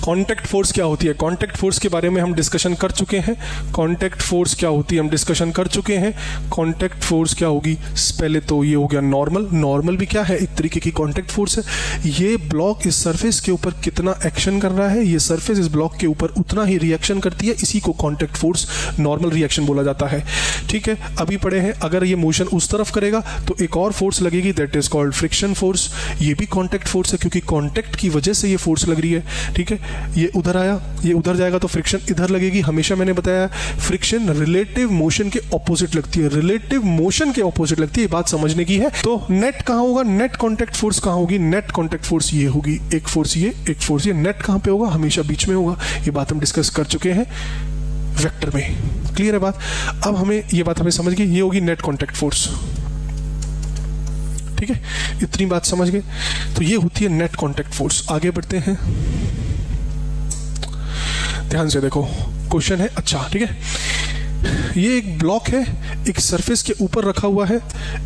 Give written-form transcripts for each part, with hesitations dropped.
Contact force क्या होती है? कांटेक्ट फोर्स के बारे में हम डिस्कशन कर चुके हैं। कांटेक्ट फोर्स क्या होती है हम डिस्कशन कर चुके हैं। कांटेक्ट फोर्स क्या होगी? पहले तो ये हो गया नॉर्मल। नॉर्मल भी क्या है? एक तरीके की कांटेक्ट फोर्स है। ये ब्लॉक इस सरफेस के ऊपर कितना एक्शन कर रहा है, ये सरफेस इस ब्लॉक के ऊपर उतना ही रिएक्शन करती है, इसी को कांटेक्ट फोर्स नॉर्मल रिएक्शन बोला जाता है। ठीक है, अभी पढ़े हैं अगर ये मोशन उस तरफ करेगा तो एक और फोर्स लगेगी, that is called friction force. ये भी कांटेक्ट फोर्स है क्योंकि कांटेक्ट की वजह से ये फोर्स लग रही है। ठीक है, ये उधर आया, ये उधर जाएगा तो फ्रिक्शन इधर लगेगी। हमेशा मैंने बताया फ्रिक्शन रिलेटिव मोशन के ऑपोजिट लगती है, रिलेटिव मोशन के ऑपोजिट लगती है, ये बात समझने की है। तो नेट कहां होगा? नेट कांटेक्ट फोर्स कहां होगी? नेट कांटेक्ट फोर्स ये होगी, एक फोर्स ये, एक फोर्स ये। नेट कहां पे होगा? हमेशा बीच में होगा। ये बात हम डिस्कस कर चुके हैं वेक्टर में। क्लियर है बात? अब हमें ये बात हमें समझ गई, ये होगी नेट कांटेक्ट फोर्स। ठीक है, इतनी बात समझ गए। तो ये होती है नेट कांटेक्ट फोर्स। आगे बढ़ते हैं, ध्यान से देखो क्वेश्चन है। अच्छा ठीक है, ये एक ब्लॉक है, एक सरफेस के ऊपर रखा हुआ है,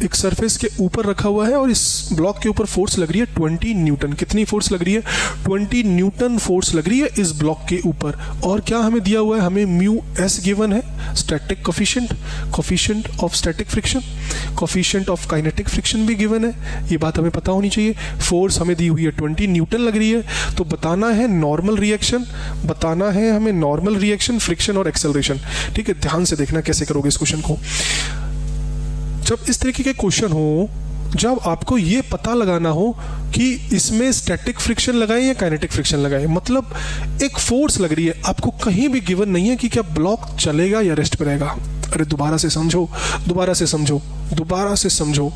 एक सरफेस के ऊपर रखा हुआ है और इस ब्लॉक के ऊपर फोर्स लग रही है 20 न्यूटन। कितनी फोर्स लग रही है? 20 न्यूटन फोर्स लग रही है इस ब्लॉक के ऊपर। और क्या हमें दिया हुआ है? हमें म्यू एस गिवन है, static coefficient, coefficient of static friction, coefficient of kinetic friction भी गिवन है। ये बात हमें पता होनी चाहिए। फोर्स हमें दी हुई है 20 न्यूटन लग रही है, तो बताना है नॉर्मल रिएक्शन, बताना है हमें नॉर्मल रिएक्शन, फ्रिक्शन और एक्सेलरेशन। ठीक है, ध्यान से देखना कैसे करोगे इस क्वेश्चन को। जब इस तरीके के क्वेश्चन हो, जब आपको ये पता लगाना हो कि इसमें स्टैटिक फ्रिक्शन लगाएं या काइनेटिक फ्रिक्शन लगाएं, मतलब एक फोर्स लग रही है, आपको कहीं भी गिवन नहीं है कि क्या ब्लॉक चलेगा या रेस्ट पे रहेगा। अरे दोबारा से समझो, दोबारा से समझो, दोबारा से समझो।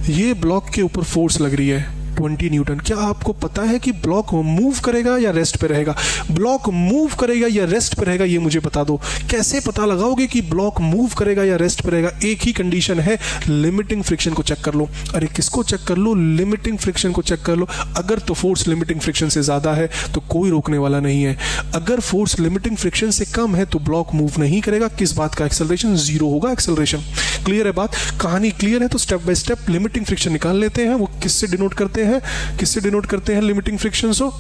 ये ब्लॉक के ऊपर फोर्स लग रही है 20 न्यूटन। क्या आपको पता है कि ब्लॉक मूव करेगा या रेस्ट पे रहेगा? ब्लॉक मूव करेगा या रेस्ट पे रहेगा, ये मुझे बता दो। कैसे पता लगाओगे कि ब्लॉक मूव करेगा या रेस्ट पे रहेगा? एक ही कंडीशन है, लिमिटिंग फ्रिक्शन को चेक कर लो। अरे किसको चेक कर लो? लिमिटिंग फ्रिक्शन को चेक कर लो। अगर तो फोर्स लिमिटिंग फ्रिक्शन से ज्यादा है तो कोई रोकने वाला नहीं है। अगर फोर्स लिमिटिंग फ्रिक्शन से कम है तो ब्लॉक मूव नहीं करेगा। किस बात का? एक्सेलरेशन, जीरो होगा एक्सेलरेशन। क्लियर है बात? कहानी क्लियर है? तो step by step limiting friction निकाल लेते हैं। वो किससे डिनोट करते हैं? किससे डिनोट करते हैं लिमिटिंग फ्रिक्शन? सो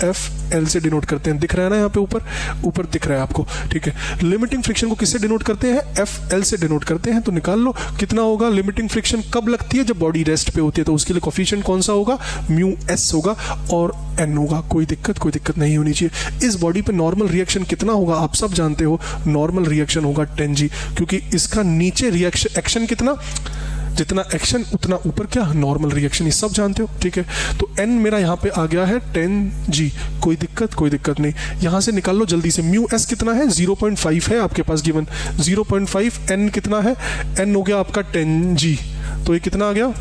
एफ एल से डिनोट करते हैं। दिख रहा है ना यहाँ पे ऊपर, ऊपर दिख रहा है आपको। ठीक है, लिमिटिंग फ्रिक्शन को किससे डिनोट करते हैं? एफ एल से डिनोट करते हैं। तो निकाल लो कितना होगा। लिमिटिंग फ्रिक्शन कब लगती है? जब बॉडी रेस्ट पे होती है। तो उसके लिए कोफिशिएंट कौन सा होगा? म्यू एस होगा और एन होगा। कोई दिक्कत नहीं होनी चाहिए। इस बॉडी पे नॉर्मल रिएक्शन कितना होगा? आप सब जानते हो, नॉर्मल रिएक्शन होगा 10 G, क्योंकि इसका नीचे रिएक्शन एक्शन कितना, जितना एक्शन उतना ऊपर क्या, नॉर्मल रिएक्शन, ये सब जानते हो। ठीक है, तो n मेरा यहाँ पे आ गया है 10 G। कोई दिक्कत नहीं। यहाँ से निकाल लो जल्दी से। म्यू एस कितना है? 0.5 है आपके पास गिवन। 0.5 n कितना है? n हो गया आपका 10 G। तो ये कितना आ गया?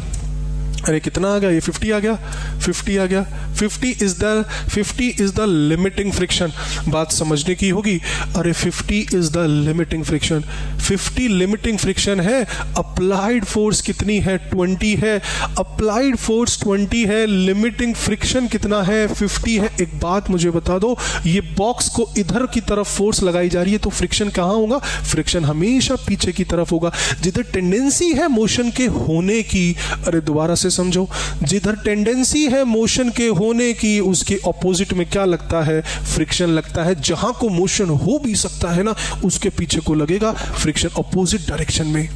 अरे कितना आ गया? ये 50 आ गया, 50 आ गया। 50 इज द लिमिटिंग फ्रिक्शन। बात समझने की होगी। अरे 50 is the limiting friction. 50 limiting friction है। अप्लाइड फोर्स कितनी है? 20 है। अप्लाइड फोर्स 20 है, लिमिटिंग फ्रिक्शन कितना है? 50 है। एक बात मुझे बता दो, ये बॉक्स को इधर की तरफ फोर्स लगाई जा रही है तो फ्रिक्शन कहां होगा? फ्रिक्शन हमेशा पीछे की तरफ होगा, जिधर टेंडेंसी है मोशन के होने की। अरे दोबारा से समझो, जिधर टेंडेंसी है मोशन के होने की, उसके ऑपोजिट में क्या लगता है? फ्रिक्शन लगता है। जहां को मोशन हो भी सकता है ना, उसके पीछे को लगेगा फ्रिक्शन, ऑपोजिट डायरेक्शन में।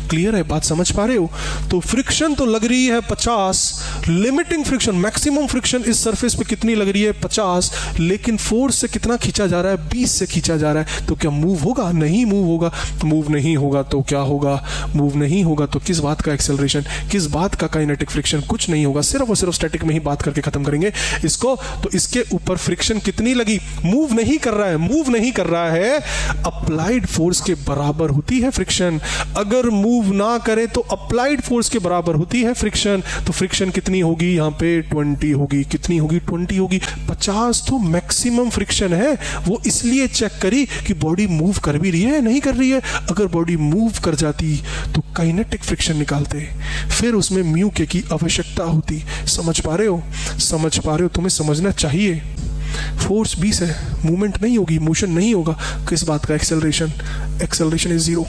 क्लियर है? बात समझ पा रहे हो? तो फ्रिक्शन तो लग रही है 50, लिमिटिंग फ्रिक्शन, मैक्सिमम फ्रिक्शन इस सरफेस पे कितनी लग रही है? 50, लेकिन फोर्स से कितना खींचा जा रहा है? 20 से खींचा जा रहा है। तो क्या मूव होगा? नहीं मूव होगा। मूव नहीं होगा तो क्या होगा? मूव नहीं होगा तो किस बात का एक्सेलरेशन, किस बात का काइनेटिक फ्रिक्शन? कुछ नहीं होगा। सिर्फ और सिर्फ स्टैटिक में ही बात करके खत्म करेंगे इसको। तो इसके ऊपर फ्रिक्शन कितनी लगी? मूव नहीं कर रहा है, मूव नहीं कर रहा है। अप्लाइड फोर्स के बराबर होती है फ्रिक्शन। अगर मूव ना करे तो अप्लाइड फोर्स के बराबर होती है फ्रिक्शन। तो फ्रिक्शन कितनी होगी? यहां पे 20 होगी। कितनी होगी? 20 होगी। 50 तो मैक्सिमम फ्रिक्शन है। वो इसलिए चेक करी कि बॉडी मूव कर भी रही है, नहीं कर रही है। अगर बॉडी मूव कर जाती तो काइनेटिक फ्रिक्शन निकालते, फिर उसमें म्यू के की आवश्यकता होती। समझ पा रहे हो? समझ पा रहे हो? तुम्हें समझना चाहिए। फोर्स 20 है, मूवमेंट नहीं होगी, मोशन नहीं होगा। किस बात का? एक्सेलरेशन। Acceleration is 0।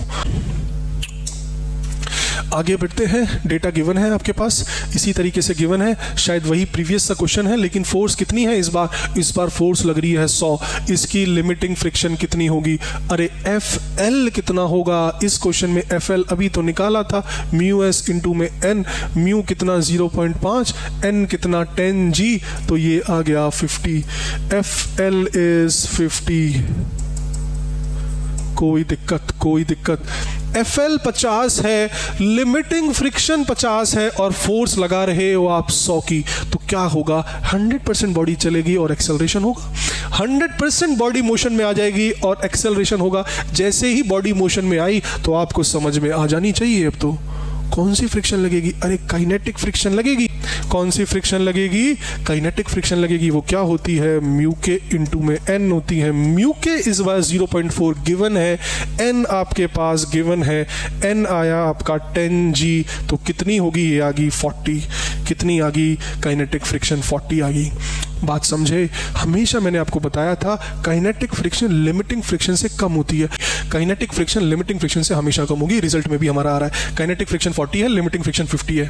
आगे बढ़ते हैं। डेटा गिवन है आपके पास, इसी तरीके से गिवन है, शायद वही प्रीवियस सा क्वेश्चन है, लेकिन फोर्स कितनी है इस बार फोर्स लग रही है 100। इसकी लिमिटिंग फ्रिक्शन कितनी होगी? अरे FL कितना होगा? इस क्वेश्चन में FL अभी तो निकाला था, μs इंटू में n, म्यू कितना 0.5, n कितना 10g, तो ये आ गया 50। FL is 50। कोई दिक्कत। FL 50 है, लिमिटिंग फ्रिक्शन 50 है और फोर्स लगा रहे हो आप 100 की, तो क्या होगा? 100% बॉडी चलेगी और एक्सेलरेशन होगा। 100% बॉडी मोशन में आ जाएगी और एक्सेलरेशन होगा। जैसे ही बॉडी मोशन में आई तो आपको समझ में आ जानी चाहिए अब तो कौन सी फ्रिक्शन लगेगी। अरे काइनेटिक फ्रिक्शन लगेगी। कौन सी फ्रिक्शन लगेगी? काइनेटिक फ्रिक्शन लगेगी। वो क्या होती है? म्यू के इंटू में n होती है। म्यू के इस बार 0.4 गिवन है, n आपके पास गिवन है, n आया आपका 10g, तो कितनी होगी? ये आ गई 40। कितनी आ गई? काइनेटिक फ्रिक्शन 40 आ गई। बात समझे? हमेशा मैंने आपको बताया था काइनेटिक फ्रिक्शन लिमिटिंग फ्रिक्शन से कम होती है। काइनेटिक फ्रिक्शन लिमिटिंग फ्रिक्शन से हमेशा कम होगी। रिजल्ट में भी हमारा आ रहा है काइनेटिक फ्रिक्शन 40 है, लिमिटिंग फ्रिक्शन 50 है।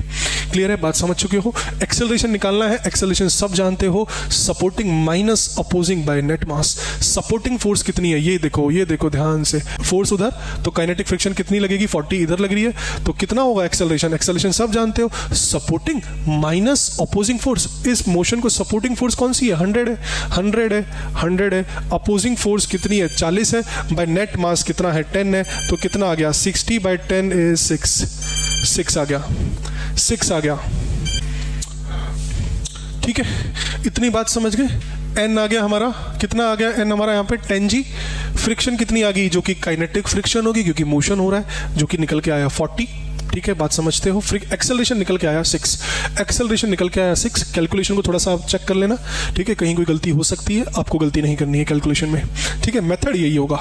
क्लियर है? बात समझ चुके हो? एक्सेलरेशन निकालना है। एक्सेलरेशन सब जानते हो, supporting minus opposing bye net मास। सपोर्टिंग फोर्स कितनी है? ये देखो ध्यान से, फोर्स उधर, तो काइनेटिक फ्रिक्शन कितनी लगेगी? 40 इधर लग रही है, तो कितना होगा एक्सेलरेशन? एक्सेलरेशन सब जानते हो, सपोर्टिंग माइनस अपोजिंग फोर्स। इस मोशन को सपोर्टिंग फोर्स कौन सी है? 100 है। अपोजिंग फोर्स कितनी है? 40 है। बाय नेट मास कितना है? 10 है, तो कितना आ गया? 60 बाय 10 इज 6 आ गया। ठीक है, इतनी बात समझ गए? n आ गया हमारा, कितना आ गया n हमारा यहाँ पे? 10g। फ्रिक्शन कितनी आ गई? जो कि काइनेटिक फ्रिक्शन होगी क्योंकि मोशन हो रहा है, जो कि निकल के आया 40। ठीक है, बात समझते हो? एक्सेलरेशन निकल के आया 6। एक्सेलरेशन निकल के आया 6। कैलकुलेशन को थोड़ा सा आप चेक कर लेना, ठीक है, कहीं कोई गलती हो सकती है, आपको गलती नहीं करनी है कैलकुलेशन में। ठीक है, मेथड यही होगा।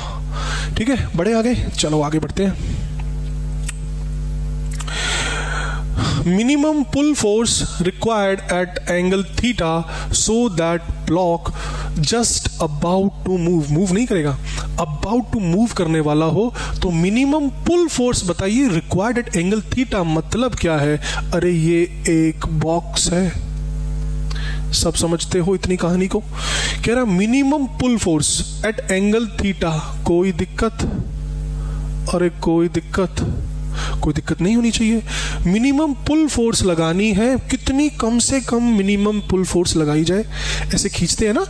ठीक है, बड़े आगे, चलो आगे बढ़ते हैं। Minimum pull force required at angle theta so that block just about to move नहीं करेगा, about to move करने वाला हो, तो minimum pull force बताइए required at angle theta मतलब क्या है? अरे ये एक बॉक्स है, सब समझते हो इतनी कहानी को? कह रहा minimum pull force at angle theta. कोई दिक्कत? अरे कोई दिक्कत नहीं होनी चाहिए। मिनिमम पुल फोर्स लगानी है, कितनी कम से कम मिनिमम पुल फोर्स लगाई जाए? ऐसे खींचते हैं ना,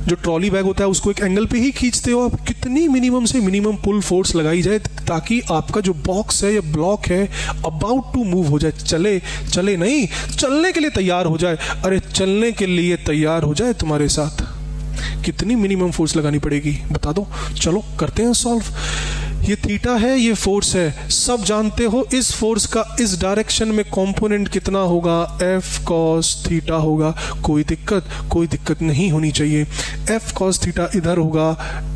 जो ट्रॉली बैग होता है उसको एक एंगल पे ही खींचते हो आप, कितनी मिनिमम से मिनिमम पुल फोर्स लगाई जाए ताकि आपका जो बॉक्स है या ब्लॉक है अबाउट टू मूव हो जाए, चले नहीं, चलने के लिए तैयार हो जाए। अरे चलने के लिए तैयार हो जाए तुम्हारे साथ, कितनी मिनिमम फोर्स लगानी पड़ेगी बता दो। चलो करते हैं सॉल्व। ये थीटा है, ये फोर्स है, सब जानते हो। इस फोर्स का इस डायरेक्शन में कंपोनेंट कितना होगा? F cos थीटा होगा। कोई दिक्कत नहीं होनी चाहिए। F cos थीटा इधर होगा,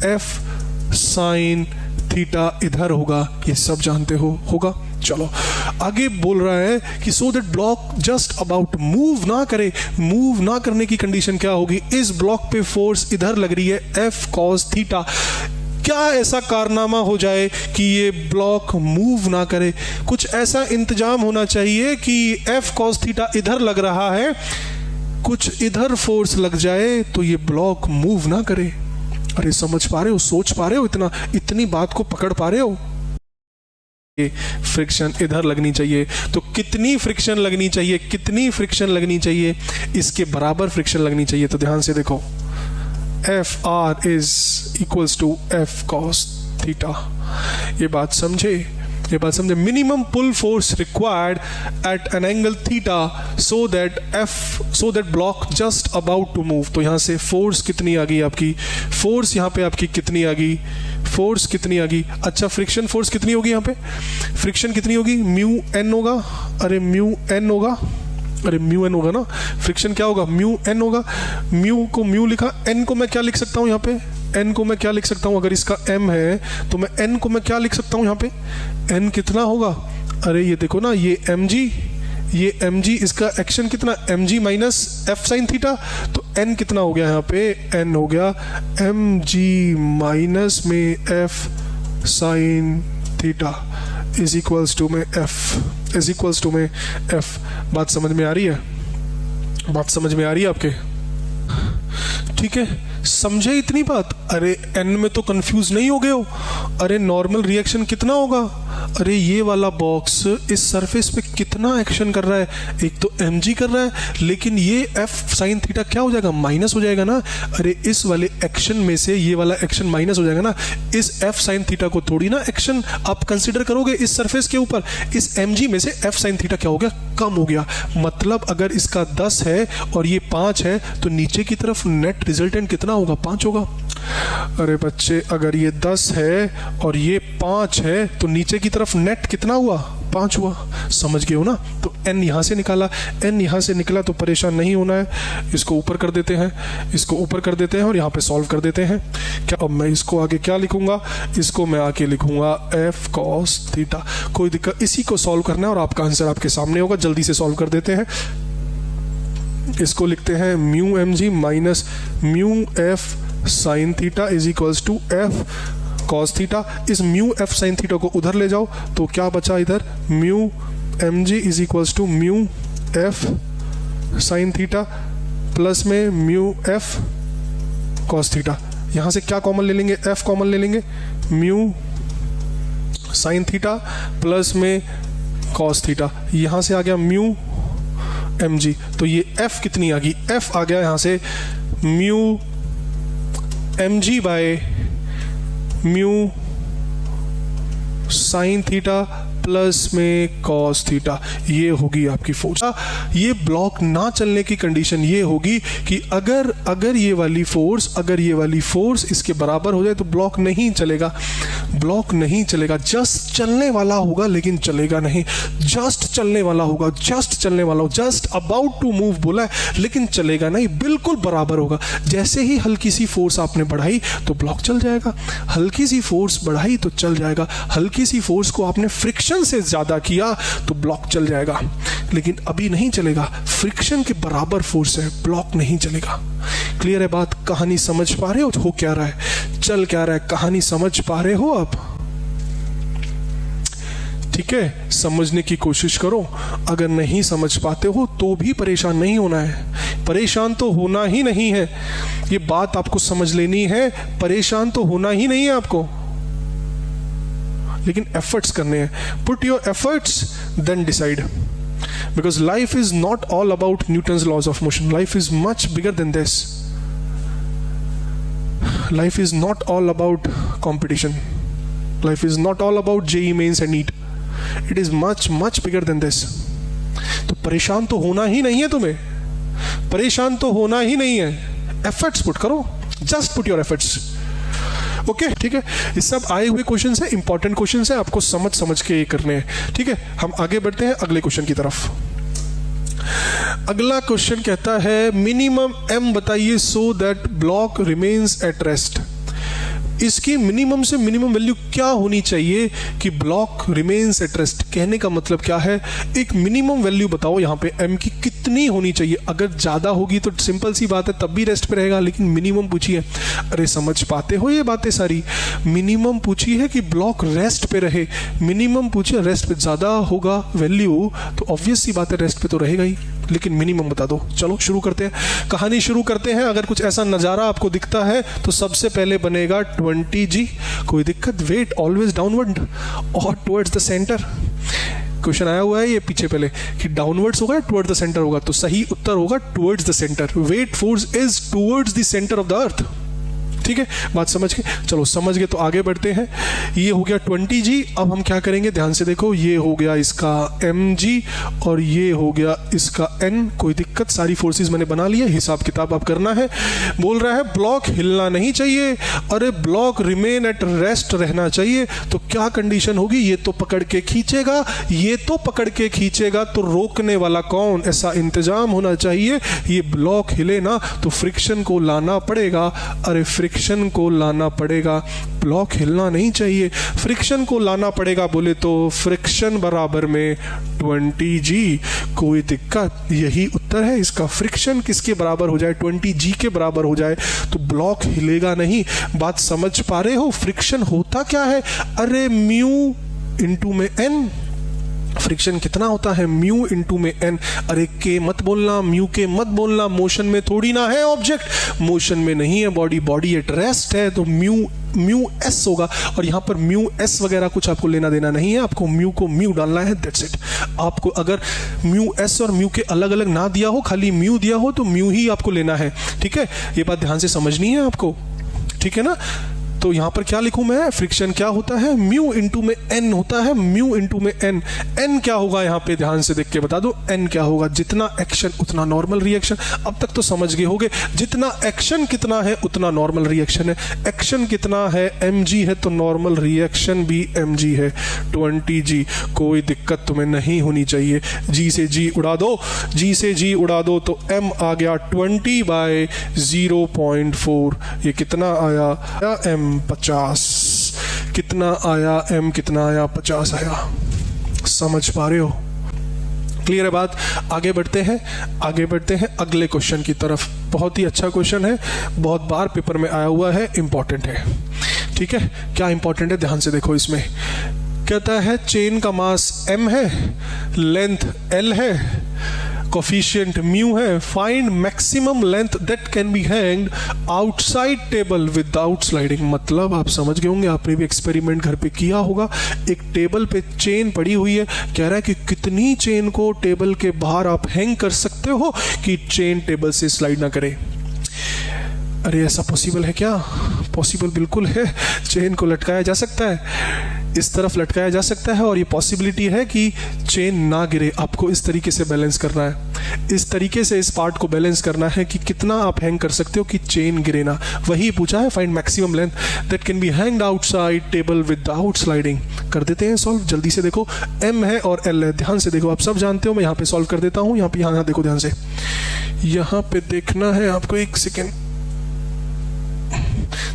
F sin थीटा इधर होगा, ये सब जानते हो होगा। चलो आगे बोल रहा है कि सो that block just about move ना करे। मूव ना करने की कंडीशन क्या होगी? इस ब्लॉक पे फोर्स इधर लग रही है F cos थीटा। क्या ऐसा कारनामा हो जाए कि ये ब्लॉक मूव ना करे? कुछ ऐसा इंतजाम होना चाहिए कि F cos थीटा इधर लग रहा है, कुछ इधर फोर्स लग जाए तो ये ब्लॉक मूव ना करे। अरे समझ पा रहे हो? सोच पा रहे हो? इतनी बात को पकड़ पा रहे हो? फ्रिक्शन इधर लगनी चाहिए, तो कितनी फ्रिक्शन लगनी चाहिए? कितनी फ्रिक्शन लगनी चाहिए? इसके बराबर फ्रिक्शन लगनी चाहिए। तो ध्यान से देखो, FR is equals to F cos theta। ये बात समझे? Minimum pull force required at an angle theta so that block just about to move. तो यहाँ से फोर्स कितनी आ गई आपकी? फोर्स यहाँ पे आपकी कितनी आ गई? फोर्स कितनी आ गई? अच्छा, फ्रिक्शन फोर्स कितनी होगी यहाँ पे? फ्रिक्शन कितनी होगी? म्यू एन होगा। अरे म्यू एन होगा ना। फ्रिक्शन क्या होगा? म्यू एन होगा। म्यू को म्यू लिखा, एन को मैं क्या लिख सकता हूँ यहाँ पे? एन को मैं क्या लिख सकता हूँ? अगर इसका एम है तो मैं एन को मैं क्या लिख सकता हूँ यहाँ पे? एन कितना होगा? अरे ये देखो ना, ये एम जी, इसका एक्शन कितना? M G minus F sine theta. तो एन कितना हो गया यहाँ पे? एन हो गया एम जी माइनस में F sine theta is equals to में एफ इज इक्वल्स टू में एफ। बात समझ में आ रही है? बात समझ में आ रही है आपके? ठीक है, समझे इतनी बात? अरे एन में तो कंफ्यूज नहीं हो गए हो? अरे नॉर्मल रिएक्शन कितना होगा? अरे ये वाला बॉक्स इस सरफेस पे कितना एक्शन कर रहा है? एक तो mg कर रहा है, लेकिन ये f साइन थीटा क्या हो जाएगा? माइनस हो जाएगा ना। अरे इस वाले एक्शन में से ये वाला एक्शन माइनस हो जाएगा ना। इस f साइन थीटा को थोड़ी ना एक्शन आप कंसिडर करोगे इस सरफेस के ऊपर। इस mg में से f साइन थीटा क्या हो गया? कम हो गया। मतलब अगर इसका 10 है और ये 5 है तो नीचे की तरफ नेट रिजल्टेंट कितना होगा? 5 होगा। अरे बच्चे, अगर ये 10 है और ये 5 है तो नीचे की तरफ नेट कितना हुआ? 5 हुआ। समझ गए हो ना? तो n यहां से निकाला, n यहां से निकला तो परेशान नहीं होना है। इसको ऊपर कर देते हैं, इसको ऊपर कर देते हैं और यहां पे सॉल्व कर देते हैं। क्या अब मैं इसको आगे क्या लिखूंगा? इसको मैं आगे लिखूंगा f cos थीटा। कोई दिक्कत? इसी को सॉल्व करना है और आपका आंसर आपके सामने होगा। जल्दी से सॉल्व कर देते हैं। इसको लिखते हैं mu mg minus mu f sine theta is equals to f cos theta. इस म्यू f साइन थीटा को उधर ले जाओ तो क्या बचा इधर? Mu mg is equals to mu f sine theta plus में म्यू f cos थीटा। यहां से क्या कॉमन ले लेंगे? f कॉमन ले लेंगे। म्यू साइन थीटा प्लस में cos थीटा। यहां से आ गया म्यू mg। तो ये f कितनी आ गई? f आ गया यहां से mu mg by mu sign theta plus में कॉस थीटा। ये होगी आपकी फोर्स। ये ब्लॉक ना चलने की कंडीशन ये होगी कि अगर ये वाली फोर्स इसके बराबर हो जाए तो ब्लॉक नहीं चलेगा। ब्लॉक नहीं चलेगा, जस्ट चलने वाला होगा लेकिन चलेगा नहीं। जस्ट चलने वाला होगा, जस्ट चलने वाला हो, जस्ट अबाउट टू मूव बोला है लेकिन चलेगा नहीं, बिल्कुल बराबर होगा। जैसे ही हल्की सी फोर्स आपने बढ़ाई तो ब्लॉक चल जाएगा, हल्की सी फोर्स बढ़ाई तो चल जाएगा, हल्की सी फोर्स को आपने फ्रिक्शन से ज्यादा किया तो ब्लॉक चल जाएगा। लेकिन अभी नहीं चलेगा, फ्रिक्शन के बराबर फोर्स है, ब्लॉक नहीं चलेगा। क्लियर है बात? कहानी समझ पा रहे हो क्या रहा है, चल क्या रहा है? कहानी समझ पा रहे हो आप? ठीक है, समझने की कोशिश करो। अगर नहीं समझ पाते हो तो भी परेशान नहीं होना है। परेशान तो होना ही नहीं है, ये बात आपको समझ लेनी है। परेशान तो होना ही नहीं है आपको, लेकिन एफर्ट्स करने हैं। Put your efforts then decide, because life is not all about Newton's laws of motion. Life is much bigger than this. Life is not all about competition. Life is not all about JEE mains and NEET. It is much much bigger than this. तो परेशान तो होना ही नहीं है तुम्हें, परेशान तो होना ही नहीं है। एफर्ट्स पुट करो, just put your efforts. Okay, ठीक है। ये सब आए हुए क्वेश्चंस हैं, इंपॉर्टेंट क्वेश्चंस हैं, आपको समझ के ये करने हैं। ठीक है, हम आगे बढ़ते हैं अगले क्वेश्चन की तरफ। अगला क्वेश्चन कहता है मिनिमम m बताइए सो that block remains at rest. इसकी मिनिमम से मिनिमम वैल्यू क्या होनी चाहिए कि ब्लॉक रिमेन्स एट रेस्ट? कहने का मतलब क्या है, एक मिनिमम वैल्यू बताओ यहाँ पे m की कितनी होनी चाहिए। अगर ज्यादा होगी तो सिंपल सी बात है तब भी रेस्ट पे रहेगा, लेकिन मिनिमम पूछिए। अरे समझ पाते हो ये बातें सारी? मिनिमम पूछी है कि ब्लॉक रेस्ट पे रहे, मिनिमम पूछिए। रेस्ट पे ज्यादा होगा वैल्यू तो ऑब्वियस सी बात है रेस्ट पे तो रहेगा ही, लेकिन मिनिमम बता दो। चलो शुरू करते हैं, कहानी शुरू करते हैं। अगर कुछ ऐसा नजारा आपको दिखता है तो सबसे पहले बनेगा 20g। कोई दिक्कत? वेट ऑलवेज डाउनवर्ड और टुवर्ड्स द सेंटर। क्वेश्चन आया हुआ है ये पीछे पहले कि डाउनवर्ड्स होगा या टुवर्ड्स द सेंटर होगा, तो सही उत्तर होगा towards the centre. Weight force is towards the centre of the earth. ठीक है, बात समझ के? चलो समझ गए तो आगे बढ़ते हैं। ये हो गया 20g। अब हम क्या करेंगे, ध्यान से देखो। ये हो गया इसका mg और ये हो गया इसका n। कोई दिक्कत? सारी फोर्सेस मैंने बना लिया, हिसाब किताब आप करना है। बोल रहा है ब्लॉक हिलना नहीं चाहिए। अरे ब्लॉक रिमेन एट रेस्ट रहना चाहिए, तो क्या कंडीशन होगी? ये तो पकड़ के खींचेगा, ये तो पकड़ के खींचेगा, तो रोकने वाला कौन? ऐसा इंतजाम होना चाहिए ये ब्लॉक हिले ना तो फ्रिक्शन को लाना पड़ेगा। अरे फ्रिक्शन को लाना पड़ेगा, ब्लॉक हिलना नहीं चाहिए, फ्रिक्शन को लाना पड़ेगा। बोले तो फ्रिक्शन बराबर में 20g। कोई दिक्कत? यही उत्तर है इसका। फ्रिक्शन किसके बराबर हो जाए? 20g के बराबर हो जाए तो ब्लॉक हिलेगा नहीं। बात समझ पा रहे हो? फ्रिक्शन होता क्या है? अरे म्यू इंटू में n, फ्रिक्शन कितना होता है, म्यू इंटू में एन। अरे के मत बोलना, म्यू के मत बोलना, मोशन में थोड़ी ना है ऑब्जेक्ट, मोशन में नहीं है बॉडी, बॉडी एट रेस्ट है, तो म्यू एस होगा। और यहां पर म्यू एस वगैरह कुछ आपको लेना देना नहीं है, आपको म्यू को म्यू डालना है, दैट्स इट। आपको अगर म्यू एस और म्यू के अलग अलग ना दिया हो, खाली म्यू दिया हो, तो म्यू ही आपको लेना है, ठीक है। ये बात ध्यान से समझनी है आपको, ठीक है ना। तो यहां पर क्या लिखूं मैं, फ्रिक्शन क्या होता है, म्यू इंटू में एन होता है, म्यू इंटू में एन। एन क्या होगा यहां पे ध्यान से देख के बता दो, एन क्या होगा, जितना एक्शन उतना नॉर्मल रिएक्शन। अब तक तो समझ गए होगे, जितना एक्शन कितना है उतना नॉर्मल रिएक्शन है। एक्शन कितना है, mg है, तो नॉर्मल रिएक्शन भी mg है, 20g। कोई दिक्कत तुम्हें नहीं होनी चाहिए, g से g उड़ा दो, g से g उड़ा दो, तो m आ गया 20/0.4। ये कितना आया, m 50। कितना आया, m कितना आया, 50 आया। समझ पा रहे हो, क्लियर है बात। आगे बढ़ते हैं अगले क्वेश्चन की तरफ। बहुत ही अच्छा क्वेश्चन है, बहुत बार पेपर में आया हुआ है, इंपॉर्टेंट है, ठीक है। क्या इंपॉर्टेंट है, ध्यान से देखो। इसमें कहता है चेन का मास m है, लेंथ l है, कोफिशिएंट म्यू है, find maximum length that can be hanged outside table without sliding. मतलब आप समझ गए होंगे, आपने भी एक्सपेरिमेंट घर पे किया होगा। एक टेबल पे चेन पड़ी हुई है, कह रहा है कि कितनी चेन को टेबल के बाहर आप हैंग कर सकते हो कि चेन टेबल से स्लाइड ना करे। अरे ऐसा पॉसिबल है क्या, पॉसिबल बिल्कुल है। चेन को लटकाया जा सकता है, इस तरफ लटकाया जा सकता है, और ये पॉसिबिलिटी है कि चेन ना गिरे। आपको इस तरीके से बैलेंस करना है, इस तरीके से इस पार्ट को बैलेंस करना है कि कितना आप हैंग कर सकते हो कि चेन गिरे ना। वही पूछा है, find maximum length that can be hanged outside table without sliding. कर देते हैं सॉल्व, जल्दी से देखो। m है और l है, ध्यान से देखो, आप सब जानते हो, मैं यहाँ पे सॉल्व कर देता हूँ। यहाँ देखो ध्यान से, यहाँ पे देखना है आपको, एक सेकेंड,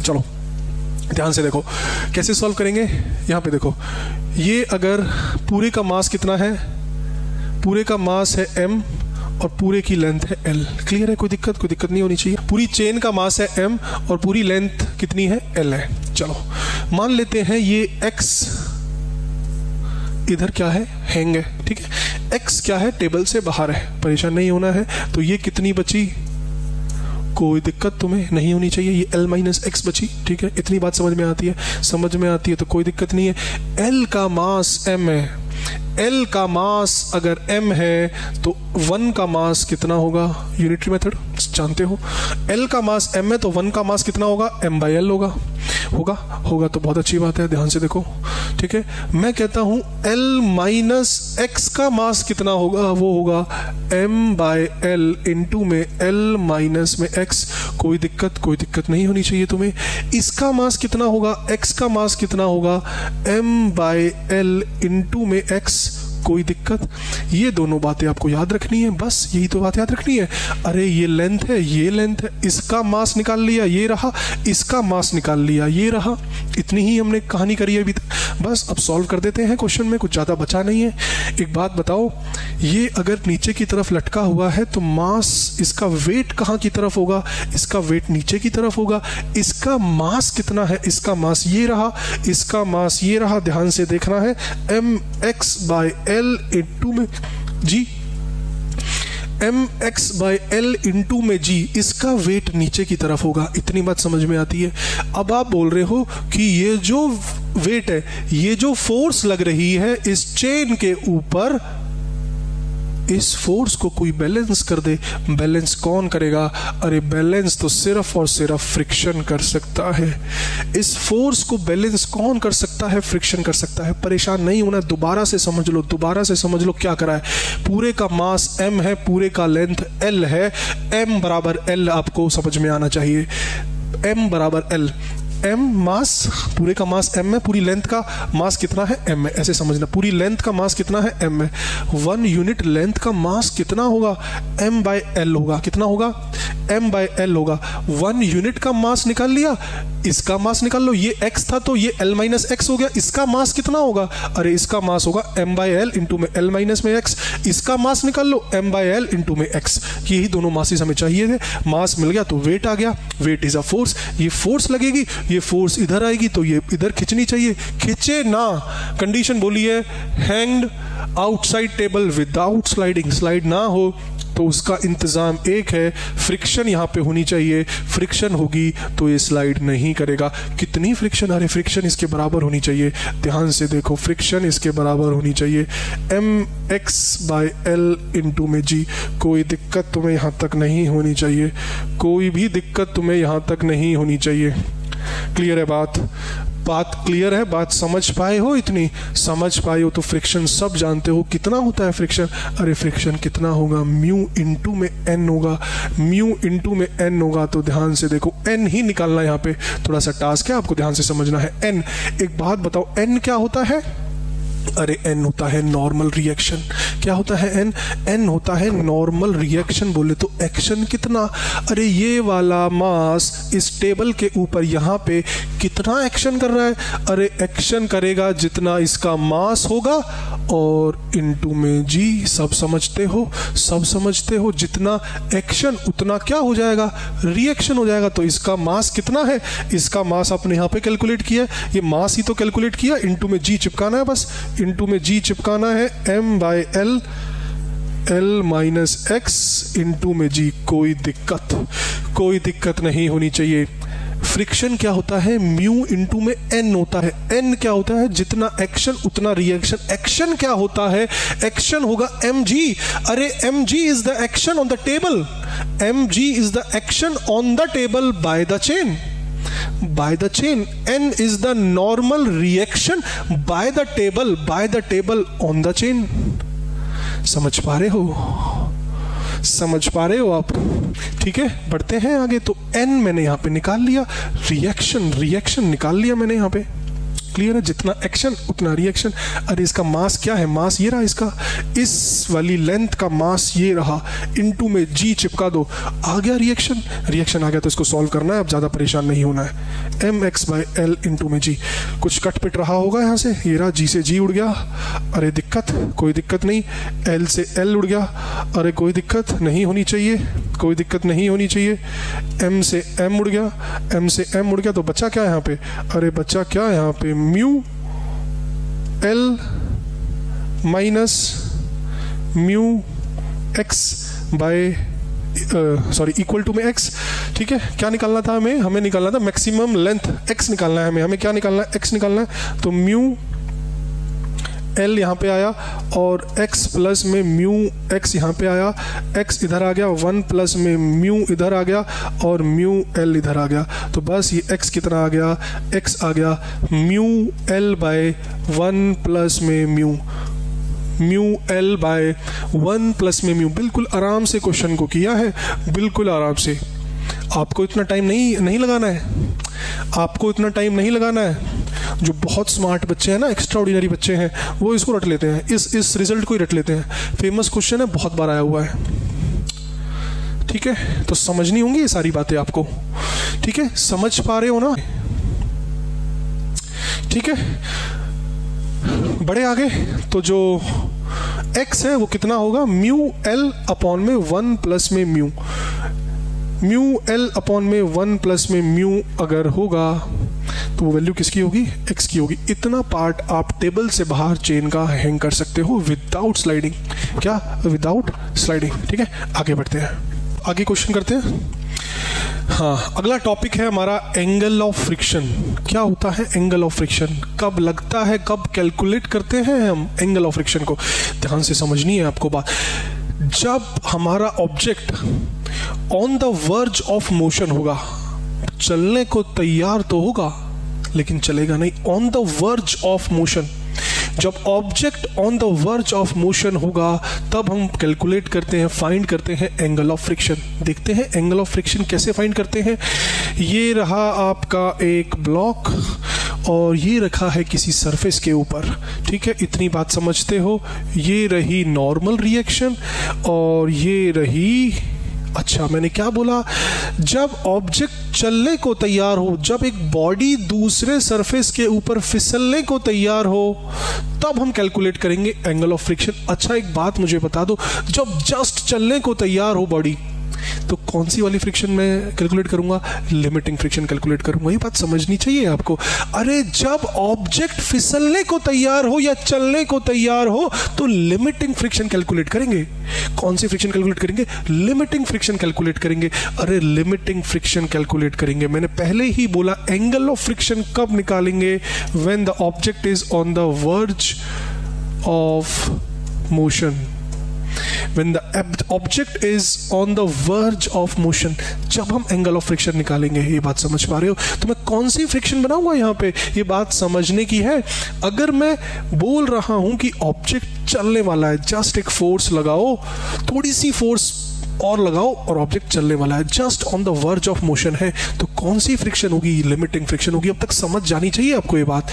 चलो ध्यान से देखो कैसे सॉल्व करेंगे। यहाँ पे देखो, ये अगर पूरे का मास कितना है, पूरे का मास है m और पूरे की लेंथ है l। क्लियर है, कोई दिक्कत नहीं होनी चाहिए। पूरी चेन का मास है m और पूरी लेंथ कितनी है, l है। चलो मान लेते हैं ये x इधर क्या है, हैंग है, ठीक है। x क्या है, टेबल से बाहर है, परेशान नहीं होना है। तो ये कितनी बची, कोई दिक्कत तुम्हें नहीं होनी चाहिए, ये l माइनस एक्स बची, ठीक है। इतनी बात समझ में आती है, तो कोई दिक्कत नहीं है। l का मास m है, l का मास अगर m है तो 1 का मास कितना होगा, यूनिटरी मेथड जानते हो। l का मास m है तो 1 का मास कितना होगा, m/l होगा तो बहुत अच्छी बात है, ध्यान से देखो, ठीक है। मैं कहता हूं l माइनस एक्स का मास कितना होगा, वो होगा m/l इंटू में l माइनस में x। कोई दिक्कत नहीं होनी चाहिए तुम्हें। इसका मास कितना होगा, x का मास कितना होगा, m/l इंटू में x। कोई दिक्कत, ये दोनों बातें आपको याद रखनी है, बस यही तो बात याद रखनी है। अरे ये लेंथ है, ये लेंथ है, इसका मास निकाल लिया, ये रहा, इसका मास निकाल लिया, ये रहा। इतनी ही हमने कहानी करी है अभी तक, बस अब सॉल्व कर देते हैं क्वेश्चन में, कुछ ज़्यादा बचा नहीं है। एक बात बताओ, ये अगर नीचे की तरफ लटका हुआ है तो मास, इसका वेट कहाँ की तरफ होगा, इसका वेट नीचे की तरफ होगा। इसका मास कितना है, इसका मास ये रहा, इसका मास ये रहा, ध्यान से देखना है, mx/l इंटू में g, mx/l इंटू में g, इसका वेट नीचे की तरफ होगा। इतनी बात समझ में आती है। अब आप बोल रहे हो कि ये जो वेट है, ये जो फोर्स लग रही है इस चेन के ऊपर, इस फोर्स को कोई बैलेंस कर दे। बैलेंस कौन करेगा, अरे बैलेंस तो सिर्फ और सिर्फ फ्रिक्शन कर सकता है। इस फोर्स को बैलेंस कौन कर सकता है, फ्रिक्शन कर सकता है। परेशान नहीं होना, दोबारा से समझ लो क्या करा है। पूरे का मास m है, पूरे का लेंथ l है, m बराबर l आपको समझ में आना चाहिए। m बराबर l, m मास, पूरे का मास m है, पूरी लेंथ का मास कितना है, m है, ऐसे समझना। पूरी लेंथ का मास कितना है, m है। 1 यूनिट लेंथ का मास कितना होगा, m/l होगा। कितना होगा, m/l होगा। 1 यूनिट का मास निकाल लिया, इसका मास निकाल लो। ये x था तो ये l माइनस एक्स हो गया। इसका मास कितना होगा, अरे इसका मास होगा m/l इंटू में l माइनस में x। इसका मास निकाल लो, m/l इंटू में x। यही दोनों मासेस हमें चाहिए थे, मास मिल गया तो वेट आ गया। वेट इज अ फोर्स, ये फोर्स लगेगी, ये फोर्स इधर आएगी तो ये इधर खींचनी चाहिए, खींचे ना, कंडीशन बोली है hanged outside table without sliding, slide ना हो तो उसका इंतजाम एक है, फ्रिक्शन यहाँ पे होनी चाहिए, फ्रिक्शन होगी तो ये स्लाइड नहीं करेगा। कितनी फ्रिक्शन, अरे फ्रिक्शन इसके बराबर होनी चाहिए, ध्यान से देखो, फ्रिक्शन इसके बराबर होनी चाहिए mx/l इंटू में g। कोई दिक्कत तुम्हें यहाँ तक नहीं होनी चाहिए, कोई भी दिक्कत तुम्हें यहाँ तक नहीं होनी चाहिए। क्लियर है बात? बात क्लियर है? बात समझ पाए हो? इतनी समझ पाए हो तो फ्रिक्शन सब जानते हो कितना होता है फ्रिक्शन। अरे फ्रिक्शन कितना होगा, म्यू इंटू में एन होगा, म्यू इंटू में एन होगा। तो ध्यान से देखो, एन ही निकालना, यहाँ पे थोड़ा सा टास्क है, आपको ध्यान से समझना है। एन, एक बात बताओ, एन क्या होता है? अरे एन होता है नॉर्मल रिएक्शन। क्या होता है एन? एन होता है नॉर्मल रिएक्शन। बोले तो एक्शन कितना, अरे ये वाला मास इस टेबल के ऊपर यहाँ पे कितना एक्शन कर रहा है? अरे एक्शन करेगा जितना इसका मास होगा और इनटू में जी। सब समझते हो, सब समझते हो, जितना एक्शन उतना क्या हो जाएगा, रिएक्शन हो जाएगा। तो इसका मास कितना है, इसका मास आपने यहाँ पे कैलकुलेट किया, ये मास ही तो कैलकुलेट किया, इनटू में जी चिपकाना है, बस इनटू में जी चिपकाना है, m/l l minus x into में जी। कोई दिक्कत नहीं होनी चाहिए। फ्रिक्शन क्या होता है, म्यू इंटू में एन होता है। एन क्या होता है, जितना एक्शन उतना रिएक्शन। एक्शन क्या होता है, एक्शन होगा mg। अरे mg is the action on the table, mg is the action on the table by the chain, by the chain। n is the normal reaction by the table on the chain। समझ पा रहे हो, समझ पा रहे हो आप? ठीक है, बढ़ते हैं आगे। तो n मैंने यहाँ पे निकाल लिया, रिएक्शन निकाल लिया मैंने यहाँ पे। क्लियर है? जितना एक्शन उतना रिएक्शन। अरे इसका मास क्या है, मास ये रहा इसका, इस वाली लेंथ का मास ये रहा, इनटू में जी चिपका दो, आ गया रिएक्शन आ गया। तो इसको सॉल्व करना है, अब ज़्यादा परेशान नहीं होना है। mx/l इंटू में जी। कुछ कट पिट रहा होगा यहाँ से, ये रहा, जी से जी उड़ गया, अरे दिक्कत, कोई दिक्कत नहीं। l से l उड़ गया, अरे कोई दिक्कत नहीं होनी चाहिए, कोई दिक्कत नहीं होनी चाहिए। m से m उड़ गया, m से m उड़ गया, तो बचा क्या यहाँ पे, अरे बचा क्या यहाँ पे, mu l minus mu x by equal to में x। ठीक है, क्या निकालना था हमें निकालना था मैक्सिमम लेंथ x निकालना है हमें क्या निकालना है, x निकालना है। तो म्यू l यहाँ पे आया और x प्लस में म्यू x यहाँ पे आया, x इधर आ गया, 1 प्लस में म्यू इधर आ गया और म्यू l इधर आ गया। तो बस ये x कितना आ गया, x आ गया म्यू l बाय 1 प्लस में म्यू l बाय 1 प्लस में म्यू। बिल्कुल आराम से क्वेश्चन को किया है, बिल्कुल आराम से। आपको इतना टाइम नहीं लगाना है, आपको इतना टाइम नहीं लगाना है। जो बहुत स्मार्ट बच्चे हैं ना, एक्स्ट्रा ऑर्डिनरी बच्चे हैं, वो इसको रट लेते हैं, इस रिजल्ट को ही रट लेते हैं। फेमस क्वेश्चन है, बहुत बार आया हुआ है। ठीक है, तो समझनी होंगी ये सारी बातें आपको। ठीक है, समझ पा रहे हो ना? ठीक है, बड़े आगे। तो जो x है वो कितना होगा, म्यू l अपॉन में 1 प्लस में म्यू l अपॉन में 1 प्लस में म्यू अगर होगा तो वो वैल्यू किसकी होगी, x की होगी। इतना पार्ट आप टेबल से बाहर चेन का हैंग कर सकते हो विदाउट स्लाइडिंग। क्या, विदाउट स्लाइडिंग। ठीक है, आगे बढ़ते हैं, आगे क्वेश्चन करते हैं। हाँ, अगला टॉपिक है हमारा एंगल ऑफ फ्रिक्शन। क्या होता है एंगल ऑफ फ्रिक्शन, कब लगता है, कब कैलकुलेट करते हैं हम एंगल ऑफ फ्रिक्शन को। ध्यान से समझनी है आपको बात। जब हमारा object on the verge of motion होगा, चलने को तैयार तो होगा लेकिन चलेगा नहीं, on the verge of motion. जब object on the verge of motion होगा तब हम कैलकुलेट करते हैं, फाइंड करते हैं एंगल ऑफ फ्रिक्शन। देखते हैं एंगल ऑफ फ्रिक्शन कैसे फाइंड करते हैं। ये रहा आपका एक ब्लॉक और ये रखा है किसी सरफेस के ऊपर। ठीक है, इतनी बात समझते हो। ये रही नॉर्मल रिएक्शन और ये रही, अच्छा मैंने क्या बोला, जब ऑब्जेक्ट चलने को तैयार हो, जब एक बॉडी दूसरे सरफेस के ऊपर फिसलने को तैयार हो, तब हम कैलकुलेट करेंगे एंगल ऑफ फ्रिक्शन। अच्छा एक बात मुझे बता दो, जब जस्ट चलने को तैयार हो बॉडी, तो कौन सी वाली फ्रिक्शन मैं कैलकुलेट करूंगा? लिमिटिंग फ्रिक्शन कैलकुलेट करूंगा। ये बात समझनी चाहिए आपको। अरे जब ऑब्जेक्ट फिसलने को तैयार हो या चलने को तैयार हो तो लिमिटिंग फ्रिक्शन कैलकुलेट करेंगे। कौन सी फ्रिक्शन कैलकुलेट करेंगे? लिमिटिंग फ्रिक्शन कैलकुलेट करेंगे। अरे लिमिटिंग फ्रिक्शन कैलकुलेट करेंगे, मैंने पहले ही बोला एंगल ऑफ फ्रिक्शन कब निकालेंगे? When the object is on the verge of motion. When the object is on the verge of motion, जब हम एंगल ऑफ फ्रिक्शन निकालेंगे। ये बात समझ पा रहे हो? तो मैं कौन सी फ्रिक्शन बनाऊंगा यहाँ पे, ये बात समझने की है। अगर मैं बोल रहा हूं कि ऑब्जेक्ट चलने वाला है, जस्ट एक फोर्स लगाओ, थोड़ी सी फोर्स और लगाओ और ऑब्जेक्ट चलने वाला है, just on the verge of motion है, तो कौन सी फ्रिक्शन होगी? लिमिटिंग फ्रिक्शन होगी। अब तक समझ जानी चाहिए आपको ये बात,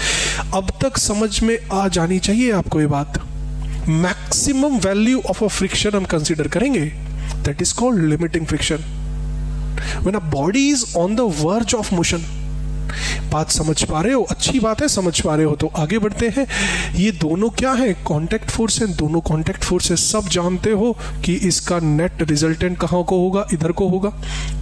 अब तक समझ में आ जानी चाहिए आपको ये बात। Maximum value of a friction हम कंसीडर करेंगे, that is called limiting friction when a body is on the verge of motion. बात समझ पा रहे हो? अच्छी बात है, समझ पा रहे हो। तो आगे बढ़ते हैं। ये दोनों क्या है? कांटेक्ट फोर्स है। दोनों कांटेक्ट फोर्स है, सब जानते हो कि इसका नेट रिजल्टेंट कहाँ को होगा? इधर को होगा।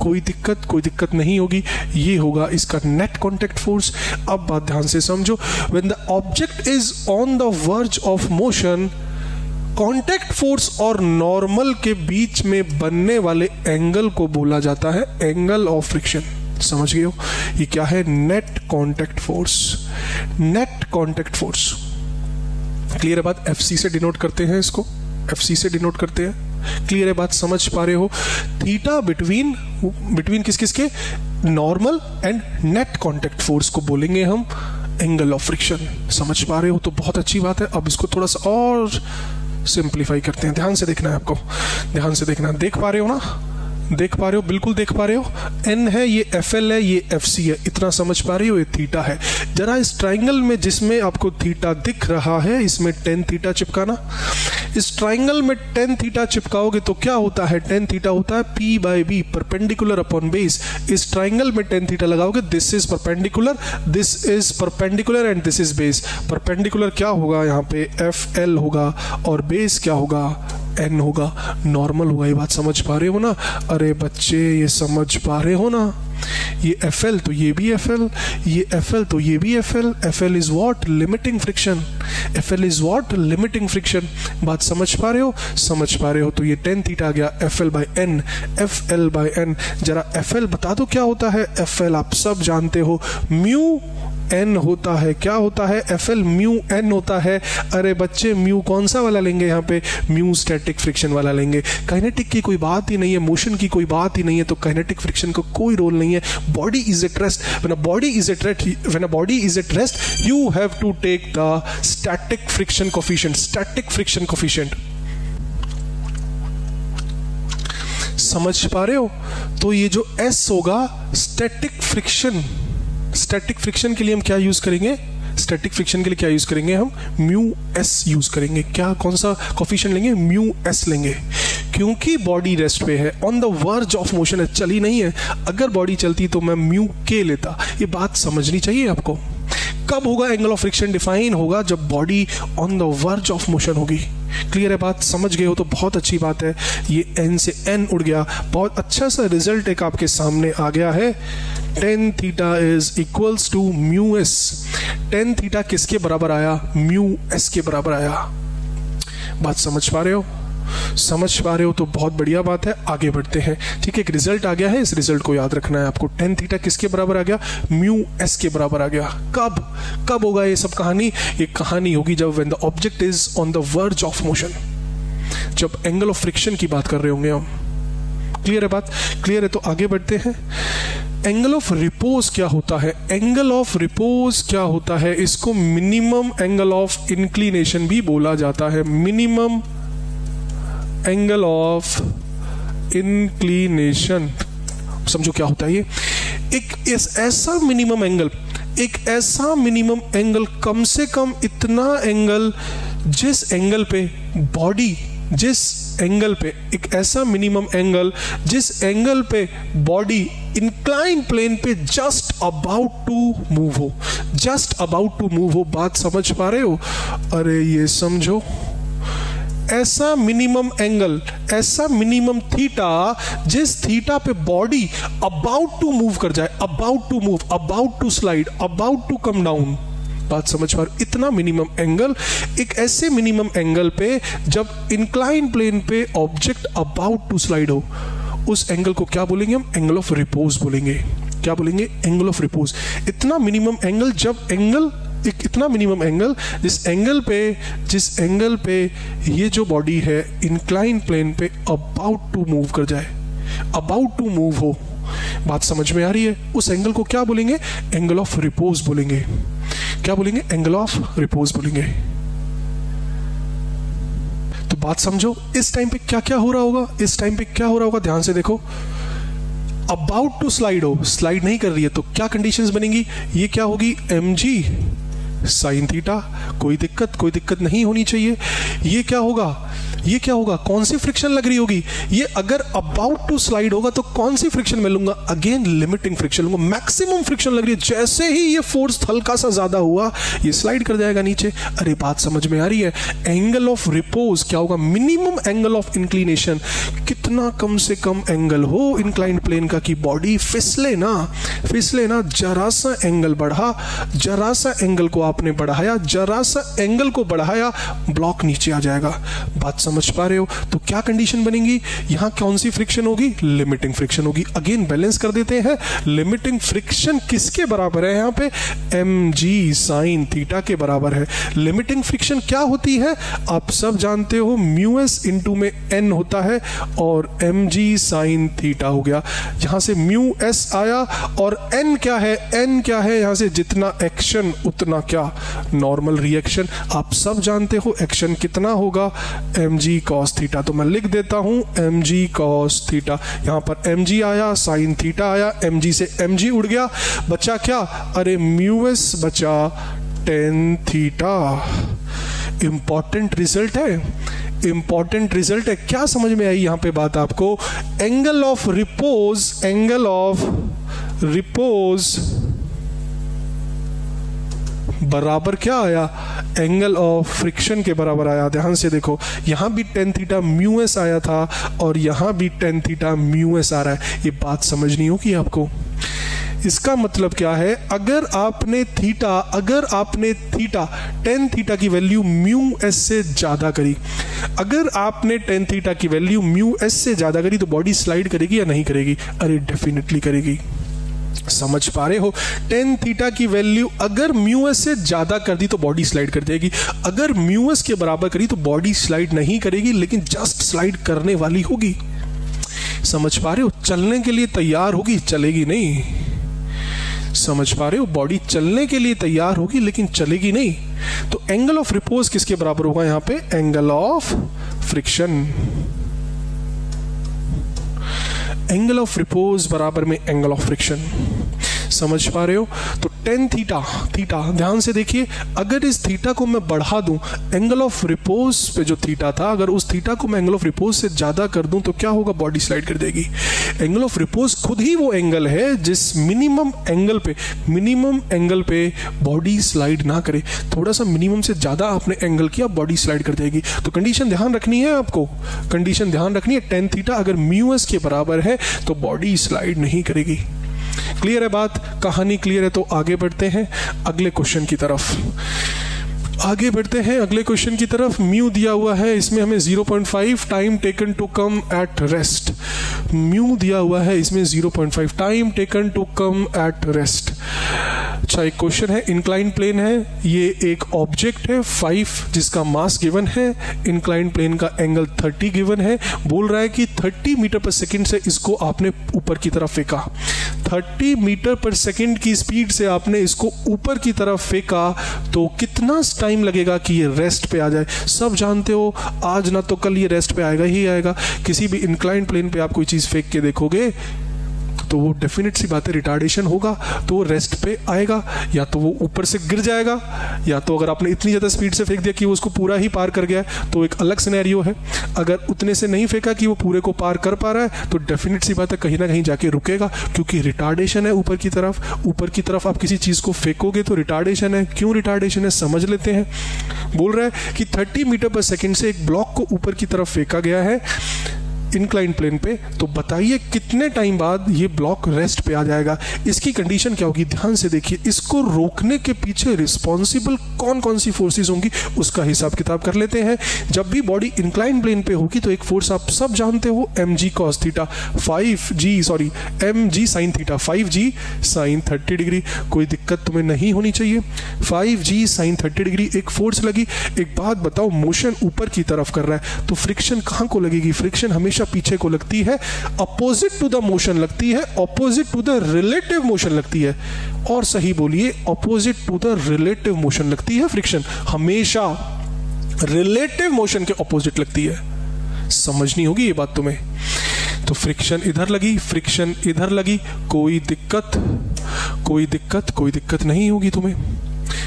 कोई दिक्कत नहीं होगी। ये होगा इसका नेट कांटेक्ट फोर्स। अब बात ध्यान से समझो। When the object is on the verge of motion, contact force और नॉर्मल के बीच में बनने वाले एंगल को बोला जाता है एंगल ऑफ फ्रिक्शन। समझ गए हो? ये क्या है? Net contact force. Net contact force clear है बात? एफसी से डिनोट करते हैं इसको, एफसी से डिनोट करते हैं। क्लियर है बात? समझ पा रहे हो? थीटा बिटवीन किस किस के? Normal and net contact force को बोलेंगे हम एंगल ऑफ फ्रिक्शन। समझ पा रहे हो? तो बहुत अच्छी बात है। अब इसको थोड़ा सा और सिंप्लीफाई करते हैं। ध्यान से देखना है आपको, ध्यान से देखना। देख पा रहे हो ना? देख पा रहे हो? बिल्कुल देख पा रहे हो। एन है, ये एफ एल है, ये एफ सी है, इतना समझ पा रही हो? ये थीटा है। जरा इस ट्राइंगल में जिसमें आपको थीटा दिख रहा है, इसमें टेन थीटा चिपकाना। इस ट्राइंगल में टेन थीटा चिपकाओगे तो क्या होता है? टेन थीटा होता है P by B, perpendicular upon base. इस ट्राइंगल में टेन थीटा लगाओगे, this is perpendicular, this is perpendicular and this is base. Perpendicular क्या होगा? यहाँ पे एफ एल होगा और बेस क्या होगा? एन होगा, नॉर्मल होगा। ये बात समझ पा रहे हो ना? अरे बच्चे ये समझ पा रहे हो ना? ये एफ एल तो ये भी एफ एल, ये एफ एल तो ये भी F L. F L is what? Limiting friction. F L is what? Limiting friction. बात समझ पा रहे हो? समझ पा रहे हो। तो ये टेन थीटा आ गया F L by N, F L by N. जरा एफ एल बता दो क्या होता है? एफ एल आप सब जानते हो, म्यू एन होता है। क्या होता है? एफ एल म्यू एन होता है। अरे बच्चे म्यू कौन सा वाला लेंगे यहाँ पे? म्यू स्टैटिक फ्रिक्शन वाला लेंगे। काइनेटिक की कोई बात ही नहीं है, मोशन की कोई बात ही नहीं है, तो काइनेटिक फ्रिक्शन का कोई रोल नहीं है। Body is at rest. When a body is at rest you have to take the static friction coefficient. Static friction coefficient समझ पा रहे हो? तो ये जो एस होगा स्टैटिक फ्रिक्शन, स्टैटिक फ्रिक्शन के लिए हम क्या यूज करेंगे? स्टैटिक फ्रिक्शन के लिए क्या यूज करेंगे? हम म्यू एस यूज करेंगे। क्या, कौन सा कोफिशिएंट लेंगे? म्यू एस लेंगे, क्योंकि बॉडी रेस्ट पे है, on the verge of motion है, चली नहीं है। अगर बॉडी चलती तो मैं म्यू के लेता। ये बात समझनी चाहिए आपको। कब होगा एंगल ऑफ फ्रिक्शन डिफाइन? होगा जब body on the verge of motion होगी। क्लियर है बात? समझ गए हो तो बहुत अच्छी बात है। ये एन से एन उड़ गया, बहुत अच्छा सा रिजल्ट एक आपके सामने आ गया है। Tan theta is equals to mu S. Tan theta किसके बराबर आया? म्यू एस के बराबर आया। बात समझ पा रहे हो? समझ पा रहे हो तो बहुत बढ़िया बात है। आगे बढ़ते हैं। ठीक है, एक रिजल्ट आ गया है, इस रिजल्ट को याद रखना है आपको। टेन थीटा किसके बराबर आ गया? म्यू एस के बराबर आ गया। कब होगा ये सब कहानी? ये कहानी होगी जब when the object is on the verge of motion, जब एंगल ऑफ फ्रिक्शन की बात कर रहे होंगे हम। क्लियर है बात? क्लियर है तो आगे बढ़ते हैं। एंगल ऑफ रिपोज क्या होता है? एंगल ऑफ रिपोज क्या होता है? इसको मिनिमम एंगल ऑफ इंक्लिनेशन भी बोला जाता है। मिनिमम एंगल ऑफ इंक्लिनेशन, समझो क्या होता है ये? एक ऐसा मिनिमम एंगल, एक ऐसा मिनिमम एंगल, कम से कम इतना एंगल जिस एंगल पे बॉडी, जिस एंगल पे, एक ऐसा मिनिमम एंगल जिस एंगल पे बॉडी इंक्लाइन प्लेन पे जस्ट अबाउट टू मूव हो, जस्ट अबाउट टू मूव हो। बात समझ पा रहे हो? अरे ये समझो, ऐसा मिनिमम एंगल, ऐसा मिनिमम थीटा जिस थीटा पे बॉडी अबाउट टू मूव कर जाए, about to move, about to slide, about to come down. बात समझ पा रहे? इतना मिनिमम एंगल, एक ऐसे मिनिमम एंगल पे जब इंक्लाइन प्लेन पे ऑब्जेक्ट अबाउट टू स्लाइड हो, उस एंगल को क्या बोलेंगे हम? एंगल ऑफ रिपोज बोलेंगे। क्या बोलेंगे? Angle of repose. इतना मिनिमम एंगल, जब एंगल, एक इतना मिनिमम एंगल जिस एंगल पे ये जो बॉडी है इंक्लाइन प्लेन पे अबाउट टू मूव कर जाए, अबाउट टू मूव हो। बात समझ में आ रही है? उस एंगल को क्या बोलेंगे? एंगल ऑफ रिपोज बोलेंगे। क्या बोलेंगे? एंगल ऑफ रिपोज बोलेंगे। तो बात समझो, इस टाइम पे क्या क्या हो रहा होगा, इस टाइम पे क्या हो रहा होगा, ध्यान से देखो। अबाउट टू स्लाइड हो, स्लाइड नहीं कर रही है, तो क्या कंडीशंस बनेंगी? ये क्या होगी? mg sine theta. कोई दिक्कत नहीं होनी चाहिए। ये क्या होगा? कौन सी फ्रिक्शन लग रही होगी? ये अगर अबाउट टू स्लाइड होगा तो कौन सी फ्रिक्शन मैं लूंगा? अगेन लिमिटिंग फ्रिक्शन लूंगा। मैक्सिमम फ्रिक्शन लग रही है, जैसे ही ये फोर्स हल्का सा ज्यादा हुआ ये स्लाइड कर जाएगा नीचे। अरे बात समझ में आ रही है? एंगल ऑफ रिपोज क्या होगा? Minimum angle of inclination. कितना कम से कम एंगल हो इंक्लाइंड प्लेन का कि बॉडी फिसले ना, जरा सा एंगल बढ़ा, जरा सा एंगल को आपने बढ़ाया, जरा सा एंगल को बढ़ाया, ब्लॉक नीचे आ जाएगा। बात समझ पा रहे हो? तो क्या कंडीशन बनेगी? यहां कौन सी फ्रिक्शन होगी? लिमिटिंग फ्रिक्शन होगी। अगेन बैलेंस कर देते हैं। लिमिटिंग फ्रिक्शन किसके बराबर है? यहां पे mg साइन थीटा के बराबर है। लिमिटिंग फ्रिक्शन क्या होती है? आप सब जानते हो, म्यूएस इंटू में n होता है और mg साइन थीटा हो गया। यहां से म्यूएस आया और n क्या है? n क्या है? यहां से जितना एक्शन उतना क्या? Normal reaction. आप सब जानते हो एक्शन कितना होगा? mg cos theta. तो मैं लिख देता हूं mg cos थीटा। यहां पर mg आया, साइन थीटा आया, mg से mg उड़ गया, बचा क्या? अरे म्यूएस बचा tan थीटा। इंपॉर्टेंट रिजल्ट है, क्या समझ में आई यहां पे बात आपको? एंगल ऑफ रिपोज बराबर क्या आया? एंगल ऑफ फ्रिक्शन के बराबर आया। ध्यान से देखो, यहां भी tan थीटा म्यू एस आया था और यहां भी tan थीटा म्यू एस आ रहा है। ये बात समझनी होगी आपको। इसका मतलब क्या है? अगर आपने थीटा tan थीटा की वैल्यू म्यू एस से ज्यादा करी, अगर आपने tan थीटा की वैल्यू म्यू एस से ज्यादा करी तो बॉडी स्लाइड करेगी या नहीं करेगी? अरे डेफिनेटली करेगी। समझ पा रहे हो? tan थीटा की वैल्यू अगर म्यू एस से ज्यादा कर दी तो बॉडी स्लाइड कर देगी, अगर म्यू एस के बराबर करी तो बॉडी स्लाइड नहीं करेगी, लेकिन जस्ट स्लाइड करने वाली होगी। समझ पा रहे हो? चलने के लिए तैयार होगी, चलेगी नहीं। समझ पा रहे हो? बॉडी चलने के लिए तैयार होगी लेकिन चलेगी नहीं। तो एंगल ऑफ रिपोज किसके बराबर होगा? यहां पे angle of friction. Angle of repose बराबर में एंगल ऑफ फ्रिक्शन। समझ पा रहे हो? तो tan थीटा ध्यान से देखिए, अगर इस थीटा को मैं बढ़ा दूं, एंगल ऑफ रिपोज पे जो थीटा था, अगर उस थीटा को मैं एंगल ऑफ रिपोज से ज्यादा कर दूं तो क्या होगा? बॉडी स्लाइड कर देगी। एंगल ऑफ रिपोज खुद ही वो एंगल है जिस मिनिमम एंगल पे बॉडी स्लाइड ना करे। थोड़ा सा मिनिमम से ज्यादा आपने एंगल किया, बॉडी स्लाइड कर देगी। तो कंडीशन ध्यान रखनी है आपको, tan थीटा अगर म्यू एस के बराबर है तो बॉडी स्लाइड नहीं करेगी। क्लियर है बात? कहानी क्लियर है? तो आगे बढ़ते हैं अगले क्वेश्चन की तरफ। म्यू दिया हुआ है, इसमें हमें 0.5 time taken to come at rest. Mu दिया हुआ है, इसमें 0.5 time taken to come at rest. अच्छा, एक क्वेश्चन है, इंक्लाइन प्लेन है, ये एक ऑब्जेक्ट है 5 जिसका मास गिवन है, इंक्लाइन प्लेन का एंगल 30 गिवन है। बोल रहा है कि 30 मीटर पर सेकंड से इसको आपने ऊपर की तरफ फेंका। 30 मीटर पर सेकंड की स्पीड से आपने इसको ऊपर की तरफ फेंका तो कितना टाइम लगेगा कि ये रेस्ट पे आ जाए? सब जानते हो, आज ना तो कल ये रेस्ट पे आएगा ही आएगा। किसी भी इंक्लाइन प्लेन पे आप कोई चीज फेंक के देखोगे तो वो डेफिनेट सी बात है रिटार्डेशन होगा तो वो रेस्ट पे आएगा, या तो वो ऊपर से गिर जाएगा, या तो अगर आपने इतनी ज़्यादा स्पीड से फेंक दिया कि वो उसको पूरा ही पार कर गया है तो एक अलग सिनेरियो है। अगर उतने से नहीं फेंका कि वो पूरे को पार कर पा रहा है तो डेफिनेट सी बात है कहीं ना कहीं जाके रुकेगा, क्योंकि रिटार्डेशन है ऊपर की तरफ आप किसी चीज़ को फेंकोगे तो रिटार्डेशन है। क्यों रिटार्डेशन है समझ लेते हैं। बोल रहा है कि 30 मीटर पर सेकेंड से एक ब्लॉक को ऊपर की तरफ फेंका गया है इंक्लाइन प्लेन पे, तो बताइए कितने टाइम बाद ये ब्लॉक रेस्ट पे आ जाएगा। इसकी कंडीशन क्या होगी, ध्यान से देखिए। इसको रोकने के पीछे रिस्पॉन्सिबल कौन कौन सी फोर्सेस होंगी उसका हिसाब किताब कर लेते हैं। जब भी बॉडी इंक्लाइन प्लेन पे होगी तो एक फोर्स आप सब जानते हो, mg cos theta, mg sin theta, 5g sin 30 degree. कोई दिक्कत तुम्हें नहीं होनी चाहिए। 5g sin 30 डिग्री एक फोर्स लगी। एक बात बताओ, मोशन ऊपर की तरफ कर रहा है तो फ्रिक्शन कहां को लगेगी? फ्रिक्शन हमेशा पीछे को लगती है, अपोजिट टू द मोशन लगती है, opposite to the relative motion लगती है। और सही बोलिए, opposite to the relative motion लगती है फ्रिक्शन, हमेशा रिलेटिव मोशन के अपोजिट लगती है। समझनी होगी ये बात तुम्हें। तो फ्रिक्शन इधर लगी, फ्रिक्शन इधर लगी, कोई दिक्कत नहीं होगी तुम्हें।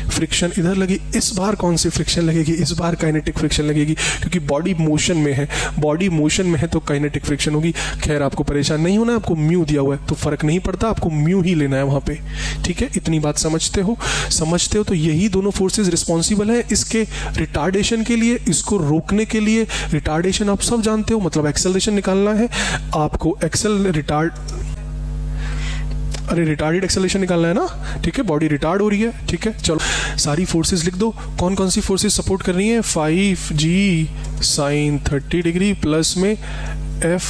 फ्रिक्शन इधर लगी, इस बार कौन सी फ्रिक्शन लगेगी? इस बार काइनेटिक फ्रिक्शन लगेगी, क्योंकि बॉडी मोशन में है। बॉडी मोशन में है तो काइनेटिक फ्रिक्शन होगी। खैर आपको परेशान नहीं होना, आपको म्यू दिया हुआ है तो फर्क नहीं पड़ता, आपको म्यू ही लेना है वहां पे। ठीक है, इतनी बात समझते हो तो यही दोनों फोर्सेस रिस्पॉन्सिबल है इसके रिटार्डेशन के लिए, इसको रोकने के लिए। रिटार्डेशन आप सब जानते हो, मतलब एक्सेलरेशन निकालना है आपको। रिटार्डेड एक्सेलरेशन निकालना है ना। ठीक है, बॉडी रिटार्ड हो रही है। ठीक है, चलो सारी फोर्सेस लिख दो। कौन कौन सी फोर्सेस सपोर्ट कर रही हैं? 5g sin 30 डिग्री प्लस में F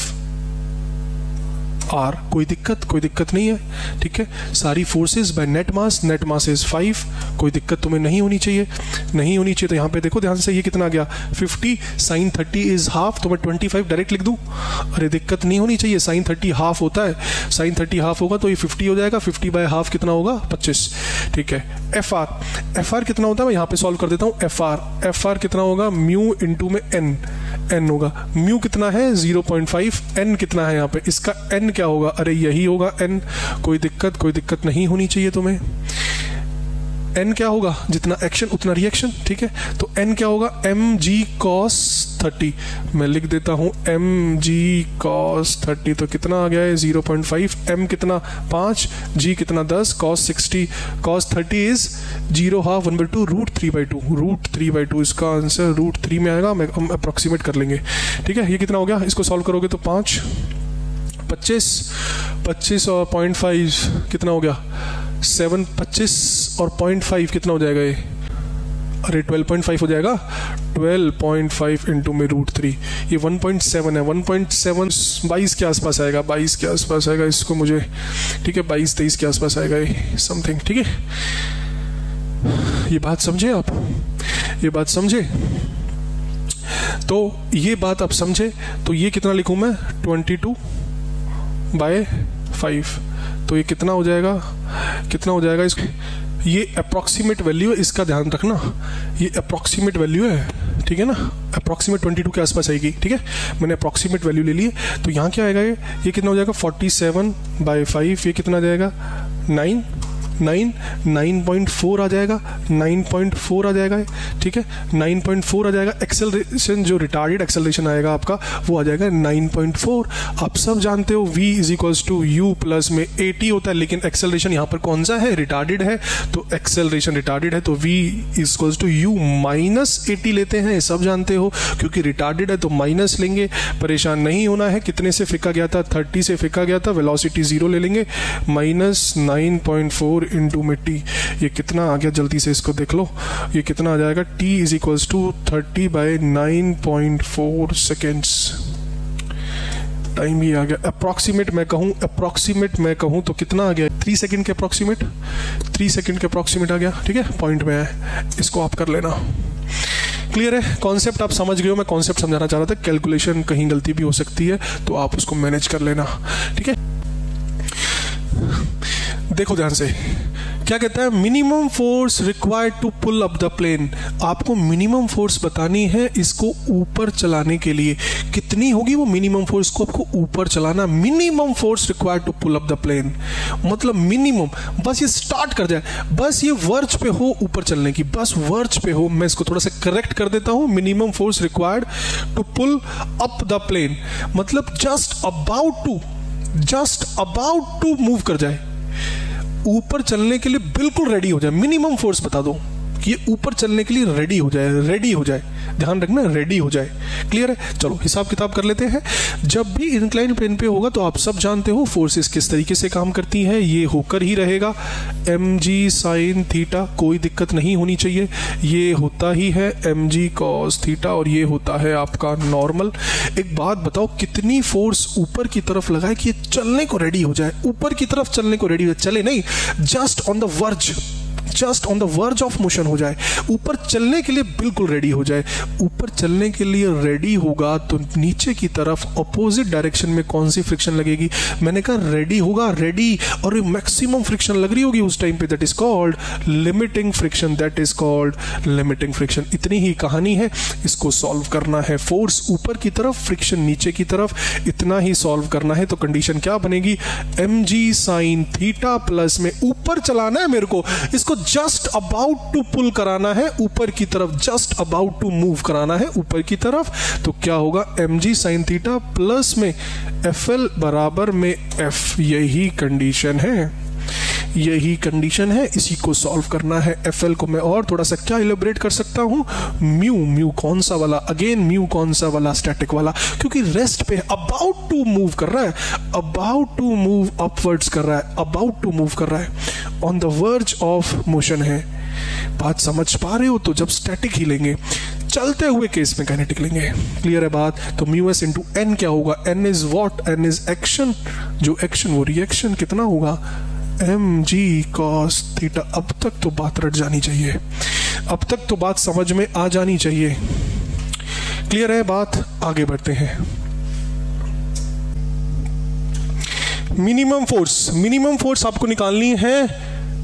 R। कोई दिक्कत नहीं है। ठीक है, सारी forces bye net mass is 5। कोई दिक्कत तुम्हें नहीं होनी चाहिए। तो यहाँ पे देखो ध्यान से, ये कितना आ गया? 50 sin 30 इज हाफ, तो मैं 25 डायरेक्ट लिख दूं? अरे दिक्कत नहीं होनी चाहिए, sin 30 हाफ होता है। sin 30 हाफ होगा तो ये 50 हो जाएगा। 50 बाय हाफ कितना होगा? 25। ठीक है, एफ आर कितना होता है? मैं यहाँ पे सॉल्व कर देता हूँ। एफ आर कितना होगा? म्यू इंटू में एन होगा। म्यू कितना है? 0.5। एन कितना है यहाँ पे? इसका एन क्या होगा? अरे यही होगा एन। कोई दिक्कत नहीं होनी चाहिए तुम्हें। एन क्या होगा? जितना एक्शन उतना रिएक्शन। ठीक है, तो एन क्या होगा? mg cos 30। मैं लिख देता हूं mg cos 30, तो कितना आ गया है? 0.5। m कितना? 5। g कितना? 10। cos 60 cos 30 इज 0 हाफ 1/2 √3/2 इसका आंसर √3 में आएगा। हम अप्रोक्सीमेट कर लेंगे। ठीक है, ये कितना हो गया? इसको सॉल्व करोगे तो 5 25 और 0.5 कितना हो गया? 7। 25 और 0.5 कितना हो जाएगा ये? अरे 12.5 हो जाएगा। 12.5 इंटू में √3, ये 1.7 है। 1.7 22 के आसपास आएगा, 22 के आसपास आएगा इसको मुझे। ठीक है, 22-23 के आसपास आएगा ये समथिंग। ठीक है, ये बात समझे आप? ये बात समझे? तो ये बात आप समझे तो ये कितना लिखूं मैं? 22/5। तो ये कितना हो जाएगा इसको? ये अप्रॉक्सीमेट वैल्यू है, इसका ध्यान रखना। ये अप्रॉक्सीमेट वैल्यू है, ठीक है ना। अप्रॉक्सीमेट 22 के आसपास आएगी। ठीक है, मैंने अप्रॉक्सीमेट वैल्यू ले ली है। तो यहाँ क्या आएगा? ये कितना हो जाएगा? 47/5। ये कितना आ जाएगा? 9.4 आ जाएगा। 9.4 आ जाएगा। ठीक है, 9.4 आ जाएगा। एक्सेलरेशन जो रिटार्डेड एक्सेलरेशन आएगा आपका वो आ जाएगा 9.4। आप सब जानते हो v = u प्लस में at होता है, लेकिन एक्सेलरेशन यहाँ पर कौन सा है? रिटार्डेड है। तो एक्सेलरेशन रिटार्डेड है तो v = u माइनस at लेते हैं, सब जानते हो। क्योंकि रिटार्डेड है तो माइनस लेंगे, परेशान नहीं होना है। कितने से फेंका गया था? 30 से फेंका गया था। वेलोसिटी 0 ले लेंगे। माइनस 9.4 इंटू में t। ये कितना आ गया? जल्दी से इसको देख लो। ये कितना आ जाएगा? t = 30/9.4 seconds. टाइम ही आ गया। अप्रॉक्सीमेट मैं कहूँ तो कितना आ गया? 3 सेकेंड के अप्रॉक्सीमेट। 3 सेकेंड के अप्रॉक्सीमेट आ गया। ठीक है, पॉइंट में है, इसको आप कर लेना। क्लियर है? कॉन्सेप्ट आप समझ गए हो। मैं कॉन्सेप्ट समझाना चाह रहा था। कैलकुलेशन कहीं गलती भी हो सकती है तो आप उसको मैनेज कर लेना। ठीक है, देखो ध्यान से क्या कहता है, minimum force required to pull up the plane. आपको मिनिमम फोर्स बतानी है इसको ऊपर चलाने के लिए, कितनी होगी वो मिनिमम फोर्स को आपको ऊपर चलाना। Minimum force required to pull up the plane मतलब मिनिमम, बस ये स्टार्ट कर जाए, बस ये वर्ज पे हो ऊपर चलने की, बस वर्ज पे हो। मैं इसको थोड़ा सा करेक्ट कर देता हूं, minimum force required to pull up the plane मतलब जस्ट अबाउट टू मूव कर जाए, ऊपर चलने के लिए बिल्कुल रेडी हो जाए। मिनिमम फोर्स बता दो कि ये ऊपर चलने के लिए रेडी हो जाए, ध्यान रखना रेडी हो जाए। क्लियर है? चलो हिसाब किताब कर लेते हैं। जब भी इंक्लाइन प्लेन पे होगा तो आप सब जानते हो फोर्सेस किस तरीके से काम करती है, ये होकर ही रहेगा mg sin थीटा, कोई दिक्कत नहीं होनी चाहिए। ये होता ही है mg cos थीटा और ये होता है आपका नॉर्मल। एक बात बताओ, कितनी फोर्स ऊपर की तरफ लगाए कि ये चलने को रेडी हो जाए, ऊपर की तरफ चलने को रेडी हो जाए, चले नहीं, just on the verge of motion हो जाए, ऊपर चलने के लिए बिल्कुल रेडी हो जाए। ऊपर चलने के लिए रेडी होगा तो नीचे की तरफ ऑपोजिट डायरेक्शन में कौन सी फ्रिक्शन लगेगी? मैंने कहा रेडी होगा, रेडी और मैक्सिमम फ्रिक्शन लग रही होगी उस टाइम पे, that is called limiting friction. इतनी ही कहानी है, इसको सॉल्व करना है। फोर्स ऊपर की तरफ, फ्रिक्शन नीचे की तरफ, इतना ही सॉल्व करना है। तो कंडीशन क्या बनेगी? mg sin थीटा प्लस में ऊपर चलाना है मेरे को, इसको जस्ट अबाउट टू पुल कराना है ऊपर की तरफ, जस्ट अबाउट टू मूव कराना है ऊपर की तरफ। तो क्या होगा? mg sin थीटा प्लस में fl बराबर में f। यही कंडीशन है, इसी को सॉल्व करना है। fl को मैं और थोड़ा सा क्या इलेबोरेट कर सकता हूं, म्यू कौन सा वाला, अगेन म्यू कौन सा वाला, स्टैटिक वाला, क्योंकि रेस्ट पे अबाउट टू मूव कर रहा है, अबाउट टू मूव अपवर्ड्स कर रहा है, अबाउट टू मूव कर रहा है, on the verge of motion है। बात समझ पा रहे हो? तो जब स्टैटिक ही लेंगे, चलते हुए केस में काइनेटिक लेंगे। क्लियर है बात? तो म्यू एस इंटू एन क्या होगा? N is what? N is action, जो एक्शन वो रिएक्शन, कितना होगा? mg cos theta. अब तक तो बात रट जानी चाहिए, अब तक तो बात समझ में आ जानी चाहिए। क्लियर है बात? आगे बढ़ते हैं। मिनिमम फोर्स आपको निकालनी है।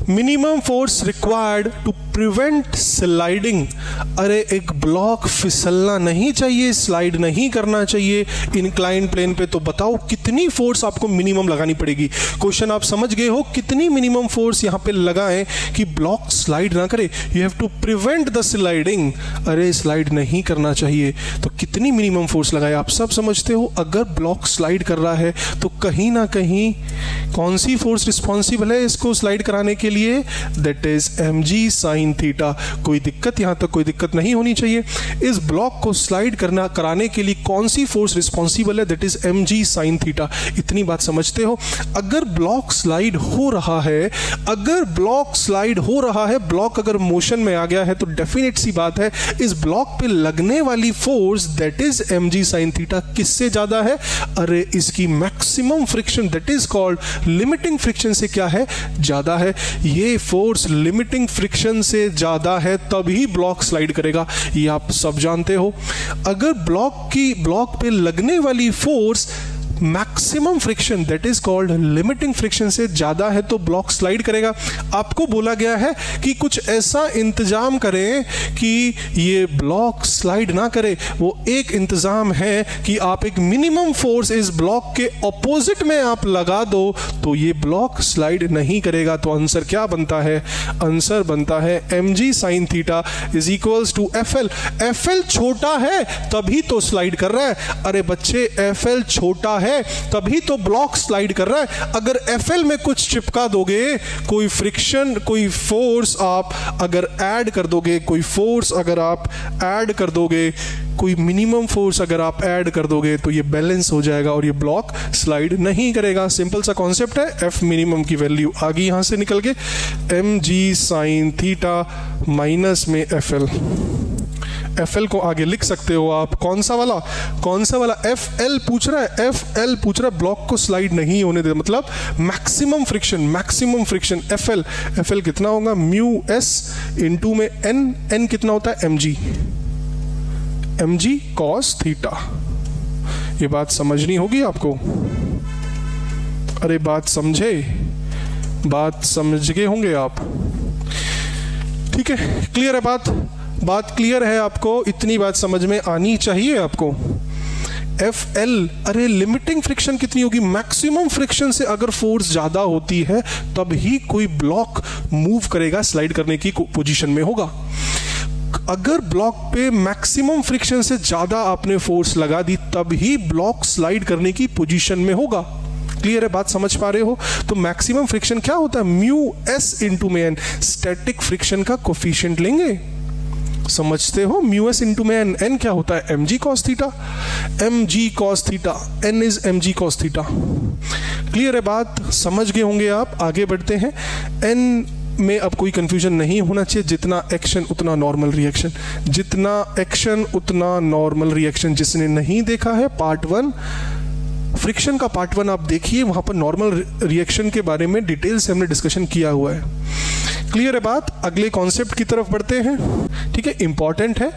Minimum force required to prevent sliding. अरे एक ब्लॉक फिसलना नहीं चाहिए, स्लाइड नहीं करना चाहिए इंक्लाइन प्लेन पे। तो बताओ कितनी फोर्स आपको मिनिमम लगानी पड़ेगी? क्वेश्चन आप समझ गए हो, कितनी मिनिमम फोर्स यहां पे लगाएं कि ब्लॉक स्लाइड ना करे। You have to prevent the sliding, अरे स्लाइड नहीं करना चाहिए। तो कितनी मिनिमम फोर्स लगाए आप सब समझते हो। अगर ब्लॉक स्लाइड कर रहा है तो कहीं ना कहीं कौन सी फोर्स रिस्पॉन्सिबल है इसको स्लाइड कराने के लिए? That is mg sin theta. कोई दिक्कत, यहां तक कोई दिक्कत नहीं होनी चाहिए। इस ब्लॉक को स्लाइड कराने के लिए कौन सी फोर्स रिस्पॉन्सिबल है? That is mg sin theta. इतनी बात समझते हो। अगर ब्लॉक स्लाइड हो रहा है, ब्लॉक अगर मोशन में आ गया है तो डेफिनेट सी बात है इस ब्लॉक पे लगने वाली force that is mg sin theta किससे ज्यादा है? अरे इसकी maximum friction that is called limiting friction से क्या है? ज्यादा है। ये फोर्स लिमिटिंग फ्रिक्शन से ज्यादा है तभी ब्लॉक स्लाइड करेगा, ये आप सब जानते हो। अगर ब्लॉक पे लगने वाली force maximum friction that is called limiting friction से ज्यादा है तो ब्लॉक स्लाइड करेगा। आपको बोला गया है कि कुछ ऐसा इंतजाम करें कि ये ब्लॉक स्लाइड ना करे। वो एक इंतजाम है कि आप एक मिनिमम फोर्स इस ब्लॉक के ऑपोजिट में आप लगा दो तो ये ब्लॉक स्लाइड नहीं करेगा। तो आंसर क्या बनता है? आंसर बनता है mg sin theta is equals to fl। fl छोटा है तभी तो स्लाइड कर रहा है। अरे बच्चे fl छोटा है तभी तो ब्लॉक स्लाइड कर रहा है। अगर fl में कुछ चिपका दोगे, कोई फ्रिक्शन, कोई फोर्स आप अगर ऐड कर दोगे, कोई मिनिमम फोर्स अगर आप ऐड कर दोगे तो ये बैलेंस हो जाएगा और ये ब्लॉक स्लाइड नहीं करेगा। सिंपल सा कॉन्सेप्ट है। एफ मिनिमम की वैल्यू आ गई यहां से निकल के, mg sin थीटा माइनस में fl को आगे लिख सकते हो आप। कौन सा वाला fl पूछ रहा है, ब्लॉक को स्लाइड नहीं होने दे, मतलब मैक्सिमम फ्रिक्शन fl कितना होगा? म्यू s इंटू में n कितना होता है? mg cos theta. ये बात समझनी होगी आपको। अरे बात समझे? बात समझ गए होंगे आप, ठीक है? क्लियर है बात क्लियर है आपको? इतनी बात समझ में आनी चाहिए आपको। FL, अरे लिमिटिंग फ्रिक्शन कितनी होगी? मैक्सिमम फ्रिक्शन से अगर फोर्स ज्यादा होती है तब ही कोई ब्लॉक मूव करेगा, स्लाइड करने की पोजीशन में होगा। अगर ब्लॉक पे मैक्सिमम फ्रिक्शन से ज्यादा आपने फोर्स लगा दी तब ही ब्लॉक स्लाइड करने की पोजीशन में होगा। क्लियर है बात, समझ पा रहे हो? तो मैक्सिमम फ्रिक्शन क्या होता है? म्यू एस इंटू में एन, स्टैटिक फ्रिक्शन का कोफिशिएंट लेंगे, समझते हो? म्यू एस इंटू में एन, एन क्या होता है? mg cos theta, mg cos theta, n is mg cos theta. Clear है बात, समझ गए होंगे आप। आगे बढ़ते हैं। n में अब कोई कंफ्यूजन नहीं होना चाहिए, जितना एक्शन उतना नॉर्मल रिएक्शन, जितना एक्शन उतना नॉर्मल रिएक्शन। जिसने नहीं देखा है पार्ट 1, फ्रिक्शन का पार्ट 1 आप देखिए, वहां पर नॉर्मल रिएक्शन के बारे में डिटेल से हमने डिस्कशन किया हुआ है। क्लियर है बात? अगले कॉन्सेप्ट की तरफ बढ़ते हैं, ठीक है? इंपॉर्टेंट है,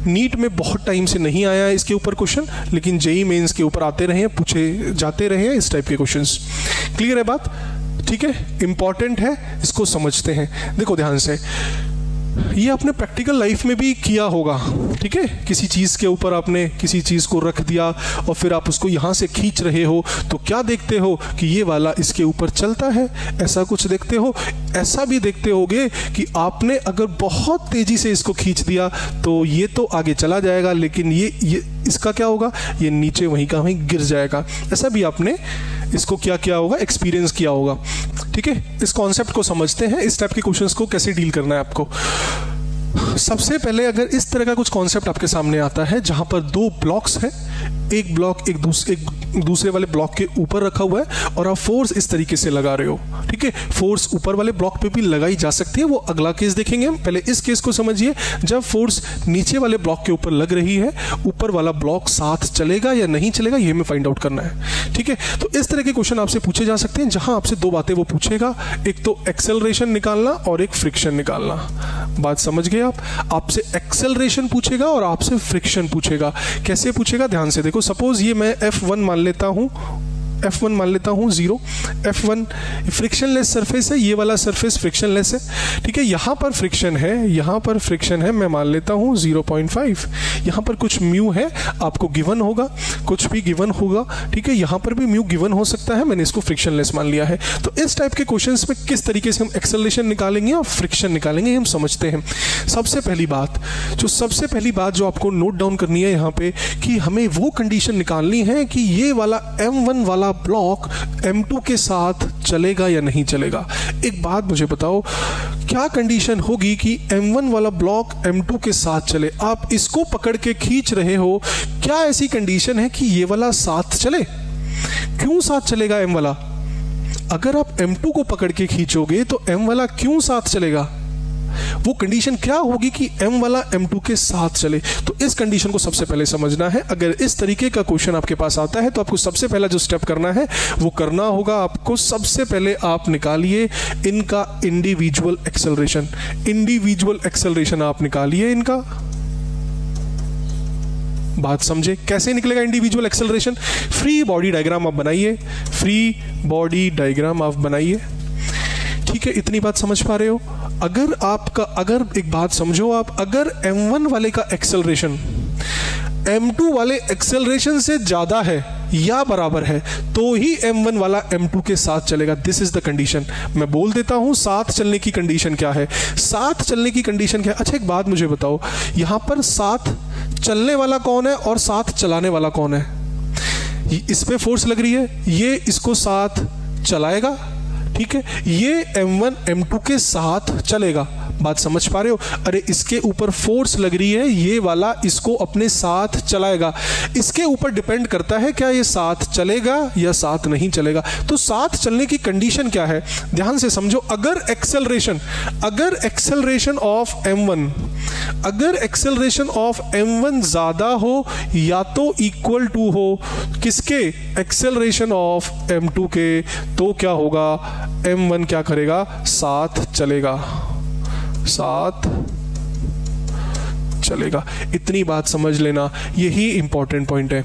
नीट में बहुत टाइम से नहीं आया है इसके ऊपर क्वेश्चन, लेकिन जेई मेंस के ऊपर आते रहे हैं, पूछे जाते रहे हैं इस टाइप के क्वेश्चंस। क्लियर है बात? ठीक है, इंपॉर्टेंट है, इसको समझते हैं। देखो ध्यान से, ये आपने प्रैक्टिकल लाइफ में भी किया होगा, ठीक है? किसी चीज़ के ऊपर आपने किसी चीज़ को रख दिया और फिर आप उसको यहाँ से खींच रहे हो, तो क्या देखते हो कि ये वाला इसके ऊपर चलता है, ऐसा कुछ देखते हो। ऐसा भी देखते होगे कि आपने अगर बहुत तेज़ी से इसको खींच दिया तो ये तो आगे चला जाएगा, लेकिन ये इसका क्या होगा? ये नीचे वहीं का वहीं गिर जाएगा। ऐसा भी आपने इसको क्या किया होगा? एक्सपीरियंस किया होगा, ठीक है? इस कॉन्सेप्ट को समझते हैं, इस टाइप के क्वेश्चंस को कैसे डील करना है आपको। सबसे पहले अगर इस तरह का कुछ कॉन्सेप्ट आपके सामने आता है जहां पर दो ब्लॉक्स हैं, एक ब्लॉक एक दूसरे वाले ब्लॉक के ऊपर रखा हुआ है और आप फोर्स इस तरीके से लगा रहे हो, ठीक है? फोर्स ऊपर वाले ब्लॉक पे भी लगाई जा सकती है, वो अगला केस देखेंगे हम। पहले इस केस को समझिए, जब फोर्स नीचे वाले ब्लॉक के ऊपर लग रही है, ऊपर वाला ब्लॉक साथ चलेगा या नहीं चलेगा, ये हमें फाइंड आउट करना है, ठीक है? तो इस तरह के क्वेश्चन आपसे पूछे जा सकते हैं जहां आपसे दो बातें वो पूछेगा, एक तो एक्सेलरेशन निकालना और एक फ्रिक्शन निकालना। बात समझ गए आप? आपसे एक्सेलरेशन पूछेगा और आपसे फ्रिक्शन पूछेगा। कैसे पूछेगा? ध्यान से देखो। सपोज ये मैं F1 मान लेता हूं, F1 मान लेता हूं 0, F1 फ्रिक्शनलेस सरफेस है, ये वाला सरफेस फ्रिक्शनलेस है, ठीक है? यहां पर फ्रिक्शन है, यहां पर फ्रिक्शन है, मैं मान लेता हूं 0.5। यहां पर कुछ म्यू है, आपको गिवन होगा, कुछ भी गिवन होगा, ठीक है? यहां पर भी म्यू गिवन हो सकता है, मैंने इसको फ्रिक्शनलेस मान लिया है। तो इस टाइप के क्वेश्चंस में किस तरीके से हम एक्सेलरेशन निकालेंगे और फ्रिक्शन निकालेंगे, हम समझते हैं। सबसे पहली बात जो आपको नोट डाउन करनी है यहाँ पे, कि हमें वो कंडीशन निकालनी है कि ये वाला M1 वाला ब्लॉक M2 के साथ चलेगा या नहीं चलेगा। एक बात मुझे बताओ, क्या कंडीशन होगी कि M1 वाला ब्लॉक M2 के साथ चले? आप इसको पकड़ के खींच रहे हो, क्या ऐसी कंडीशन है कि ये वाला साथ चले? क्यों साथ चलेगा M वाला? अगर आप M2 को पकड़ के खींचोगे तो M वाला क्यों साथ चलेगा? वो कंडीशन क्या होगी कि M वाला M2 के साथ चले? तो इस कंडीशन को सबसे पहले समझना है। अगर इस तरीके का क्वेश्चन आपके पास आता है तो आपको सबसे पहला जो स्टेप करना है वो करना होगा आपको, सबसे पहले आप निकालिए इनका इंडिविजुअल एक्सेलरेशन। इंडिविजुअल एक्सेलरेशन आप निकालिए इनका। बात समझे? कैसे निकलेगा individual acceleration? Free body diagram आप बनाइए, फ्री बॉडी डायग्राम आप बनाइए, ठीक है? इतनी बात समझ पा रहे हो? अगर एक बात समझो आप, अगर M1 वाले का एक्सेलरेशन M2 वाले एक्सेलरेशन से ज्यादा है या बराबर है तो ही M1 वाला M2 के साथ चलेगा। This is the condition. मैं बोल देता हूं साथ चलने की कंडीशन क्या है। साथ चलने की कंडीशन क्या है? अच्छा एक बात मुझे बताओ, यहां पर साथ चलने वाला कौन है और साथ चलाने वाला कौन है? इस पे फोर्स लग रही है, ये इसको साथ चलाएगा, ठीक है? ये M1 M2 के साथ चलेगा। बात समझ पा रहे हो? अरे इसके ऊपर फोर्स लग रही है, ये वाला इसको अपने साथ चलाएगा। इसके ऊपर डिपेंड करता है क्या ये साथ चलेगा या साथ नहीं चलेगा। तो साथ चलने की कंडीशन क्या है? ध्यान से समझो। अगर एक्सेलरेशन ऑफ M1 ज्यादा हो या तो इक्वल टू हो किसके? एक्सेलरेशन ऑफ M2 के, तो क्या होगा? M1 क्या करेगा? साथ चलेगा, साथ चलेगा। इतनी बात समझ लेना, यही इंपॉर्टेंट पॉइंट है।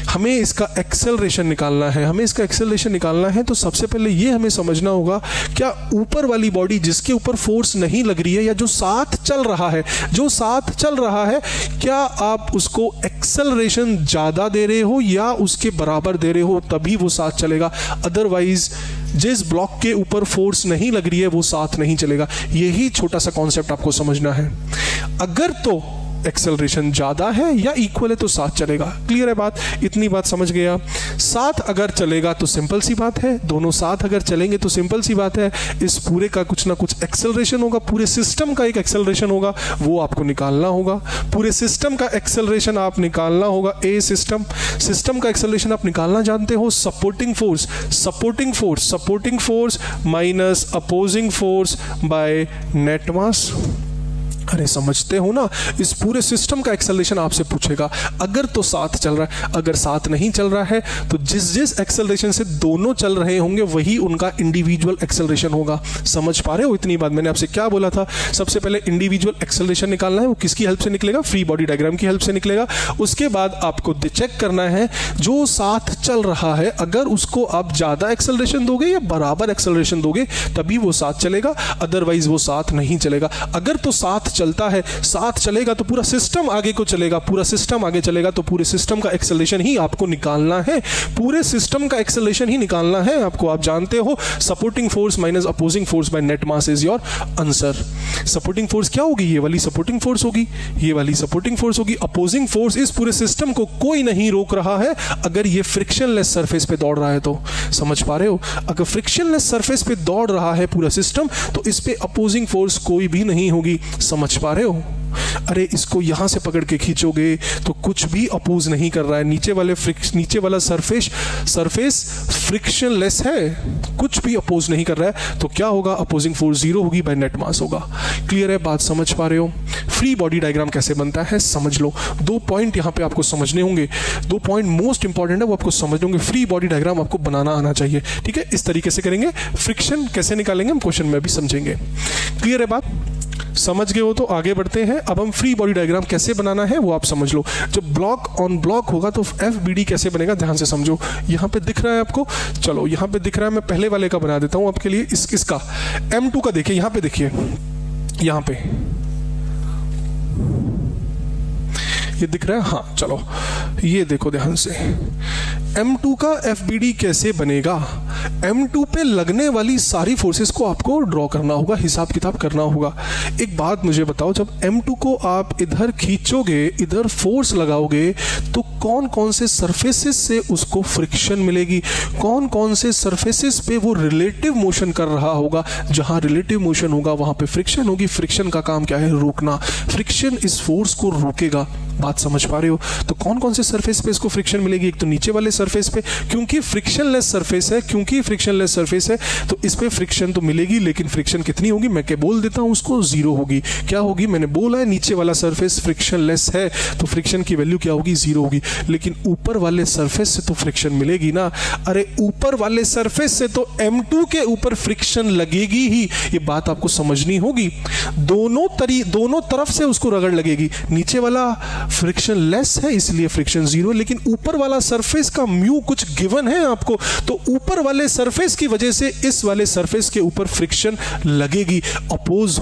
हमें इसका एक्सेलरेशन निकालना है, हमें इसका एक्सेलरेशन निकालना है तो सबसे पहले ये हमें समझना होगा, क्या ऊपर वाली बॉडी जिसके ऊपर फोर्स नहीं लग रही है या जो साथ चल रहा है, जो साथ चल रहा है, क्या आप उसको एक्सेलरेशन ज्यादा दे रहे हो या उसके बराबर दे रहे हो, तभी वो साथ चलेगा। अदरवाइज जिस ब्लॉक के ऊपर फोर्स नहीं लग रही है वो साथ नहीं चलेगा। यही छोटा सा कॉन्सेप्ट आपको समझना है। अगर तो एक्सेलरेशन ज्यादा है या इक्वल है तो साथ चलेगा। क्लियर है बात? इतनी बात समझ गया। साथ अगर चलेगा तो सिंपल सी बात है, दोनों साथ अगर चलेंगे तो सिंपल सी बात है, इस पूरे का कुछ ना कुछ एक्सेलरेशन होगा, पूरे सिस्टम का एक एक्सेलरेशन होगा, वो आपको निकालना होगा। पूरे सिस्टम का एक्सेलरेशन आप निकालना होगा। ए सिस्टम का एक्सेलरेशन आप निकालना जानते हो, supporting force minus opposing force by net mass. अरे समझते हो ना, इस पूरे सिस्टम का एक्सेलरेशन आपसे पूछेगा। अगर तो साथ चल रहा है, अगर साथ नहीं चल रहा है तो जिस एक्सेलरेशन से दोनों चल रहे होंगे वही उनका इंडिविजुअल एक्सेलरेशन होगा। समझ पा रहे हो इतनी बात? मैंने आपसे क्या बोला था, सबसे पहले इंडिविजुअल एक्सेलरेशन निकालना है। वो किसकी हेल्प से निकलेगा? फ्री बॉडी डायग्राम की हेल्प से निकलेगा। उसके बाद आपको चेक करना है जो साथ चल रहा है, अगर उसको आप ज्यादा एक्सेलरेशन दोगे या बराबर एक्सेलरेशन दोगे तभी वो साथ चलेगा, अदरवाइज वो साथ नहीं चलेगा। अगर तो साथ चलता है, साथ चलेगा तो पूरा सिस्टम आगे को चलेगा, पूरा सिस्टम आगे चलेगा तो पूरे सिस्टम का एक्सेलरेशन ही आपको निकालना है, पूरे सिस्टम का एक्सेलरेशन ही निकालना है आपको। आप जानते हो supporting force minus opposing force by net mass is your answer. Supporting force क्या होगी? ये वाली सपोर्टिंग फोर्स होगी, ये वाली सपोर्टिंग फोर्स होगी। अपोजिंग फोर्स, इस पूरे सिस्टम को कोई नहीं रोक रहा है अगर ये फ्रिक्शनलेस सरफेस पे दौड़ रहा है तो। समझ पा रहे हो? अगर फ्रिक्शनलेस सरफेस पे दौड़ रहा है पूरा सिस्टम तो इस पे अपोजिंग फोर्स कोई भी नहीं होगी। समझ पा रहे हो? अरे इसको यहां से पकड़ के खींचोगे तो कुछ भी अपोज नहीं कर रहा है, नीचे वाला सरफेस फ्रिक्शनलेस है, कुछ भी अपोज नहीं कर रहा है, तो क्या होगा? अपोजिंग फोर्स जीरो होगी बाय नेट मास होगा। क्लियर है बात? समझ पा रहे हो? फ्री बॉडी डायग्राम कैसे बनता है समझ लो। 2 पॉइंट यहां पे आपको समझने होंगे, 2 पॉइंट मोस्ट इंपॉर्टेंट है, वो आपको समझने होंगे। फ्री बॉडी डायग्राम आपको बनाना आना चाहिए, ठीक है? इस तरीके से करेंगे। फ्रिक्शन कैसे निकालेंगे हम क्वेश्चन में भी समझेंगे। क्लियर है बात? समझ गए हो तो आगे बढ़ते हैं। अब हम फ्री बॉडी डायग्राम कैसे बनाना है वो आप समझ लो। जब ब्लॉक ऑन ब्लॉक होगा तो FBD कैसे बनेगा ध्यान से समझो। यहां पे दिख रहा है आपको? चलो यहां पे दिख रहा है, मैं पहले वाले का बना देता हूं आपके लिए। इसका M2 का देखिए, यहां पे देखिए, यहां पे ये दिख रहा है? हाँ चलो ये देखो ध्यान से। M2 का FBD कैसे बनेगा? M2 पे लगने वाली सारी फोर्सेस को आपको ड्रॉ करना होगा, हिसाब किताब करना होगा। एक बात मुझे बताओ, जब M2 को आप इधर खींचोगे, इधर फोर्स लगाओगे तो कौन कौन से सरफेसेस से उसको फ्रिक्शन मिलेगी, कौन कौन से सरफेसेस पे वो रिलेटिव मोशन कर रहा होगा। जहां रिलेटिव मोशन होगा वहां पे फ्रिक्शन होगी। फ्रिक्शन का काम क्या है? रोकना। फ्रिक्शन इस फोर्स को रोकेगा। बात समझ पा रहे हो? तो कौन कौन से सरफेस पे इसको फ्रिक्शन मिलेगी? एक तो नीचे वाले सरफेस पे, क्योंकि फ्रिक्शनलेस सरफेस है तो इस पे फ्रिक्शन तो मिलेगी, लेकिन फ्रिक्शन कितनी होगी? मैं क्या बोल देता हूं उसको, 0 होगी। क्या होगी? मैंने बोला है नीचे वाला सरफेस फ्रिक्शनलेस है तो फ्रिक्शन की वैल्यू क्या होगी? 0 होगी। लेकिन ऊपर वाले सरफेस से तो फ्रिक्शन मिलेगी ना। अरे ऊपर वाले सरफेस से तो M2 के ऊपर फ्रिक्शन लगेगी ही, ये बात आपको समझनी होगी। दोनों तरफ से उसको रगड़ लगेगी। नीचे वाला फ्रिक्शन लेस है इसलिए फ्रिक्शन 0, लेकिन ऊपर वाला सरफेस का म्यू कुछ गिवन है आपको, तो ऊपर वाले सरफेस की वजह से इस वाले सरफेस के ऊपर फ्रिक्शन लगेगी, अपोज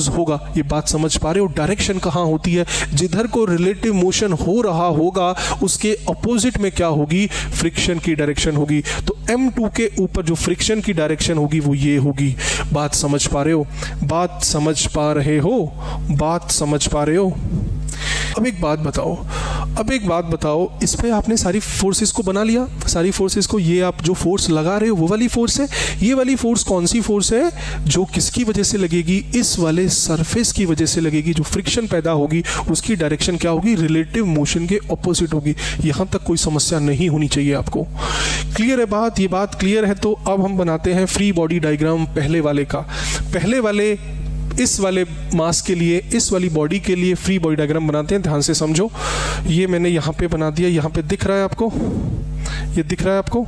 होगा। ये बात समझ पा रहे हो? डायरेक्शन कहां होती है? जिधर को रिलेटिव मोशन हो रहा होगा उसके अपोजिट में क्या होगी? फ्रिक्शन की डायरेक्शन होगी। तो M2 के ऊपर जो फ्रिक्शन की डायरेक्शन होगी वो ये होगी। बात समझ पा रहे हो? बात समझ पा रहे हो? अब एक बात बताओ, इस पे आपने सारी फोर्सेस को बना लिया, सारी फोर्सेस को। ये आप जो फोर्स लगा रहे हो वो वाली फोर्स है। ये वाली फोर्स कौन सी फोर्स है? जो किसकी वजह से लगेगी? इस वाले सरफेस की वजह से लगेगी। जो फ्रिक्शन पैदा होगी उसकी डायरेक्शन क्या होगी? रिलेटिव मोशन के ऑपोजिट होगी। यहां तक कोई समस्या नहीं होनी चाहिए आपको। क्लियर है बात? ये बात क्लियर है तो अब हम बनाते हैं फ्री बॉडी डायग्राम पहले वाले इस वाले मास के लिए, इस वाली बॉडी के लिए फ्री बॉडी डायग्राम बनाते हैं। ध्यान से समझो। ये मैंने यहां पे बना दिया, यहां पे दिख रहा है आपको? ये दिख रहा है आपको?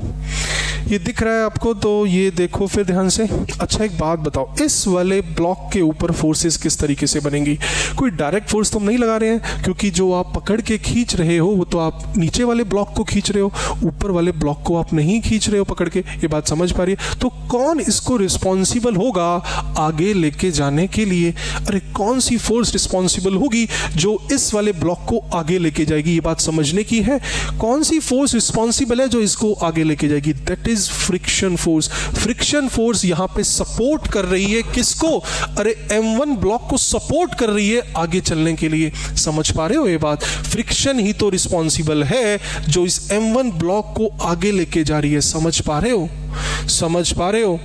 ये दिख रहा है आपको? तो ये देखो फिर ध्यान से। अच्छा एक बात बताओ, इस वाले ब्लॉक के ऊपर फोर्सेस किस तरीके से बनेंगी? कोई डायरेक्ट फोर्स तो हम नहीं लगा रहे हैं, क्योंकि जो आप पकड़ के खींच रहे हो वो तो आप नीचे वाले ब्लॉक को खींच रहे हो, ऊपर वाले ब्लॉक को आप नहीं खींच रहे हो पकड़ के। ये बात समझ पा रही है? तो कौन इसको रिस्पॉन्सिबल होगा आगे लेके जाने के लिए? अरे कौन सी फोर्स रिस्पॉन्सिबल होगी जो इस वाले ब्लॉक को आगे लेके जाएगी? ये बात समझने की है। कौन सी फोर्स रिस्पॉन्सिबल है जो इसको आगे लेके जाएगी? That is friction force. Friction force यहां पे सपोर्ट कर रही है किसको? अरे M1 ब्लॉक को सपोर्ट कर रही है आगे चलने के लिए। समझ पा रहे हो ये बात? फ्रिक्शन ही तो रिस्पॉन्सिबल है जो इस M1 ब्लॉक को आगे लेके जा रही है। समझ पा रहे हो? समझ पा रहे हो?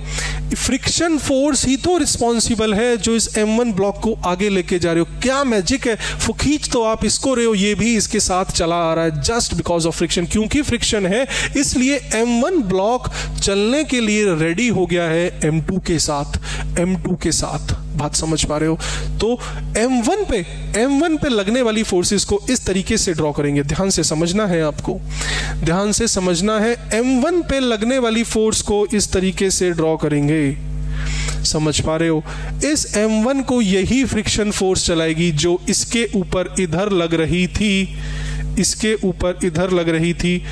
फ्रिक्शन फोर्स ही तो रिस्पॉन्सिबल है जो इस M1 ब्लॉक को आगे लेके जा रहे हो। क्या मैजिक है? खींच तो आप इसको रहे हो, ये भी इसके साथ चला आ रहा है जस्ट बिकॉज ऑफ फ्रिक्शन। क्योंकि फ्रिक्शन है इसलिए M1 ब्लॉक चलने के लिए रेडी हो गया है M2 के साथ। M2 के साथ बात समझ पा रहे हो? तो M1 पे लगने वाली फोर्सेस को इस तरीके से ड्रॉ करेंगे। ध्यान से समझना है आपको, ध्यान से समझना है। M1 पे लगने वाली फोर्स को इस तरीके से ड्रॉ करेंगे। समझ पा रहे हो? इस M1 को यही फ्रिक्शन फोर्स चलाएगी जो इसके ऊपर इधर लग रही थी, इसके ऊपर इधर लग रही थी।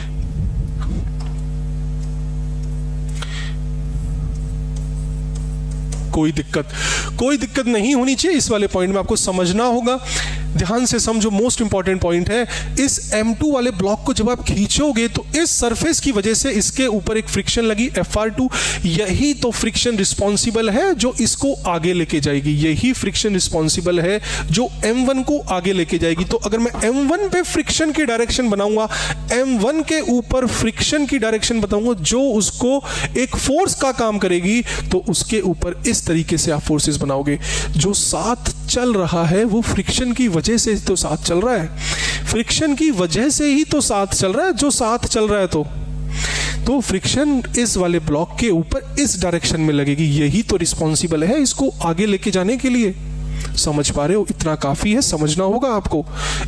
कोई दिक्कत नहीं होनी चाहिए इस वाले पॉइंट में, आपको समझना होगा। ध्यान से समझो, मोस्ट इंपॉर्टेंट पॉइंट है। इस M2 वाले ब्लॉक को जब आप खींचोगे तो इस सरफेस की वजह से इसके ऊपर एक फ्रिक्शन लगी FR2। यही तो फ्रिक्शन रिस्पॉन्सिबल है जो इसको आगे लेके जाएगी। यही फ्रिक्शन रिस्पॉन्सिबल है जो M1 को आगे लेके जाएगी। तो अगर मैं M1 पे फ्रिक्शन की डायरेक्शन बनाऊंगा, M1 के ऊपर फ्रिक्शन की डायरेक्शन बताऊंगा जो उसको एक फोर्स का काम करेगी, तो उसके ऊपर इस तरीके से आप फोर्सेस बनाओगे। जो साथ चल रहा है वो फ्रिक्शन की वजह से तो साथ चल रहा है। फ्रिक्शन की वजह से ही तो साथ चल रहा है। जो साथ चल रहा है तो फ्रिक्शन इस वाले ब्लॉक के ऊपर इस डायरेक्शन में लगेगी। यही तो रिस्पॉन्सिबल है इसको आगे लेके जाने के लिए। समझ पा रहे हो? इतना काफी है, समझना होगा आपको,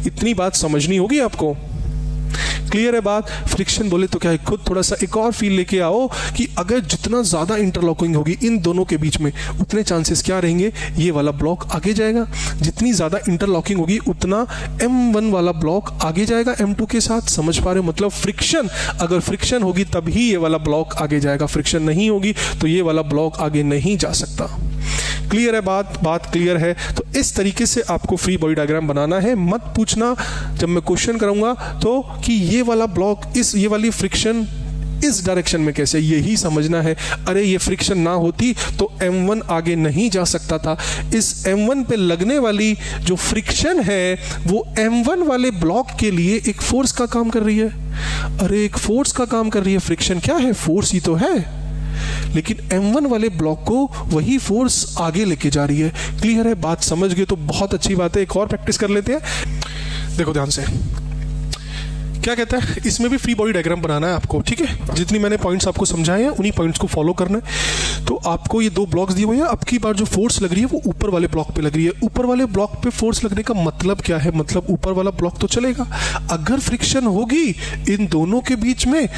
इतनी बात समझनी होगी आपको। क्लियर है बात? फ्रिक्शन बोले तो क्या है, खुद थोड़ा सा एक और फील लेके आओ कि अगर जितना ज्यादा इंटरलॉकिंग होगी इन दोनों के बीच में, उतने चांसेस क्या रहेंगे, ये वाला ब्लॉक आगे जाएगा। जितनी ज्यादा इंटरलॉकिंग होगी उतना M1 वाला ब्लॉक आगे जाएगा M2 के साथ। समझ पा रहे हो? मतलब फ्रिक्शन, अगर फ्रिक्शन होगी तभी ये वाला ब्लॉक आगे जाएगा। फ्रिक्शन नहीं होगी तो ये वाला ब्लॉक आगे नहीं जा सकता। क्लियर है बात क्लियर है? तो इस तरीके से आपको फ्री बॉडी डायग्राम बनाना है। मत पूछना जब मैं क्वेश्चन करूंगा तो कि ये वाला ब्लॉक ये वाली फ्रिक्शन इस डायरेक्शन में कैसे, यही समझना है। अरे ये फ्रिक्शन ना होती तो M1 आगे नहीं जा सकता था। इस M1 पे लगने वाली जो फ्रिक्शन है वो M1 वाले ब्लॉक के लिए एक फोर्स का काम कर रही है। अरे एक फोर्स का काम कर रही है। फ्रिक्शन क्या है? फोर्स ही तो है, लेकिन M1 वाले ब्लॉक को वही फोर्स आगे लेके जा रही है। क्लियर है बात? समझ गए तो बहुत अच्छी बात है। एक और प्रैक्टिस कर लेते हैं। देखो ध्यान से, क्या कहता है, इसमें भी फ्री बॉडी डायग्राम बनाना है आपको। ठीक है, जितनी मैंने पॉइंट्स आपको समझाए हैं उन्हीं पॉइंट्स को फॉलो करना है। तो आपको ये दो ब्लॉक्स दिए हुए हैं। अब की बार जो फोर्स लग रही है वो ऊपर वाले ब्लॉक पे लग रही है। ऊपर वाले ब्लॉक पे फोर्स लगने का मतलब क्या है? मतलब ऊपर वाला ब्लॉक तो चलेगा। अगर फ्रिक्शन होगी इन दोनों के बीच में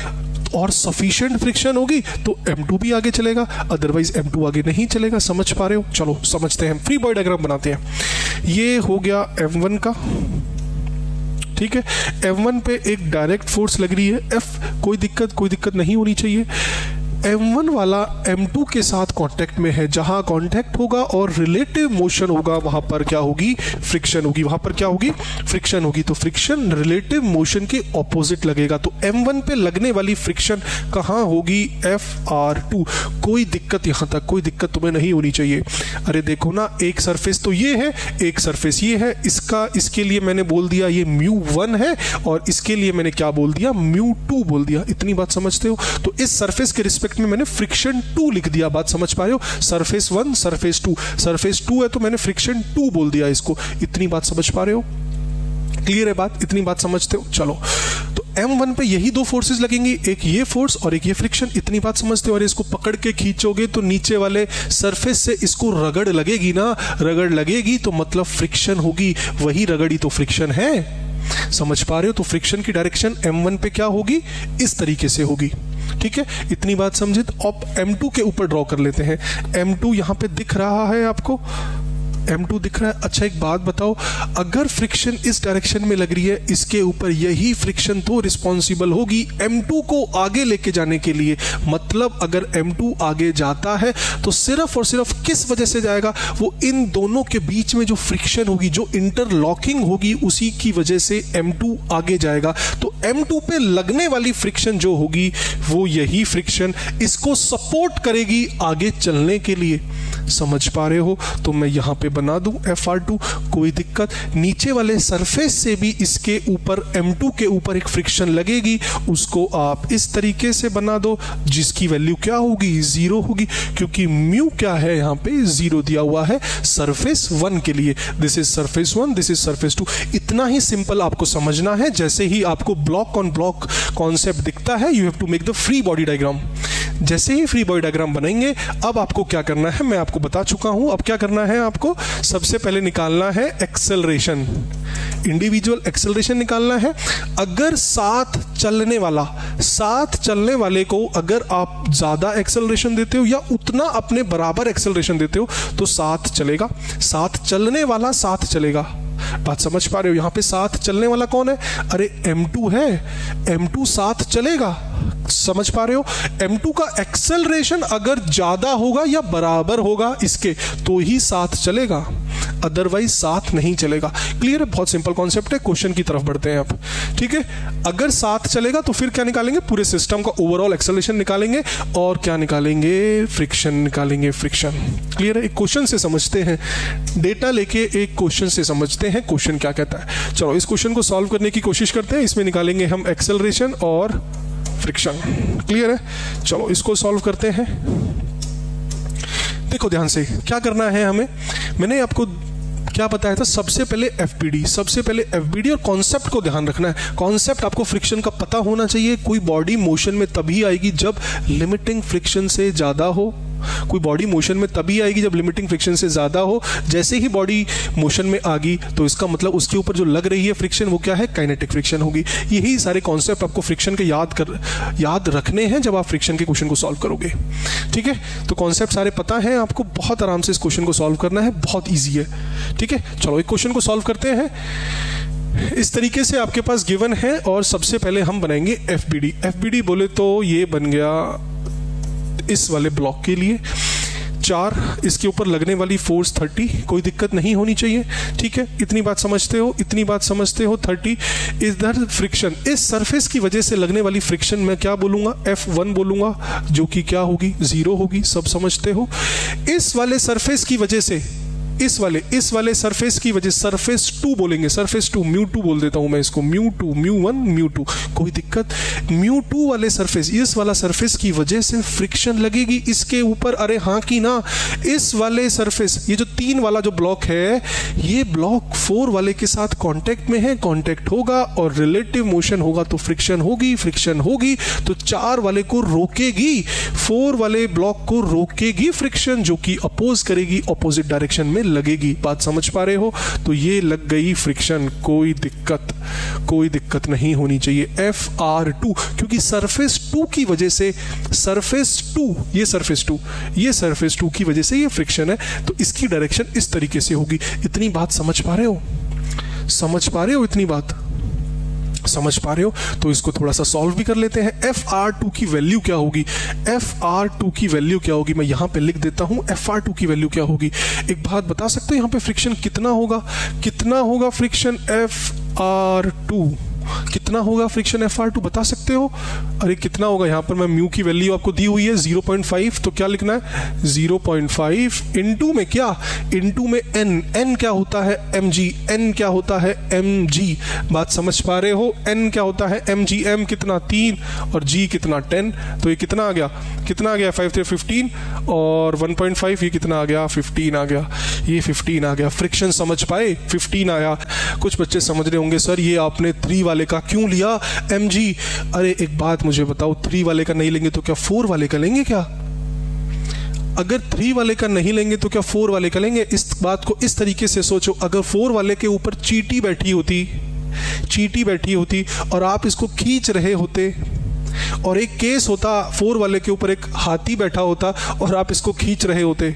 और सफिशिएंट फ्रिक्शन होगी तो M2 भी आगे चलेगा, अदरवाइज M2 आगे नहीं चलेगा। समझ पा रहे हो? चलो समझते हैं, फ्री बॉडी डायग्राम बनाते हैं। ये हो गया M1 का। ठीक है, M1 पे एक डायरेक्ट फोर्स लग रही है F। कोई दिक्कत नहीं होनी चाहिए। M1 वाला M2 के साथ कांटेक्ट में है। जहां कांटेक्ट होगा और रिलेटिव मोशन होगा वहां पर क्या होगी? फ्रिक्शन होगी। वहां पर क्या होगी? फ्रिक्शन होगी। तो फ्रिक्शन रिलेटिव मोशन के ऑपोजिट लगेगा। तो M1 पे लगने वाली फ्रिक्शन कहां होगी? FR2। कोई दिक्कत यहां तक, कोई दिक्कत तुम्हें नहीं होनी चाहिए। अरे देखो ना, एक सरफेस तो ये है, एक सरफेस ये है। इसके लिए मैंने बोल दिया ये μ1 है और इसके लिए मैंने क्या बोल दिया? μ2 बोल दिया। इतनी बात समझते हो? तो इस सरफेस के रिस्पेक्ट में मैंने फ्रिक्शन 2 लिख दिया। बात समझ पा रहे हो? सरफेस 1 सरफेस 2, सरफेस 2 है तो मैंने फ्रिक्शन 2 बोल दिया इसको। इतनी बात समझ पा रहे हो? क्लियर है बात? इतनी बात समझते हो? चलो, तो M1 पे यही दो फोर्सेस लगेंगी, एक ये फोर्स और एक ये फ्रिक्शन। इतनी बात समझते हो? और इसको पकड़ के खींचोगे तो नीचे वाले सरफेस से इसको रगड़ लगेगी ना, रगड़ लगेगी तो मतलब फ्रिक्शन होगी। वही रगड़ी तो फ्रिक्शन है। समझ पा रहे हो? तो फ्रिक्शन की डायरेक्शन M1 पे क्या होगी? इस तरीके से होगी। ठीक है, इतनी बात समझे। तो अब M2 के ऊपर ड्रॉ कर लेते हैं। M2 यहाँ पे दिख रहा है आपको, M2 दिख रहा है। अच्छा एक बात बताओ, अगर फ्रिक्शन इस डायरेक्शन में लग रही है, इसके ऊपर यही फ्रिक्शन तो रिस्पॉन्सिबल होगी M2 को आगे लेके जाने के लिए। मतलब अगर M2 आगे जाता है तो सिर्फ और सिर्फ किस वजह से जाएगा, वो इन दोनों के बीच में जो फ्रिक्शन होगी, जो इंटरलॉकिंग होगी, उसी की वजह से M2 आगे जाएगा। तो M2 पे लगने वाली फ्रिक्शन जो होगी वो यही फ्रिक्शन इसको सपोर्ट करेगी आगे चलने के लिए। समझ पा रहे हो? तो मैं यहां पे बना दूं FR2, कोई दिक्कत। नीचे वाले सरफेस से भी इसके ऊपर M2 के ऊपर एक फ्रिक्शन लगेगी, उसको आप इस तरीके से बना दो, जिसकी वैल्यू क्या होगी, 0 होगी, क्योंकि म्यू क्या है यहाँ पे 0 दिया हुआ है सरफेस 1 के लिए। This is surface 1, this is surface 2। इतना ही सिंपल आपको समझना है। जैसे ही आपको ब्लॉक ऑन ब्लॉक कॉन्सेप्ट दिखता है, you have to make the free body diagram. जैसे ही फ्री बॉडी डायग्राम बनाएंगे, अब आपको क्या करना है मैं आपको बता चुका हूं। अब क्या करना है आपको, सबसे पहले निकालना है एक्सेलरेशन, इंडिविजुअल एक्सेलरेशन निकालना है। अगर साथ चलने वाले को अगर आप ज्यादा एक्सेलरेशन देते हो या उतना अपने बराबर एक्सेलरेशन देते हो तो साथ चलेगा, साथ चलने वाला साथ चलेगा। बात समझ पा रहे हो? यहां पे साथ चलने वाला कौन है? अरे M2 है, M2 साथ चलेगा। समझ पा रहे हो? M2 का एक्सेलरेशन अगर ज्यादा होगा या बराबर होगा इसके तो ही साथ चलेगा, अदरवाइज साथ नहीं चलेगा। क्लियर है? बहुत सिंपल कॉन्सेप्ट है। क्वेश्चन की तरफ बढ़ते हैं अब। ठीक है, अगर साथ चलेगा तो फिर क्या निकालेंगे, पूरे सिस्टम का ओवरऑल एक्सेलरेशन निकालेंगे और क्या निकालेंगे, फ्रिक्शन निकालेंगे, फ्रिक्शन। क्लियर है? एक क्वेश्चन से समझते हैं, डेटा लेके एक क्वेश्चन से समझते हैं क्वेश्चन क्या कहता है। चलो इस क्वेश्चन को सॉल्व करने की कोशिश करते हैं। इसमें निकालेंगे हम एक्सेलरेशन और फ्रिक्शन। क्लियर है? चलो इसको सॉल्व करते हैं। देखो ध्यान से क्या करना है हमें, मैंने आपको क्या बताया था, सबसे पहले FBD और कॉन्सेप्ट को ध्यान रखना है। कॉन्सेप्ट आपको फ्रिक्शन का पता होना चाहिए। कोई बॉडी मोशन में तभी आएगी जब लिमिटिंग फ्रिक्शन से ज्यादा हो, कोई बॉडी मोशन में तभी आएगी जब लिमिटिंग फ्रिक्शन से ज्यादा हो। जैसे ही बॉडी मोशन में आ गई तो इसका मतलब उसके ऊपर जो लग रही है फ्रिक्शन वो क्या है, काइनेटिक फ्रिक्शन होगी। यही सारे कॉन्सेप्ट आपको फ्रिक्शन के याद रखने हैं जब आप फ्रिक्शन के क्वेश्चन को सॉल्व करोगे। ठीक है, तो कॉन्सेप्ट सारे पता है आपको, बहुत आराम से इस क्वेश्चन को सॉल्व करना है, बहुत ईजी है। ठीक है, चलो एक क्वेश्चन को सॉल्व करते हैं। इस तरीके से आपके पास गिवन है और सबसे पहले हम बनाएंगे FBD बोले तो ये बन गया इस वाले ब्लॉक के लिए 4, इसके ऊपर लगने वाली फोर्स 30, कोई दिक्कत नहीं होनी चाहिए। ठीक है, इतनी बात समझते हो 30। इधर फ्रिक्शन, इस सरफेस की वजह से लगने वाली फ्रिक्शन मैं क्या बोलूंगा, F1 बोलूंगा, जो कि क्या होगी, 0 होगी। सब समझते हो? इस वाले सरफेस की वजह से, इस वाले सरफेस की वजह, सरफेस 2 बोलेंगे, सरफेस 2, μ2 बोल देता हूं मैं इसको, μ2, μ1, μ2, कोई दिक्कत। μ2 वाले सरफेस, इस वाला सरफेस की वजह से फ्रिक्शन लगेगी इसके ऊपर। अरे हाँ कि ना, इस वाले सरफेस, ये जो 3 वाला जो ब्लॉक है, ये ब्लॉक 4 वाले के साथ कांटेक्ट में है, कांटेक्ट होगा और रिलेटिव मोशन होगा तो फ्रिक्शन होगी तो 4 वाले को रोकेगी, 4 वाले ब्लॉक को रोकेगी फ्रिक्शन, जो कि अपोज करेगी, अपोजिट डायरेक्शन में लगेगी। बात समझ पा रहे हो? तो ये लग गई फ्रिक्शन, कोई दिक्कत नहीं होनी चाहिए। FR2, क्योंकि सरफेस 2 की वजह से, ये सरफेस 2 की वजह से ये फ्रिक्शन है, तो इसकी डायरेक्शन इस तरीके से होगी। इतनी बात समझ पा रहे हो? इतनी बात समझ पा रहे हो? तो इसको थोड़ा सा सॉल्व भी कर लेते हैं। FR2 की वैल्यू क्या होगी, मैं यहां पे लिख देता हूं। FR2 की वैल्यू क्या होगी, एक बात बता सकते हो यहां पे फ्रिक्शन कितना होगा फ्रिक्शन FR2 कितना होगा, फ्रिक्शन FR2 बता सकते हो? अरे कितना होगा, यहां पर मैं म्यू की वैल्यू आपको दी हुई है 0.5, तो क्या लिखना है 0.5 इनटू में क्या, इनटू में n क्या होता है mg, बात समझ पा रहे हो? n क्या होता है mg, m कितना 3 और g कितना 10, तो ये कितना आ गया 5 3 15 और 1.5 ये कितना आ गया 15 आ गया, ये 15 आ गया। फ्रिक्शन समझ पाए, 15 आया। कुछ बच्चे समझ रहे होंगे सर ये आपने 3 वाले का क्यों लिया mg? अरे एक बात मुझे बताओ, 3 वाले का नहीं लेंगे तो क्या 4 वाले का लेंगे क्या? अगर 3 वाले का नहीं लेंगे तो क्या 4 वाले का लेंगे? इस बात को इस तरीके से सोचो, अगर 4 वाले के ऊपर चींटी बैठी होती और आप इसको खींच रहे होते और एक केस होता 4 वाले के ऊपर एक हाथी बैठा होता और आप इसको खींच रहे होते,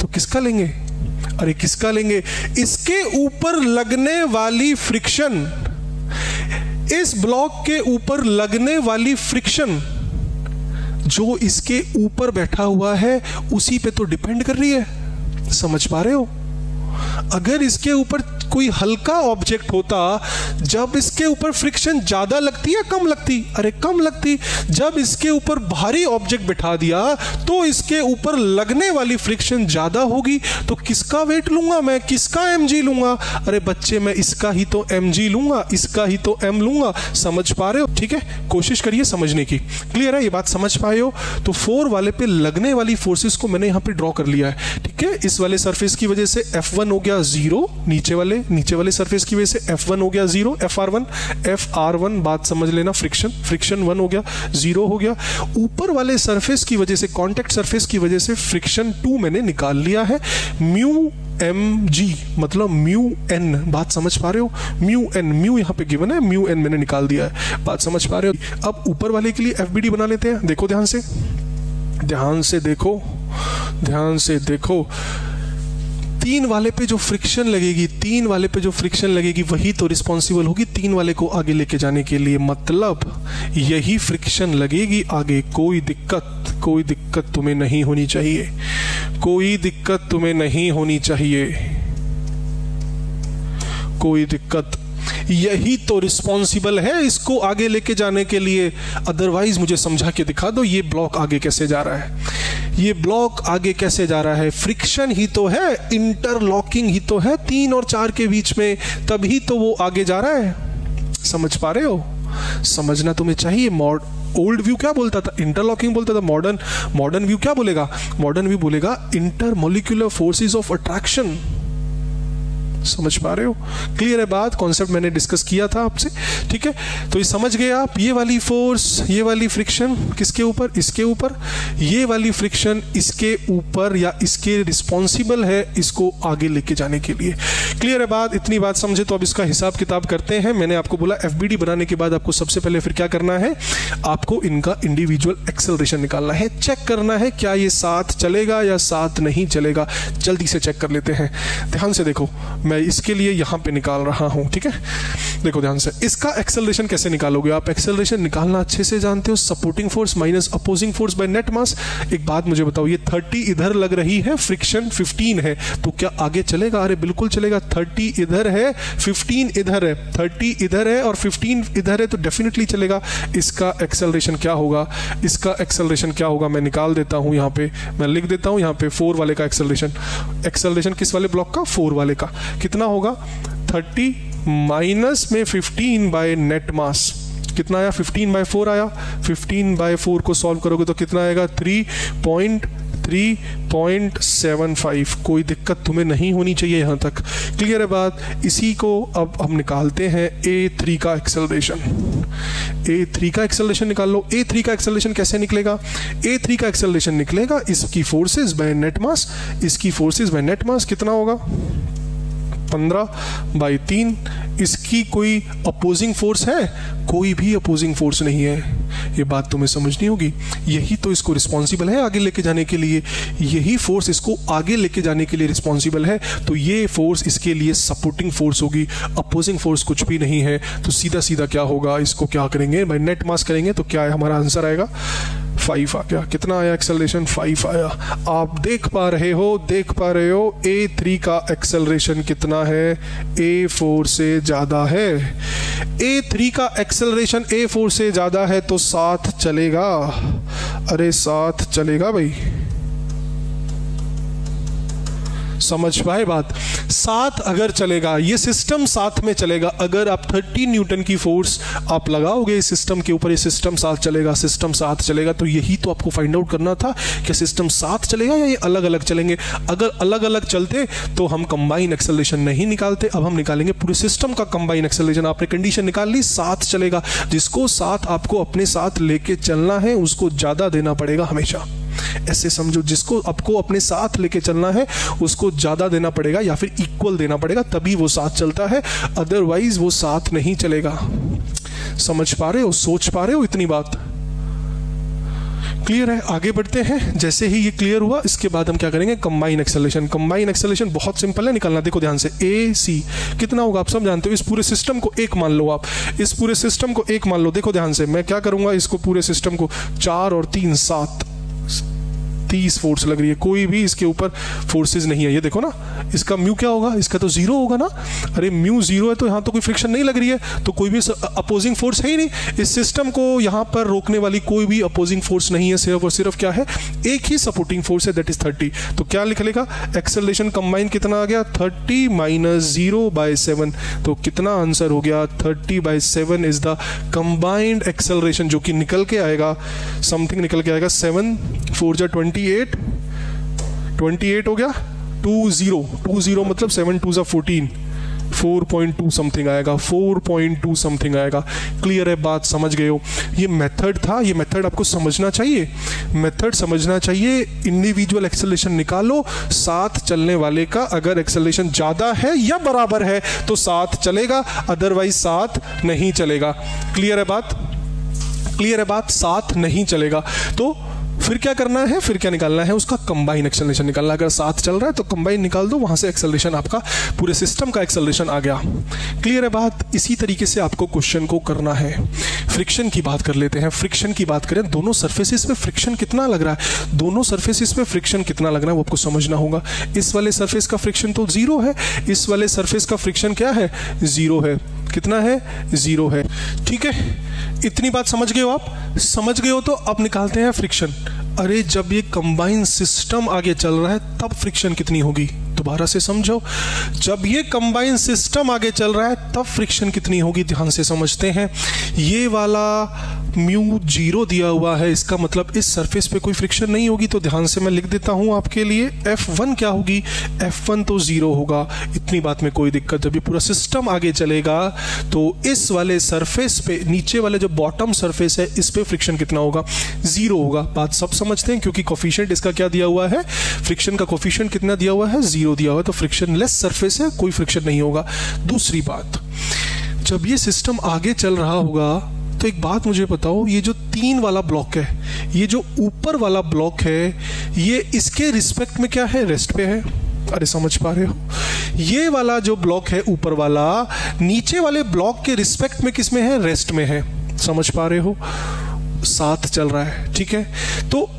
तो किसका लेंगे? अरे किसका लेंगे? इसके ऊपर लगने वाली फ्रिक्शन, इस ब्लॉक के ऊपर लगने वाली फ्रिक्शन जो इसके ऊपर बैठा हुआ है उसी पे तो डिपेंड कर रही है। समझ पा रहे हो? अगर इसके ऊपर कोई हल्का ऑब्जेक्ट होता, जब इसके ऊपर फ्रिक्शन ज्यादा लगती है कम लगती? अरे कम लगती। जब इसके ऊपर भारी ऑब्जेक्ट बिठा दिया तो इसके ऊपर लगने वाली फ्रिक्शन ज्यादा होगी, तो किसका वेट लूंगा मैं? किसका mg लूंगा? अरे बच्चे मैं इसका ही तो mg लूंगा, इसका ही तो m लूंगा। समझ पा रहे हो? ठीक है, कोशिश करिए समझने की। क्लियर है? ये बात समझ पाए हो? तो 4 वाले पे लगने वाली फोर्सेस को मैंने यहां पे ड्रॉ कर लिया है। ठीक है, इस वाले सरफेस की वजह से F1 हो गया 0, नीचे वाले सरफेस की वजह से F1 हो गया 0, FR1 बात समझ लेना, फ्रिक्शन 1 हो गया, 0 हो गया। ऊपर वाले सरफेस की वजह से, कांटेक्ट सरफेस की वजह से फ्रिक्शन 2 मैंने निकाल लिया है, म्यू mg मतलब म्यू n। बात समझ पा रहे हो? म्यू n, म्यू यहां पे गिवन है, म्यू n मैंने निकाल दिया है। बात समझ पा रहे हो? अब ऊपर वाले के लिए FBD बना लेते हैं। देखो ध्यान से देखो 3 वाले पे जो फ्रिक्शन लगेगी, वही तो रिस्पॉन्सिबल होगी 3 वाले को आगे लेके जाने के लिए। मतलब यही फ्रिक्शन लगेगी आगे। कोई दिक्कत तुम्हें नहीं होनी चाहिए। यही तो रिस्पॉन्सिबल है इसको आगे लेके जाने के लिए। अदरवाइज मुझे समझा के दिखा दो ये ब्लॉक आगे कैसे जा रहा है। फ्रिक्शन ही तो है, इंटरलॉकिंग ही तो है 3 और 4 के बीच में, तभी तो वो आगे जा रहा है। समझ पा रहे हो? समझना तुम्हें चाहिए। ओल्ड व्यू क्या बोलता था? इंटरलॉकिंग बोलता था। मॉडर्न व्यू क्या बोलेगा? मॉडर्न व्यू बोलेगा इंटरमोलिक्यूलर फोर्सेस ऑफ अट्रैक्शन। समझ पा रहे हो? क्लियर है बात? कॉन्सेप्ट मैंने डिस्कस किया था आपसे। ठीक है, तो ये समझ गए आप। ये वाली फोर्स, ये वाली फ्रिक्शन किसके ऊपर? इसके ऊपर। ये वाली फ्रिक्शन इसके ऊपर या इसके रिस्पॉन्सिबल है इसको आगे लेके जाने के लिए। क्लियर है बात? इतनी बात समझे तो अब इसका हिसाब किताब करते हैं। मैंने आपको बोला FBD बनाने के बाद आपको सबसे पहले फिर क्या करना है? आपको इनका इंडिविजुअल एक्सेलरेशन निकालना है, चेक करना है क्या ये साथ चलेगा या साथ नहीं चलेगा। जल्दी से चेक कर लेते हैं। ध्यान से देखो, मैं इसके लिए यहां पे निकाल रहा हूं। ठीक है, देखो ध्यान से। इसका एक्सेलरेशन कैसे निकालोगे आप? एक्सेलरेशन निकालना अच्छे से जानते हो। Supporting force minus opposing force by net mass. एक बात मुझे बताओ, ये 30 इधर लग रही है, फ्रिक्शन 15 है, तो क्या आगे चलेगा? अरे बिल्कुल चलेगा। 30 इधर है, 15 इधर है, 30 इधर है और 15 इधर है, तो डेफिनेटली चलेगा। इसका एक्सेलरेशन क्या होगा? मैं निकाल देता हूं यहां पे, मैं लिख देता हूं यहां पे 4 वाले का एक्सेलरेशन किस वाले ब्लॉक का? 4 वाले का। कितना होगा? 30 माइनस में 15 बाय नेट मास। कितना आया? 15/4 आया। 15/4 को सॉल्व करोगे तो कितना आएगा? 3.75। कोई दिक्कत तुम्हें नहीं होनी चाहिए यहां तक। क्लियर है बात? इसी को अब हम निकालते हैं A3 का एक्सेलरेशन निकाल लो। A3 का एक्सेलरेशन कैसे निकलेगा? A3 का एक्सेलरेशन निकलेगा इसकी फोर्सेस बाय नेट मास। कितना होगा? 15/3। इसकी कोई अपोजिंग फोर्स है? कोई भी अपोजिंग फोर्स नहीं है। ये बात तुम्हें समझनी होगी। यही तो इसको रिस्पॉन्सिबल है आगे लेके जाने के लिए। यही फोर्स इसको आगे लेके जाने के लिए रिस्पॉन्सिबल है, तो ये फोर्स इसके लिए सपोर्टिंग फोर्स होगी। अपोजिंग फोर्स कुछ भी नहीं है। तो सीधा सीधा क्या होगा? इसको क्या करेंगे भाई? नेट मास करेंगे तो क्या है हमारा आंसर आएगा? 5 आ गया। कितना आया एक्सेलरेशन? 5 आया। आप देख पा रहे हो A3 का एक्सेलरेशन कितना है? A4 से ज्यादा है। A3 का एक्सेलरेशन A4 से ज्यादा है तो साथ चलेगा। अरे साथ चलेगा भाई। समझ पाए बात? साथ अगर चलेगा, ये सिस्टम साथ में चलेगा। अगर आप 30 न्यूटन की फोर्स आप लगाओगे इस सिस्टम के ऊपर, ये सिस्टम साथ चलेगा। तो यही तो आपको फाइंड आउट करना था कि सिस्टम साथ चलेगा या ये अलग अलग चलेंगे। अगर अलग अलग चलते तो हम कंबाइन एक्सेलरेशन नहीं निकालते। अब हम निकालेंगे पूरे सिस्टम का कंबाइन एक्सेलरेशन। आपने कंडीशन निकाल ली, साथ चलेगा। जिसको साथ आपको अपने साथ लेके चलना है उसको ज्यादा देना पड़ेगा हमेशा। ऐसे समझो, जिसको आपको अपने साथ लेके चलना है उसको ज्यादा देना पड़ेगा या फिर इक्वल देना पड़ेगा, तभी वो साथ चलता है, अदरवाइज वो साथ नहीं चलेगा। समझ पा रहे हो, सोच पा रहे हो इतनी बात? क्लियर है? आगे बढ़ते हैं। जैसे ही ये क्लियर हुआ इसके बाद हम क्या करेंगे, कंबाइन एक्सेलरेशन। कंबाइन एक्सेलरेशन बहुत सिंपल है निकालना, देखो ध्यान से। ए सी कितना होगा आप सब जानते हो। इस पूरे सिस्टम को एक मान लो, आप इस पूरे सिस्टम को एक मान लो। देखो ध्यान से, मैं क्या करूंगा, इसको पूरे सिस्टम को 4 और 3 7 30 फोर्स लग रही है, कोई भी इसके ऊपर फोर्सेज नहीं है। ये देखो ना, इसका म्यू क्या होगा, इसका तो 0 होगा ना। अरे म्यू 0 है तो यहाँ तो कोई फ्रिक्शन नहीं लग रही है, तो कोई भी अपोजिंग फोर्स है ही नहीं। इस सिस्टम को यहाँ पर रोकने वाली कोई भी अपोजिंग फोर्स नहीं है, सिर्फ और सिर्फ क्या है, एक ही सपोर्टिंग फोर्स है, दैट इज 30। तो क्या लिख लेगा, एक्सेलरेशन कंबाइन कितना आ गया, 30 - 0/7। तो कितना आंसर हो गया, 30/7 इज द कंबाइंड एक्सेलरेशन, जो कि निकल के आएगा, समथिंग निकल के आएगा 7 4 जा 28 हो गया, 20 मतलब 7 2 जा 14, 4.2 समथिंग आएगा, 4.2 समथिंग आएगा। क्लियर है बात, समझ गए हो? ये मेथड था, ये मेथड आपको समझना चाहिए, मेथड समझना चाहिए। इंडिविजुअल एक्सेलरेशन निकालो, साथ चलने वाले का अगर एक्सेलरेशन ज्यादा है या बराबर है तो साथ चलेगा, अदरवाइज साथ नहीं चलेगा। क्लियर है बात? क्लियर है बात, साथ नहीं चलेगा। तो फिर क्या करना है, फिर क्या निकालना है, उसका कंबाइन एक्सेलरेशन निकालना है। अगर साथ चल रहा है तो कंबाइन निकाल दो, वहां से एक्सेलरेशन आपका पूरे सिस्टम का एक्सेलरेशन आ गया। क्लियर है बात? इसी तरीके से आपको क्वेश्चन को करना है। फ्रिक्शन की बात कर लेते हैं। फ्रिक्शन की बात करें, दोनों सरफेसेस पे फ्रिक्शन कितना लग रहा है, दोनों सरफेसेस पे फ्रिक्शन कितना लग रहा है वो आपको समझना होगा। इस वाले सरफेस का फ्रिक्शन तो 0 है, इस वाले सरफेस का फ्रिक्शन क्या है, 0 है। कितना है, 0 है। ठीक है, इतनी बात समझ गए हो आप? समझ गए हो तो अब निकालते हैं फ्रिक्शन। अरे जब ये कंबाइन सिस्टम आगे चल रहा है तब फ्रिक्शन कितनी होगी, दोबारा से समझो। जब ये कंबाइन सिस्टम आगे चल रहा है तब फ्रिक्शन कितनी होगी, ध्यान से समझते हैं। ये वाला म्यू 0 दिया हुआ है, इसका मतलब इस सरफेस पे कोई फ्रिक्शन नहीं होगी, तो ध्यान से मैं लिख देता हूं आपके लिए। F1 क्या होगी, F1 तो 0 होगा, इतनी बात में कोई दिक्कत। जब ये पूरा सिस्टम आगे चलेगा तो इस वाले सरफेस पे, नीचे वाले जो बॉटम सरफेस है, इस पे फ्रिक्शन कितना होगा, 0 होगा। बात सब समझते हैं, क्योंकि कोफिशिएंट इसका क्या दिया हुआ है, फ्रिक्शन का कोफिशिएंट कितना दिया हुआ है, 0 दिया हुआ है, तो फ्रिक्शन लेस सरफेस है, कोई फ्रिक्शन नहीं होगा। दूसरी बात, जब ये सिस्टम आगे चल रहा होगा तो एक बात मुझे बताओ, ये जो 3 वाला ब्लॉक है, ये जो ऊपर वाला ब्लॉक है, ये इसके रिस्पेक्ट में क्या है, रेस्ट पे है। अरे समझ पा रहे हो? ये वाला जो ब्लॉक है ऊपर वाला, नीचे वाले ब्लॉक के रिस्पेक्ट में किस में है, रेस्ट में है। समझ पा रहे हो? साथ चल रहा है, ठीक है। तो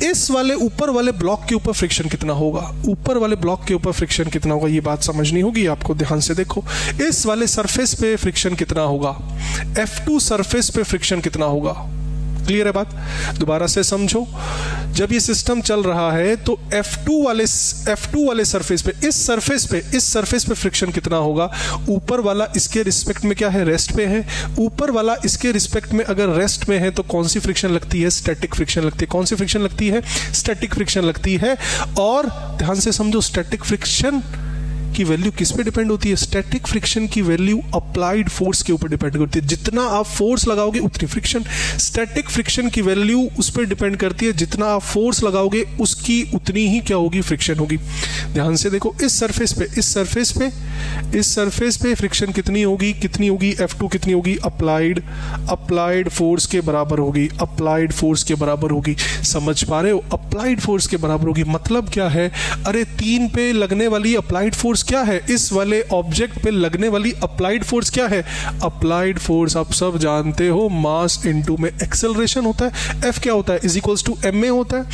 इस वाले ऊपर वाले ब्लॉक के ऊपर फ्रिक्शन कितना होगा, ऊपर वाले ब्लॉक के ऊपर फ्रिक्शन कितना होगा, ये बात समझनी होगी आपको। ध्यान से देखो, इस वाले सरफेस पे फ्रिक्शन कितना होगा, F2 सरफेस पे फ्रिक्शन कितना होगा। क्लियर है बात? दोबारा से समझो, जब ये सिस्टम चल रहा है तो F2 वाले सरफेस पे, इस सरफेस पे फ्रिक्शन कितना होगा। ऊपर वाला इसके रिस्पेक्ट में क्या है, रेस्ट पे है। ऊपर वाला इसके रिस्पेक्ट में अगर रेस्ट में है तो कौन सी फ्रिक्शन लगती है, स्टैटिक फ्रिक्शन लगती है। कौन सी फ्रिक्शन लगती है, स्टैटिक फ्रिक्शन लगती है। और ध्यान से समझो, स्टैटिक फ्रिक्शन की वैल्यू किस पे डिपेंड होती है, स्टैटिक फ्रिक्शन की वैल्यू अप्लाइड फोर्स के ऊपर डिपेंड करती है। जितना आप फोर्स लगाओगे उतनी फ्रिक्शन, स्टैटिक फ्रिक्शन की वैल्यू उस पर डिपेंड करती है, जितना आप फोर्स लगाओगे उसकी उतनी ही क्या होगी, फ्रिक्शन होगी। ध्यान से देखो, इस सरफेस पे फ्रिक्शन कितनी होगी, F2 कितनी होगी, अप्लाइड फोर्स के बराबर होगी, अप्लाइड फोर्स के बराबर होगी। समझ पा रहे हो? अप्लाइड फोर्स के बराबर होगी। मतलब क्या है, अरे 3 पे लगने वाली अप्लाइड फोर्स क्या है, इस वाले ऑब्जेक्ट पे लगने वाली अप्लाइड फोर्स क्या है, अप्लाइड फोर्स आप सब जानते हो, मास इनटू में एक्सेलरेशन होता है। F क्या होता है, इज इक्वल्स टू m में होता है।